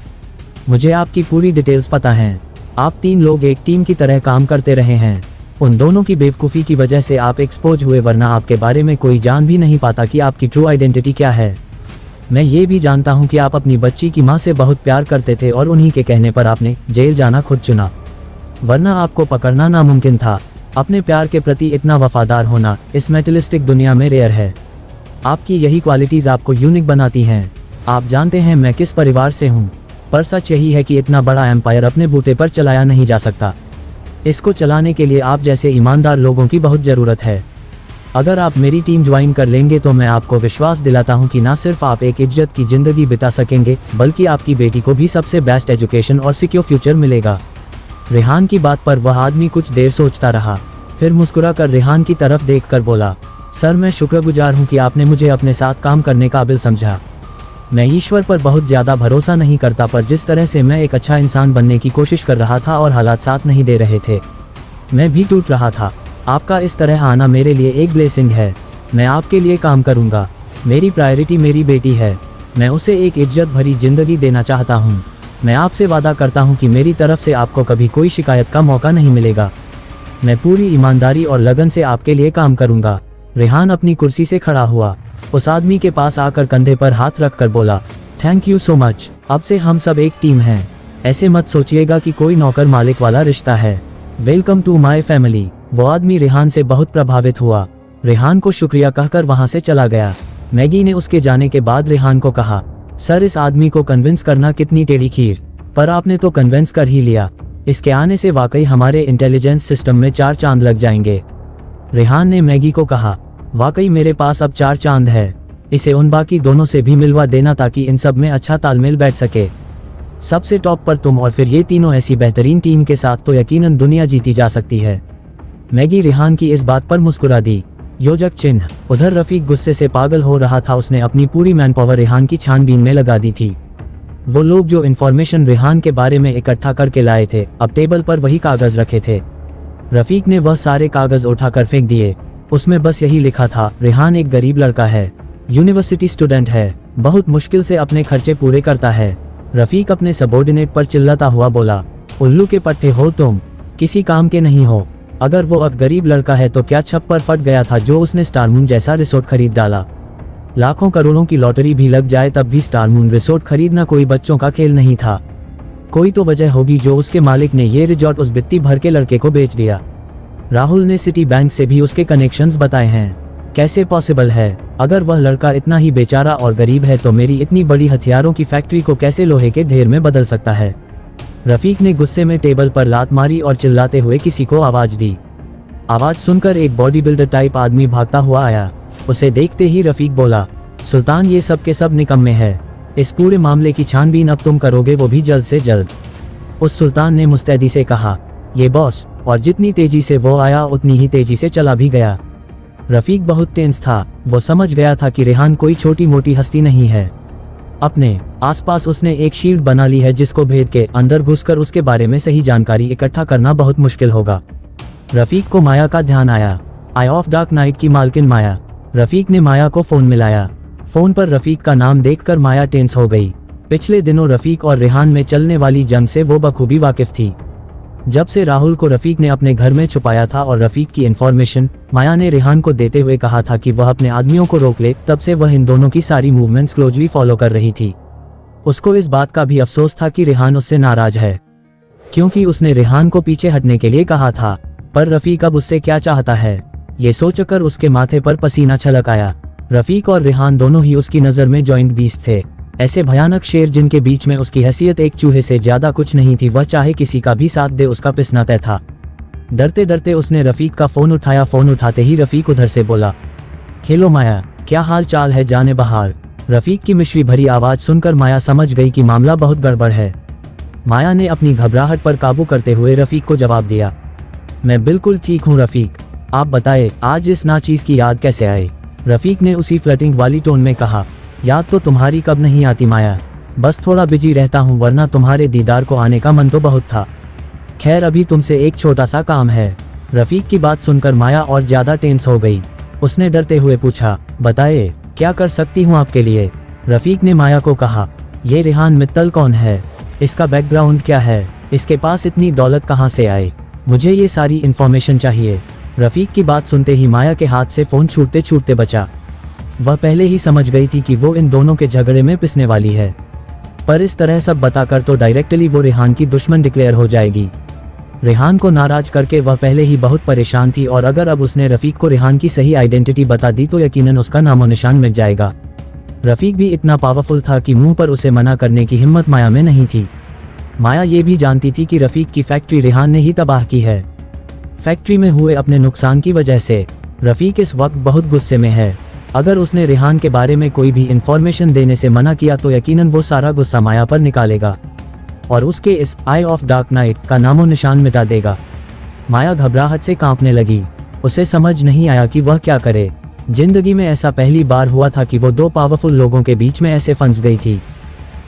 S2: मुझे आपकी पूरी डिटेल्स पता हैं। आप 3 लोग एक टीम की तरह काम करते रहे हैं। उन दोनों की बेवकूफ़ी की वजह से आप एक्सपोज हुए, वरना आपके बारे में कोई जान भी नहीं पाता कि आपकी ट्रू आइडेंटिटी क्या है। मैं ये भी जानता हूँ कि आप अपनी बच्ची की माँ से बहुत प्यार करते थे और उन्हीं के कहने पर आपने जेल जाना खुद चुना, वरना आपको पकड़ना नामुमकिन था। अपने प्यार के प्रति इतना वफादार होना इस मेटलिस्टिक दुनिया में रेयर है। आपकी यही क्वालिटीज़ आपको यूनिक बनाती हैं। आप जानते हैं मैं किस परिवार से हूँ, पर सच यही है कि इतना बड़ा एम्पायर अपने बूते पर चलाया नहीं जा सकता। इसको चलाने के लिए आप जैसे ईमानदार लोगों की बहुत ज़रूरत है। अगर आप मेरी टीम ज्वाइन कर लेंगे तो मैं आपको विश्वास दिलाता हूं कि ना सिर्फ आप एक इज्जत की ज़िंदगी बिता सकेंगे, बल्कि आपकी बेटी को भी सबसे बेस्ट एजुकेशन और सिक्योर फ्यूचर मिलेगा। रेहान की बात पर वह आदमी कुछ देर सोचता रहा, फिर मुस्कुरा कर रेहान की तरफ देखकर बोला, सर मैं शुक्रगुजार हूँ कि आपने मुझे अपने साथ काम करने काबिल समझा। मैं ईश्वर पर बहुत ज़्यादा भरोसा नहीं करता, पर जिस तरह से मैं एक अच्छा इंसान बनने की कोशिश कर रहा था और हालात साथ नहीं दे रहे थे, मैं भी टूट रहा था। आपका इस तरह आना मेरे लिए एक ब्लेसिंग है। मैं आपके लिए काम करूंगा। मेरी प्रायोरिटी मेरी बेटी है। मैं उसे एक इज्जत भरी जिंदगी देना चाहता हूं। मैं आपसे वादा करता हूं कि मेरी तरफ से आपको कभी कोई शिकायत का मौका नहीं मिलेगा। मैं पूरी ईमानदारी और लगन से आपके लिए काम करूंगा। रेहान अपनी कुर्सी से खड़ा हुआ, उस आदमी के पास आकर कंधे पर हाथ रखकर बोला, थैंक यू सो मच। अब से हम सब एक टीम हैं। ऐसे मत सोचिएगा कि कोई नौकर मालिक वाला रिश्ता है। Welcome to my family. वो आदमी रेहान से बहुत प्रभावित हुआ। रेहान को शुक्रिया कहकर वहां से चला गया। मैगी ने उसके जाने के बाद रेहान को कहा, सर इस आदमी को कन्विंस करना कितनी टेढ़ी खीर, पर आपने तो कन्विंस कर ही लिया। इसके आने से वाकई हमारे इंटेलिजेंस सिस्टम में 4 चांद लग जाएंगे। रेहान ने मैगी को कहा, वाकई मेरे पास अब 4 चांद है। इसे उन बाकी दोनों से भी मिलवा देना ताकि इन सब में अच्छा तालमेल बैठ सके। सबसे टॉप पर तुम और फिर ये तीनों ऐसी बेहतरीन टीम के साथ तो यकीनन दुनिया जीती जा सकती है। मैगी रेहान की इस बात पर मुस्कुरा दी। योजक चिन्ह। उधर रफीक गुस्से से पागल हो रहा था। उसने अपनी पूरी मैन पावर रेहान की छानबीन में लगा दी थी। वो लोग जो इन्फॉर्मेशन रेहान के बारे में इकट्ठा करके लाए थे, अब टेबल पर वही कागज रखे थे। रफीक ने वह सारे कागज उठाकर फेंक दिए। उसमें बस यही लिखा था, रेहान एक गरीब लड़का है, यूनिवर्सिटी स्टूडेंट है, बहुत मुश्किल से अपने खर्चे पूरे करता है। रफीक अपने सबॉर्डिनेट पर चिल्लाता हुआ बोला, उल्लू के पट्टे हो तुम, किसी काम के नहीं हो। अगर वो अब गरीब लड़का है तो क्या छप्पर फट गया था जो उसने स्टार मून जैसा रिसोर्ट खरीद डाला। लाखों करोड़ों की लॉटरी भी लग जाए तब भी स्टार मून रिसोर्ट खरीदना कोई बच्चों का खेल नहीं था। कोई तो वजह होगी जो उसके मालिक ने ये रिजॉर्ट उस बित्ती भर के लड़के को बेच दिया। राहुल ने सिटी बैंक से भी उसके कनेक्शंस बताए हैं। कैसे पॉसिबल है? अगर वह लड़का इतना ही बेचारा और गरीब है तो मेरी इतनी बड़ी हथियारों की फैक्ट्री को कैसे लोहे के ढेर में बदल सकता है? रफीक ने गुस्से में टेबल पर लात मारी और चिल्लाते हुए किसी को आवाज दी। आवाज सुनकर एक बॉडी बिल्डर टाइप आदमी भागता हुआ आया। उसे देखते ही रफीक बोला, सुल्तान ये सब के सब निकम्मे हैं। इस पूरे मामले की छानबीन अब तुम करोगे, वो भी जल्द से जल्द। उस सुल्तान ने मुस्तैदी से कहा, ये बॉस। और जितनी तेजी से वो आया उतनी ही तेजी से चला भी गया। रफीक बहुत टेंस था। वो समझ गया था कि रेहान कोई छोटी मोटी हस्ती नहीं है। अपने आसपास उसने एक शील्ड बना ली है जिसको भेद के अंदर घुसकर उसके बारे में सही जानकारी इकट्ठा करना बहुत मुश्किल होगा। रफीक को माया का ध्यान आया। आई ऑफ डार्क नाइट की मालकिन माया। रफीक ने माया को फोन मिलाया। फोन पर रफीक का नाम देखकर माया टेंस हो गई। पिछले दिनों रफीक और रेहान में चलने वाली जंग से वो बखूबी वाकिफ थी। जब से राहुल को रफीक ने अपने घर में छुपाया था और रफीक की इन्फॉर्मेशन माया ने रेहान को देते हुए कहा था कि वह अपने आदमियों को रोक ले, तब से वह इन दोनों की सारी मूवमेंट्स क्लोजली फॉलो कर रही थी। उसको इस बात का भी अफसोस था कि रेहान उससे नाराज है, क्योंकि उसने रेहान को पीछे हटने के लिए कहा था। पर रफीक अब उससे क्या चाहता है, ये सोचकर उसके माथे पर पसीना छलक आया। रफीक और रेहान दोनों ही उसकी नज़र में जॉइंट बीस्ट थे, ऐसे भयानक शेर जिनके बीच में उसकी हैसियत एक चूहे से ज्यादा कुछ नहीं थी। वह चाहे किसी का भी साथ दे, उसका पिसना तय था। डरते डरते उसने रफीक का फोन उठाया। फोन उठाते ही रफीक उधर से बोला, हेलो माया, क्या हाल चाल है जाने बहार? रफीक की मिश्री भरी आवाज सुनकर माया समझ गई कि मामला बहुत गड़बड़ है। माया ने अपनी घबराहट पर काबू करते हुए रफीक को जवाब दिया, मैं बिल्कुल ठीक हूँ रफीक, आप बताए आज इस नाचीज की याद कैसे आई? रफीक ने उसी फ्लर्टिंग वाली टोन में कहा, याद तो तुम्हारी कब नहीं आती माया, बस थोड़ा बिजी रहता हूँ, वरना तुम्हारे दीदार को आने का मन तो बहुत था। खैर अभी तुमसे एक छोटा सा काम है। रफीक की बात सुनकर माया और ज्यादा टेंस हो गई। उसने डरते हुए पूछा, बताइए क्या कर सकती हूँ आपके लिए? रफीक ने माया को कहा, ये रेहान मित्तल कौन है? इसका बैकग्राउंड क्या है? इसके पास इतनी दौलत कहाँ से आई? मुझे ये सारी इन्फॉर्मेशन चाहिए। रफीक की बात सुनते ही माया के हाथ से फोन छूटते छूटते बचा। वह पहले ही समझ गई थी कि वो इन दोनों के झगड़े में पिसने वाली है, पर इस तरह सब बताकर तो डायरेक्टली वो रेहान की दुश्मन डिक्लेयर हो जाएगी। रेहान को नाराज करके वह पहले ही बहुत परेशान थी, और अगर अब उसने रफीक को रेहान की सही आइडेंटिटी बता दी तो यकीनन उसका नामो निशान मिट जाएगा। रफीक भी इतना पावरफुल था कि मुंह पर उसे मना करने की हिम्मत माया में नहीं थी। माया ये भी जानती थी कि रफीक की फैक्ट्री रेहान ने ही तबाह की है। फैक्ट्री में हुए अपने नुकसान की वजह से रफीक इस वक्त बहुत गुस्से में है। अगर उसने रेहान के बारे में कोई भी इंफॉर्मेशन देने से मना किया तो यकीनन वो सारा गुस्सा माया पर निकालेगा और उसके इस आई ऑफ डार्क नाइट का नामो निशान मिटा देगा। माया घबराहट से कांपने लगी। उसे समझ नहीं आया कि वह क्या करे। जिंदगी में ऐसा पहली बार हुआ था कि वो दो पावरफुल लोगों के बीच में ऐसे फंस गई थी।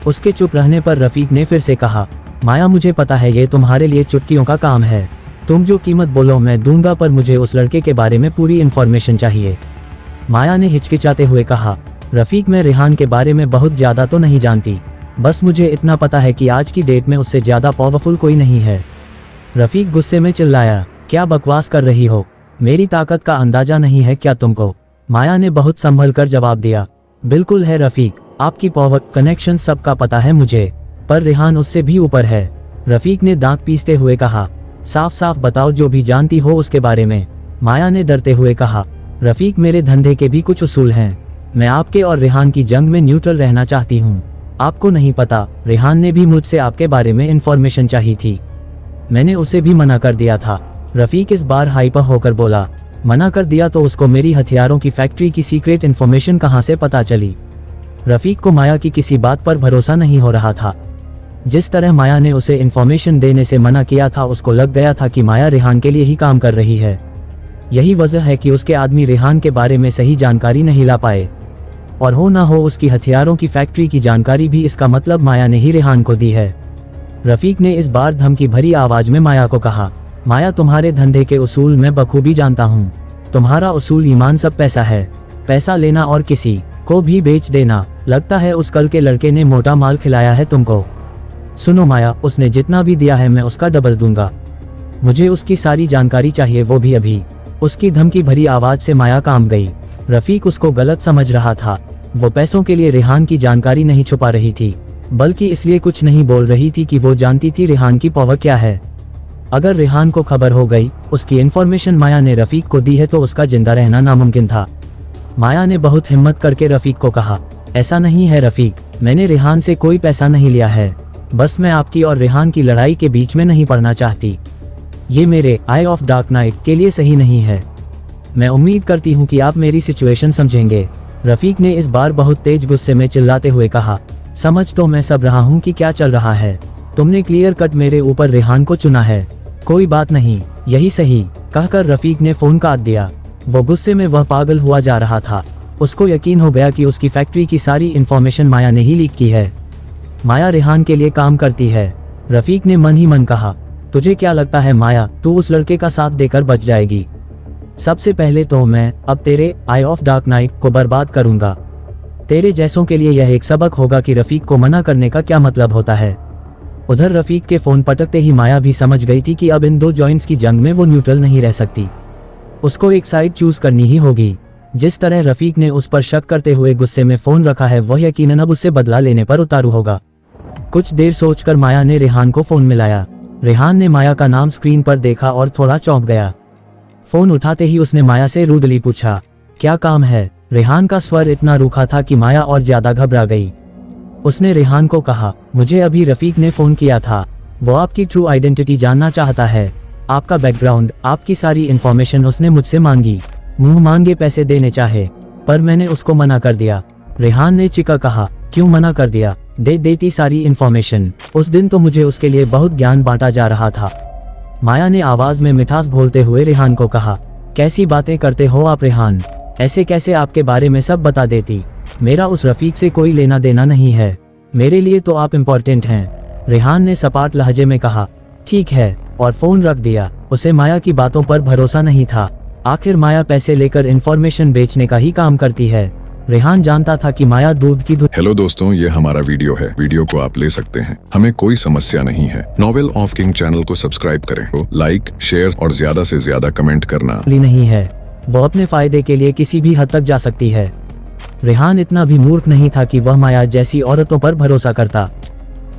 S2: उसके चुप रहने पर रफीक ने फिर से कहा, माया मुझे पता है ये तुम्हारे लिए चुटकियों का काम है, तुम जो कीमत बोलो मैं दूंगा, पर मुझे उस लड़के के बारे में पूरी इन्फॉर्मेशन चाहिए। माया ने हिचकिचाते हुए कहा, रफीक मैं रेहान के बारे में बहुत ज़्यादा तो नहीं जानती, बस मुझे इतना पता है कि आज की डेट में उससे ज़्यादा पावरफुल कोई नहीं है। रफीक गुस्से में चिल्लाया, क्या बकवास कर रही हो? मेरी ताकत का अंदाजा नहीं है क्या तुमको? माया ने बहुत संभल कर जवाब दिया, बिल्कुल है रफीक, आपकी पावर कनेक्शन सबका पता है मुझे, पर रेहान उससे भी ऊपर है। रफीक ने दांत पीसते हुए कहा, साफ साफ बताओ जो भी जानती हो उसके बारे में। माया ने डरते हुए कहा, रफीक मेरे धंधे के भी कुछ उसूल हैं, मैं आपके और रेहान की जंग में न्यूट्रल रहना चाहती हूँ। आपको नहीं पता, रेहान ने भी मुझसे आपके बारे में इंफॉर्मेशन चाहिए थी, मैंने उसे भी मना कर दिया था। रफीक इस बार हाइपर होकर बोला, मना कर दिया तो उसको मेरी हथियारों की फैक्ट्री की सीक्रेट इन्फॉर्मेशन कहाँ से पता चली? रफीक को माया की किसी बात पर भरोसा नहीं हो रहा था। जिस तरह माया ने उसे इन्फॉर्मेशन देने से मना किया था, उसको लग गया था कि माया रेहान के लिए ही काम कर रही है। यही वजह है कि उसके आदमी रेहान के बारे में सही जानकारी नहीं ला पाए, और हो ना हो उसकी हथियारों की फैक्ट्री की जानकारी भी इसका मतलब माया ने ही रेहान को दी है। रफीक ने इस बार धमकी भरी आवाज में माया को कहा, माया तुम्हारे धंधे के उसूल मैं बखूबी जानता हूँ। तुम्हारा उसूल ईमान सब पैसा है, पैसा लेना और किसी को भी बेच देना। लगता है उस कल के लड़के ने मोटा माल खिलाया है तुमको। सुनो माया, उसने जितना भी दिया है मैं उसका डबल दूंगा। मुझे उसकी सारी जानकारी चाहिए, वो भी अभी। उसकी धमकी भरी आवाज से माया कांप गई। रफीक उसको गलत समझ रहा था। वो पैसों के लिए रेहान की जानकारी नहीं छुपा रही थी, बल्कि इसलिए कुछ नहीं बोल रही थी कि वो जानती थी रेहान की पावर क्या है। अगर रेहान को खबर हो गई उसकी इन्फॉर्मेशन माया ने रफीक को दी है तो उसका जिंदा रहना नामुमकिन था। माया ने बहुत हिम्मत करके रफीक को कहा, ऐसा नहीं है रफीक, मैंने रेहान से कोई पैसा नहीं लिया है, बस मैं आपकी और रेहान की लड़ाई के बीच में नहीं पड़ना चाहती। ये मेरे आई ऑफ डार्क नाइट के लिए सही नहीं है। मैं उम्मीद करती हूँ कि आप मेरी सिचुएशन समझेंगे। रफीक ने इस बार बहुत तेज गुस्से में चिल्लाते हुए कहा, समझ तो मैं सब रहा हूँ कि क्या चल रहा है। तुमने क्लियर कट मेरे ऊपर रेहान को चुना है, कोई बात नहीं, यही सही, कहकर रफीक ने फोन काट दिया। वो गुस्से में वह पागल हुआ जा रहा था। उसको यकीन हो गया कि उसकी फैक्ट्री की सारी इन्फॉर्मेशन माया ने ही लीक की है। माया रेहान के लिए काम करती है। रफीक ने मन ही मन कहा, तुझे क्या लगता है माया, तू उस लड़के का साथ देकर बच जाएगी? सबसे पहले तो मैं अब तेरे आई ऑफ डार्क नाइट को बर्बाद करूंगा। तेरे जैसों के लिए यह एक सबक होगा कि रफीक को मना करने का क्या मतलब होता है। उधर रफीक के फोन पटकते ही माया भी समझ गई थी कि अब इन दो जॉइंट्स की जंग में वो न्यूट्रल नहीं रह सकती। उसको एक साइड चूज करनी ही होगी। जिस तरह रफीक ने उस पर शक करते हुए गुस्से में फोन रखा है, वह यकीनन अब उससे बदला लेने पर उतारू होगा। कुछ देर सोचकर माया ने रेहान को फोन मिलाया। रेहान ने माया का नाम स्क्रीन पर देखा और थोड़ा चौंक गया। फोन उठाते ही उसने माया से रूडली पूछा, क्या काम है? रेहान का स्वर इतना रूखा था कि माया और ज्यादा घबरा गई। उसने रेहान को कहा, मुझे अभी रफीक ने फोन किया था, वो आपकी ट्रू आइडेंटिटी जानना चाहता है, आपका बैकग्राउंड, आपकी सारी इन्फॉर्मेशन उसने मुझसे मांगी, मुंह मांगे पैसे देने चाहे, पर मैंने उसको मना कर दिया। रेहान ने चिका कहा, क्यों मना कर दिया? दे देती सारी इन्फॉर्मेशन। उस दिन तो मुझे उसके लिए बहुत ज्ञान बांटा जा रहा था। माया ने आवाज में मिठास घोलते हुए रेहान को कहा, कैसी बातें करते हो आप रेहान, ऐसे कैसे आपके बारे में सब बता देती? मेरा उस रफीक से कोई लेना देना नहीं है, मेरे लिए तो आप इम्पोर्टेंट हैं। रेहान ने सपाट लहजे में कहा, ठीक है, और फोन रख दिया। उसे माया की बातों पर भरोसा नहीं था। आखिर माया पैसे लेकर इन्फॉर्मेशन बेचने का ही काम करती है। रेहान जानता था कि माया दूध की
S1: हेलो दोस्तों, ये हमारा वीडियो है, वीडियो को आप ले सकते हैं, हमें कोई समस्या नहीं है। नॉवेल ऑफ किंग चैनल को सब्सक्राइब करें, लाइक, शेयर और ज्यादा से ज्यादा कमेंट करना
S2: नहीं है। वो अपने फायदे के लिए किसी भी हद तक जा सकती है। रेहान इतना भी मूर्ख नहीं था कि वह माया जैसी औरतों पर भरोसा करता।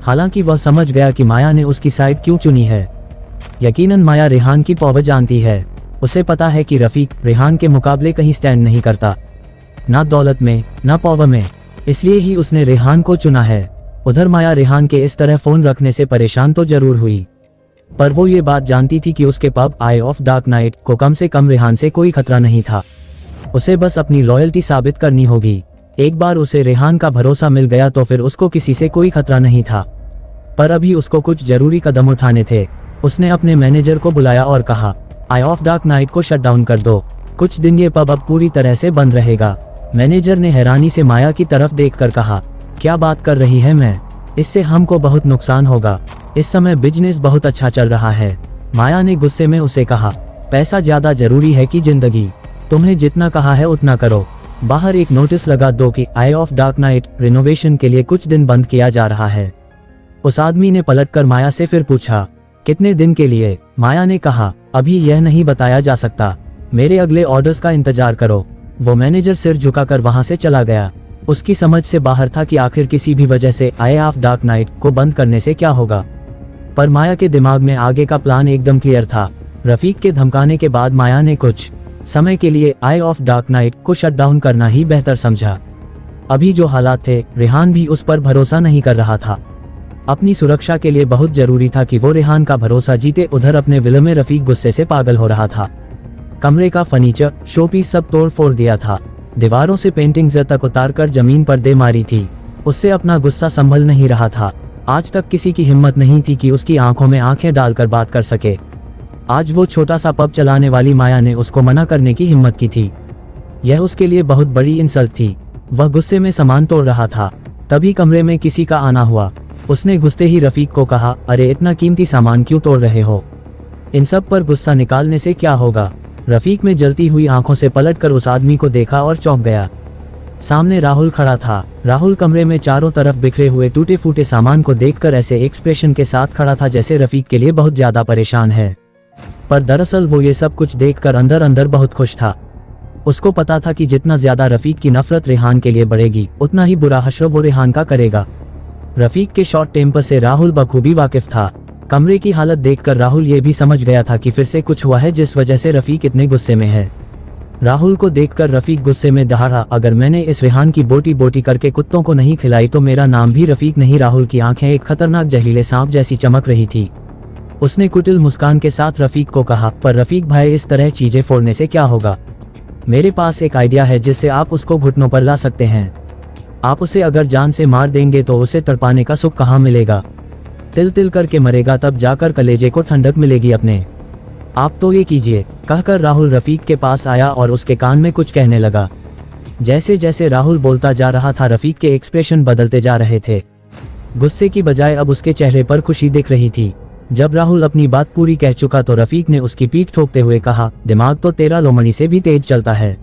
S2: हालांकि वह समझ गया कि माया ने उसकी साइड क्यों चुनी है। यकीनन माया रेहान की पावर जानती है। उसे पता है कि रफीक रेहान के मुकाबले कहीं स्टैंड नहीं करता, ना दौलत में ना पावर में, इसलिए ही उसने रेहान को चुना है। उधर माया रेहान के इस तरह फोन रखने से परेशान तो जरूर हुई, पर वो ये बात जानती थी कि उसके pub I of dark night को कम से कम रेहान से कोई खतरा नहीं था। उसे बस अपनी लॉयल्टी साबित करनी होगी। एक बार उसे रेहान का भरोसा मिल गया तो फिर उसको किसी से कोई खतरा नहीं था। पर अभी उसको कुछ जरूरी कदम उठाने थे। उसने अपने मैनेजर को बुलाया और कहा, आई ऑफ डार्क नाइट को शट डाउन कर दो, कुछ दिन ये पब अब पूरी तरह से बंद रहेगा। मैनेजर ने हैरानी से माया की तरफ देखकर कहा, क्या बात कर रही है मैं, इससे हमको बहुत नुकसान होगा, इस समय बिजनेस बहुत अच्छा चल रहा है। माया ने गुस्से में उसे कहा, पैसा ज्यादा जरूरी है कि जिंदगी, तुम्हें जितना कहा है उतना करो। बाहर एक नोटिस लगा दो कि आई ऑफ डार्क नाइट रिनोवेशन के लिए कुछ दिन बंद किया जा रहा है। उस आदमी ने पलटकर माया से फिर पूछा, कितने दिन के लिए? माया ने कहा, अभी यह नहीं बताया जा सकता, मेरे अगले ऑर्डर्स का इंतजार करो। वो मैनेजर सिर झुकाकर वहां से चला गया। उसकी समझ से बाहर था कि आखिर किसी भी वजह से आई ऑफ डार्क नाइट को बंद करने से क्या होगा, पर माया के दिमाग में आगे का प्लान एकदम क्लियर था। रफीक के धमकाने के बाद माया ने कुछ समय के लिए आई ऑफ डार्क नाइट को शट डाउन करना ही बेहतर समझा। अभी जो हालात थे, रेहान भी उस पर भरोसा नहीं कर रहा था। अपनी सुरक्षा के लिए बहुत जरूरी था कि वो रेहान का भरोसा जीते। उधर अपने विला में रफीक गुस्से से पागल हो रहा था। कमरे का फर्नीचर, शोपीस सब तोड़ फोड़ दिया था। दीवारों से पेंटिंग्स तक उतारकर जमीन पर दे मारी थी। उससे अपना गुस्सा संभल नहीं रहा था। आज तक किसी की हिम्मत नहीं थी कि उसकी आंखों में आंखें डालकर बात कर सके। आज वो छोटा सा पब चलाने वाली माया ने उसको मना करने की हिम्मत की थी। यह उसके लिए बहुत बड़ी इंसल्ट थी। वह गुस्से में सामान तोड़ रहा था, तभी कमरे में किसी का आना हुआ। उसने घुसते ही रफीक को कहा, अरे इतना कीमती सामान क्यों तोड़ रहे हो? इन सब पर गुस्सा निकालने से क्या होगा? रफीक में जलती हुई आंखों से पलटकर उस आदमी को देखा और चौंक गया। सामने राहुल खड़ा था। राहुल कमरे में चारों तरफ बिखरे हुए टूटे फूटे सामान को देखकर ऐसे एक्सप्रेशन के साथ खड़ा था जैसे रफीक के लिए बहुत ज्यादा परेशान है। पर दरअसल वो ये सब कुछ देखकर अंदर अंदर बहुत खुश था। उसको पता था कि जितना ज्यादा रफीक की नफरत रेहान के लिए बढ़ेगी, उतना ही बुरा हश्र वो रेहान का करेगा। रफीक के शॉर्ट टेम्पर से राहुल बखूबी वाकिफ था। कमरे की हालत देखकर राहुल ये भी समझ गया था कि फिर से कुछ हुआ है जिस वजह से रफीक इतने गुस्से में है। राहुल को देखकर रफीक गुस्से में दहाड़ा, अगर मैंने इस रेहान की बोटी बोटी करके कुत्तों को नहीं खिलाई तो मेरा नाम भी रफीक नहीं। राहुल की आंखें एक खतरनाक जहरीले सांप जैसी चमक रही थी। उसने कुटिल मुस्कान के साथ रफीक को कहा, पर रफीक भाई इस तरह चीजें फोड़ने से क्या होगा? मेरे पास एक आइडिया है जिससे आप उसको घुटनों पर ला सकते हैं। आप उसे अगर जान से मार देंगे तो उसे तड़पाने का सुख कहाँ मिलेगा? तिल तिल करके मरेगा, तब जाकर कलेजे को ठंडक मिलेगी अपने। आप तो ये कीजिए, कहकर राहुल रफीक के पास आया और उसके कान में कुछ कहने लगा। जैसे जैसे राहुल बोलता जा रहा था रफीक के एक्सप्रेशन बदलते जा रहे थे। गुस्से की बजाय अब उसके चेहरे पर खुशी दिख रही थी। जब राहुल अपनी बात पूरी कह चुका तो रफीक ने उसकी पीठ ठोकते हुए कहा, दिमाग तो तेरा लोमड़ी से भी तेज चलता है,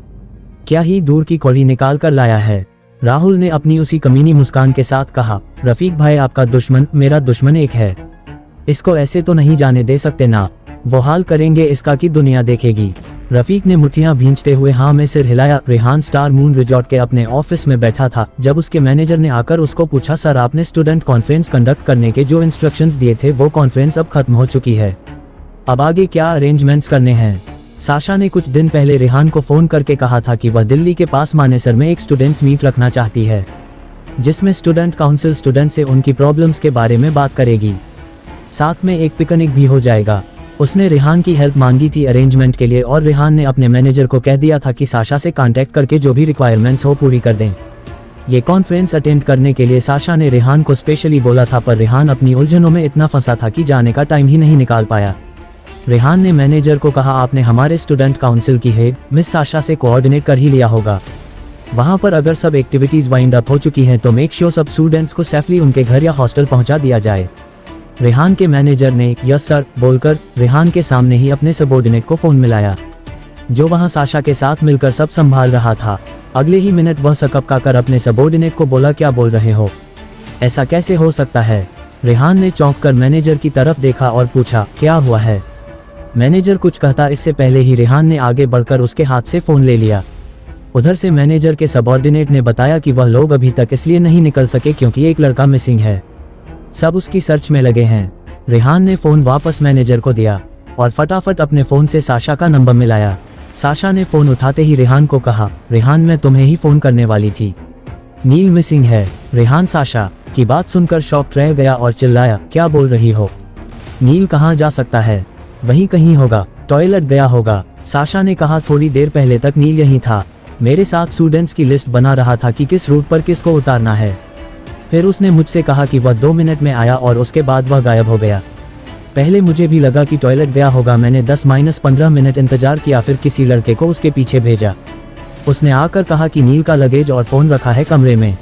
S2: क्या ही दूर की कौड़ी निकाल कर लाया है। राहुल ने अपनी उसी कमीनी मुस्कान के साथ कहा, रफीक भाई आपका दुश्मन मेरा दुश्मन एक है, इसको ऐसे तो नहीं जाने दे सकते ना। वो हाल करेंगे इसका कि दुनिया देखेगी। रफीक ने मुठ्ठियां भींचते हुए हाँ में सिर हिलाया। रेहान स्टार मून रिजॉर्ट के अपने ऑफिस में बैठा था जब उसके मैनेजर ने आकर उसको पूछा, सर आपने स्टूडेंट कॉन्फ्रेंस कंडक्ट करने के जो इंस्ट्रक्शंस दिए थे वो कॉन्फ्रेंस अब खत्म हो चुकी है, अब आगे क्या अरेंजमेंट्स करने हैं? साशा ने कुछ दिन पहले रेहान को फोन करके कहा था कि वह दिल्ली के पास मानेसर में एक स्टूडेंट्स मीट रखना चाहती है, जिसमें स्टूडेंट काउंसिल स्टूडेंट से उनकी प्रॉब्लम्स के बारे में बात करेगी, साथ में एक पिकनिक भी हो जाएगा। उसने रेहान की हेल्प मांगी थी अरेंजमेंट के लिए और रेहान ने अपने मैनेजर को कह दिया था कि साशा से कांटेक्ट करके जो भी रिक्वायरमेंट्स हो पूरी कर दें। ये कॉन्फ्रेंस अटेंड करने के लिए साशा ने रेहान को स्पेशली बोला था, पर रेहान अपनी उलझनों में इतना फंसा था कि जाने का टाइम ही नहीं निकाल पाया। रेहान ने मैनेजर को कहा, आपने हमारे स्टूडेंट काउंसिल की हेड मिस साशा से कोऑर्डिनेट कर ही लिया होगा। वहां पर अगर सब एक्टिविटीज वाइंड अप हो चुकी हैं तो मेक श्योर सब स्टूडेंट्स को सेफली उनके घर या हॉस्टल पहुंचा दिया जाए। रेहान के मैनेजर ने यस सर बोलकर रेहान के सामने ही अपने सबॉर्डिनेट को फोन मिलाया, जो वहां साशा के साथ मिलकर सब संभाल रहा था। अगले ही मिनट वह सकपका कर अपने सबॉर्डिनेट को बोला, क्या बोल रहे हो, ऐसा कैसे हो सकता है? रेहान ने चौंक कर मैनेजर की तरफ देखा और पूछा, क्या हुआ है? मैनेजर कुछ कहता इससे पहले ही रेहान ने आगे बढ़कर उसके हाथ से फोन ले लिया। उधर से मैनेजर के सबॉर्डिनेट ने बताया कि वह लोग अभी तक इसलिए नहीं निकल सके क्योंकि एक लड़का मिसिंग है, सब उसकी सर्च में लगे हैं। रेहान ने फोन वापस मैनेजर को दिया और फटाफट अपने फोन से साशा का नंबर मिलाया। साशा ने फोन उठाते ही रेहान को कहा, रेहान मैं तुम्हें ही फोन करने वाली थी, नील मिसिंग है। रेहान साशा की बात सुनकर शॉक्ड रह गया और चिल्लाया, क्या बोल रही हो? नील कहाँ जा सकता है? वहीं कहीं होगा, टॉयलेट गया होगा। साशा ने कहा, थोड़ी देर पहले तक नील यहीं था, मेरे साथ स्टूडेंट्स की लिस्ट बना रहा था कि किस रूट पर किसको उतारना है। फिर उसने मुझसे कहा कि वह 2 मिनट में आया और उसके बाद वह गायब हो गया। पहले मुझे भी लगा कि टॉयलेट गया होगा, मैंने 10-15 मिनट इंतजार किया, फिर किसी लड़के को उसके पीछे भेजा। उसने आकर कहा कि नील का लगेज और फ़ोन रखा है कमरे में,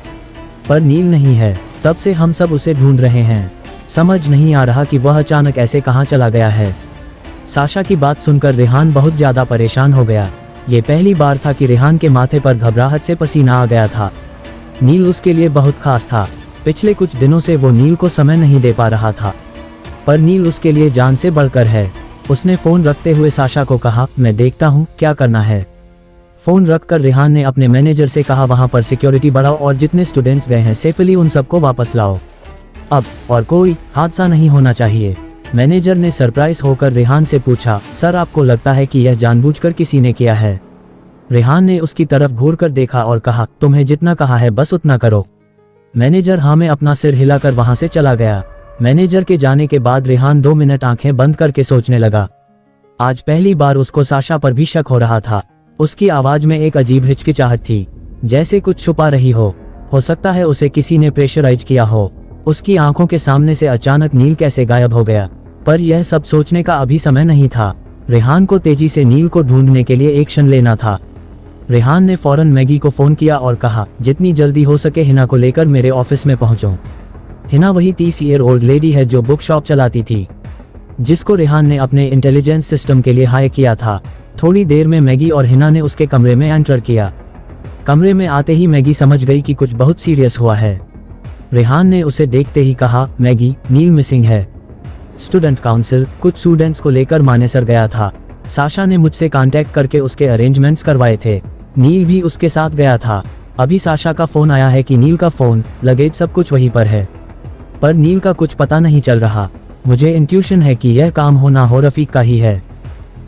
S2: पर नील नहीं है। तब से हम सब उसे ढूंढ रहे हैं, समझ नहीं आ रहा कि वह अचानक ऐसे कहाँ चला गया है। साशा की बात सुनकर रेहान बहुत ज़्यादा परेशान हो गया। ये पहली बार था कि रेहान के माथे पर घबराहट से पसीना आ गया था। नील उसके लिए बहुत खास था। पिछले कुछ दिनों से वो नील को समय नहीं दे पा रहा था, पर नील उसके लिए जान से बढ़कर है। उसने फ़ोन रखते हुए साशा को कहा, मैं देखता हूँ क्या करना है। फ़ोन रखकर रेहान ने अपने मैनेजर से कहा, वहाँ पर सिक्योरिटी बढ़ाओ और जितने स्टूडेंट्स गए हैं सेफली उन सबको वापस लाओ अब, और कोई हादसा नहीं होना चाहिए। मैनेजर ने सरप्राइज होकर रेहान से पूछा, सर आपको लगता है कि यह जानबूझकर किसी ने किया है? रेहान ने उसकी तरफ घूरकर देखा और कहा, तुम्हें जितना कहा है बस उतना करो। मैनेजर हाँ में अपना सिर हिलाकर वहां से चला गया। मैनेजर के जाने के बाद रेहान 2 मिनट आंखें बंद करके सोचने लगा। आज पहली बार उसको साशा पर भी शक हो रहा था। उसकी आवाज में एक अजीब हिचकिचाहट थी, जैसे कुछ छुपा रही हो सकता है उसे किसी ने प्रेशराइज किया हो। उसकी आंखों के सामने से अचानक नील कैसे गायब हो गया, पर यह सब सोचने का अभी समय नहीं था। रेहान को तेजी से नील को ढूंढने के लिए एक्शन लेना था। रेहान ने फौरन मैगी को फोन किया और कहा, जितनी जल्दी हो सके हिना को लेकर मेरे ऑफिस में पहुंचो। हिना वही 30 ईयर ओल्ड लेडी है जो बुक शॉप चलाती थी, जिसको रेहान ने अपने इंटेलिजेंस सिस्टम के लिए हायर किया था। थोड़ी देर में मैगी और हिना ने उसके कमरे में एंटर किया। कमरे में आते ही मैगी समझ गई कि कुछ बहुत सीरियस हुआ है। रेहान ने उसे देखते ही कहा, मैगी नील मिसिंग है। स्टूडेंट काउंसिल कुछ स्टूडेंट्स को लेकर मानेसर गया था। साशा ने मुझसे कांटेक्ट करके उसके अरेंजमेंट्स करवाए थे। नील भी उसके साथ गया था। अभी साशा का फोन आया है कि नील का फोन, लगेज सब कुछ वहीं पर है, पर नील का कुछ पता नहीं चल रहा। मुझे इंट्यूशन है कि यह काम हो ना हो रफीक का ही है।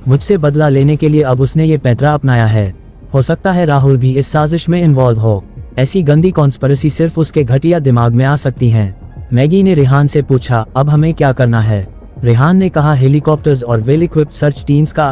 S2: मुझसे बदला लेने के लिए अब उसने ये पैंतरा अपनाया है। हो सकता है राहुल भी इस साजिश में इन्वॉल्व हो। ऐसी गंदी कॉन्स्पिरेसी सिर्फ उसके घटिया दिमाग में आ सकती हैं। मैगी ने रेहान से पूछा, अब हमें क्या करना है? रेहान ने कहा, हेलीकॉप्टर्स और वेल इक्विप्ड सर्च टीम्स का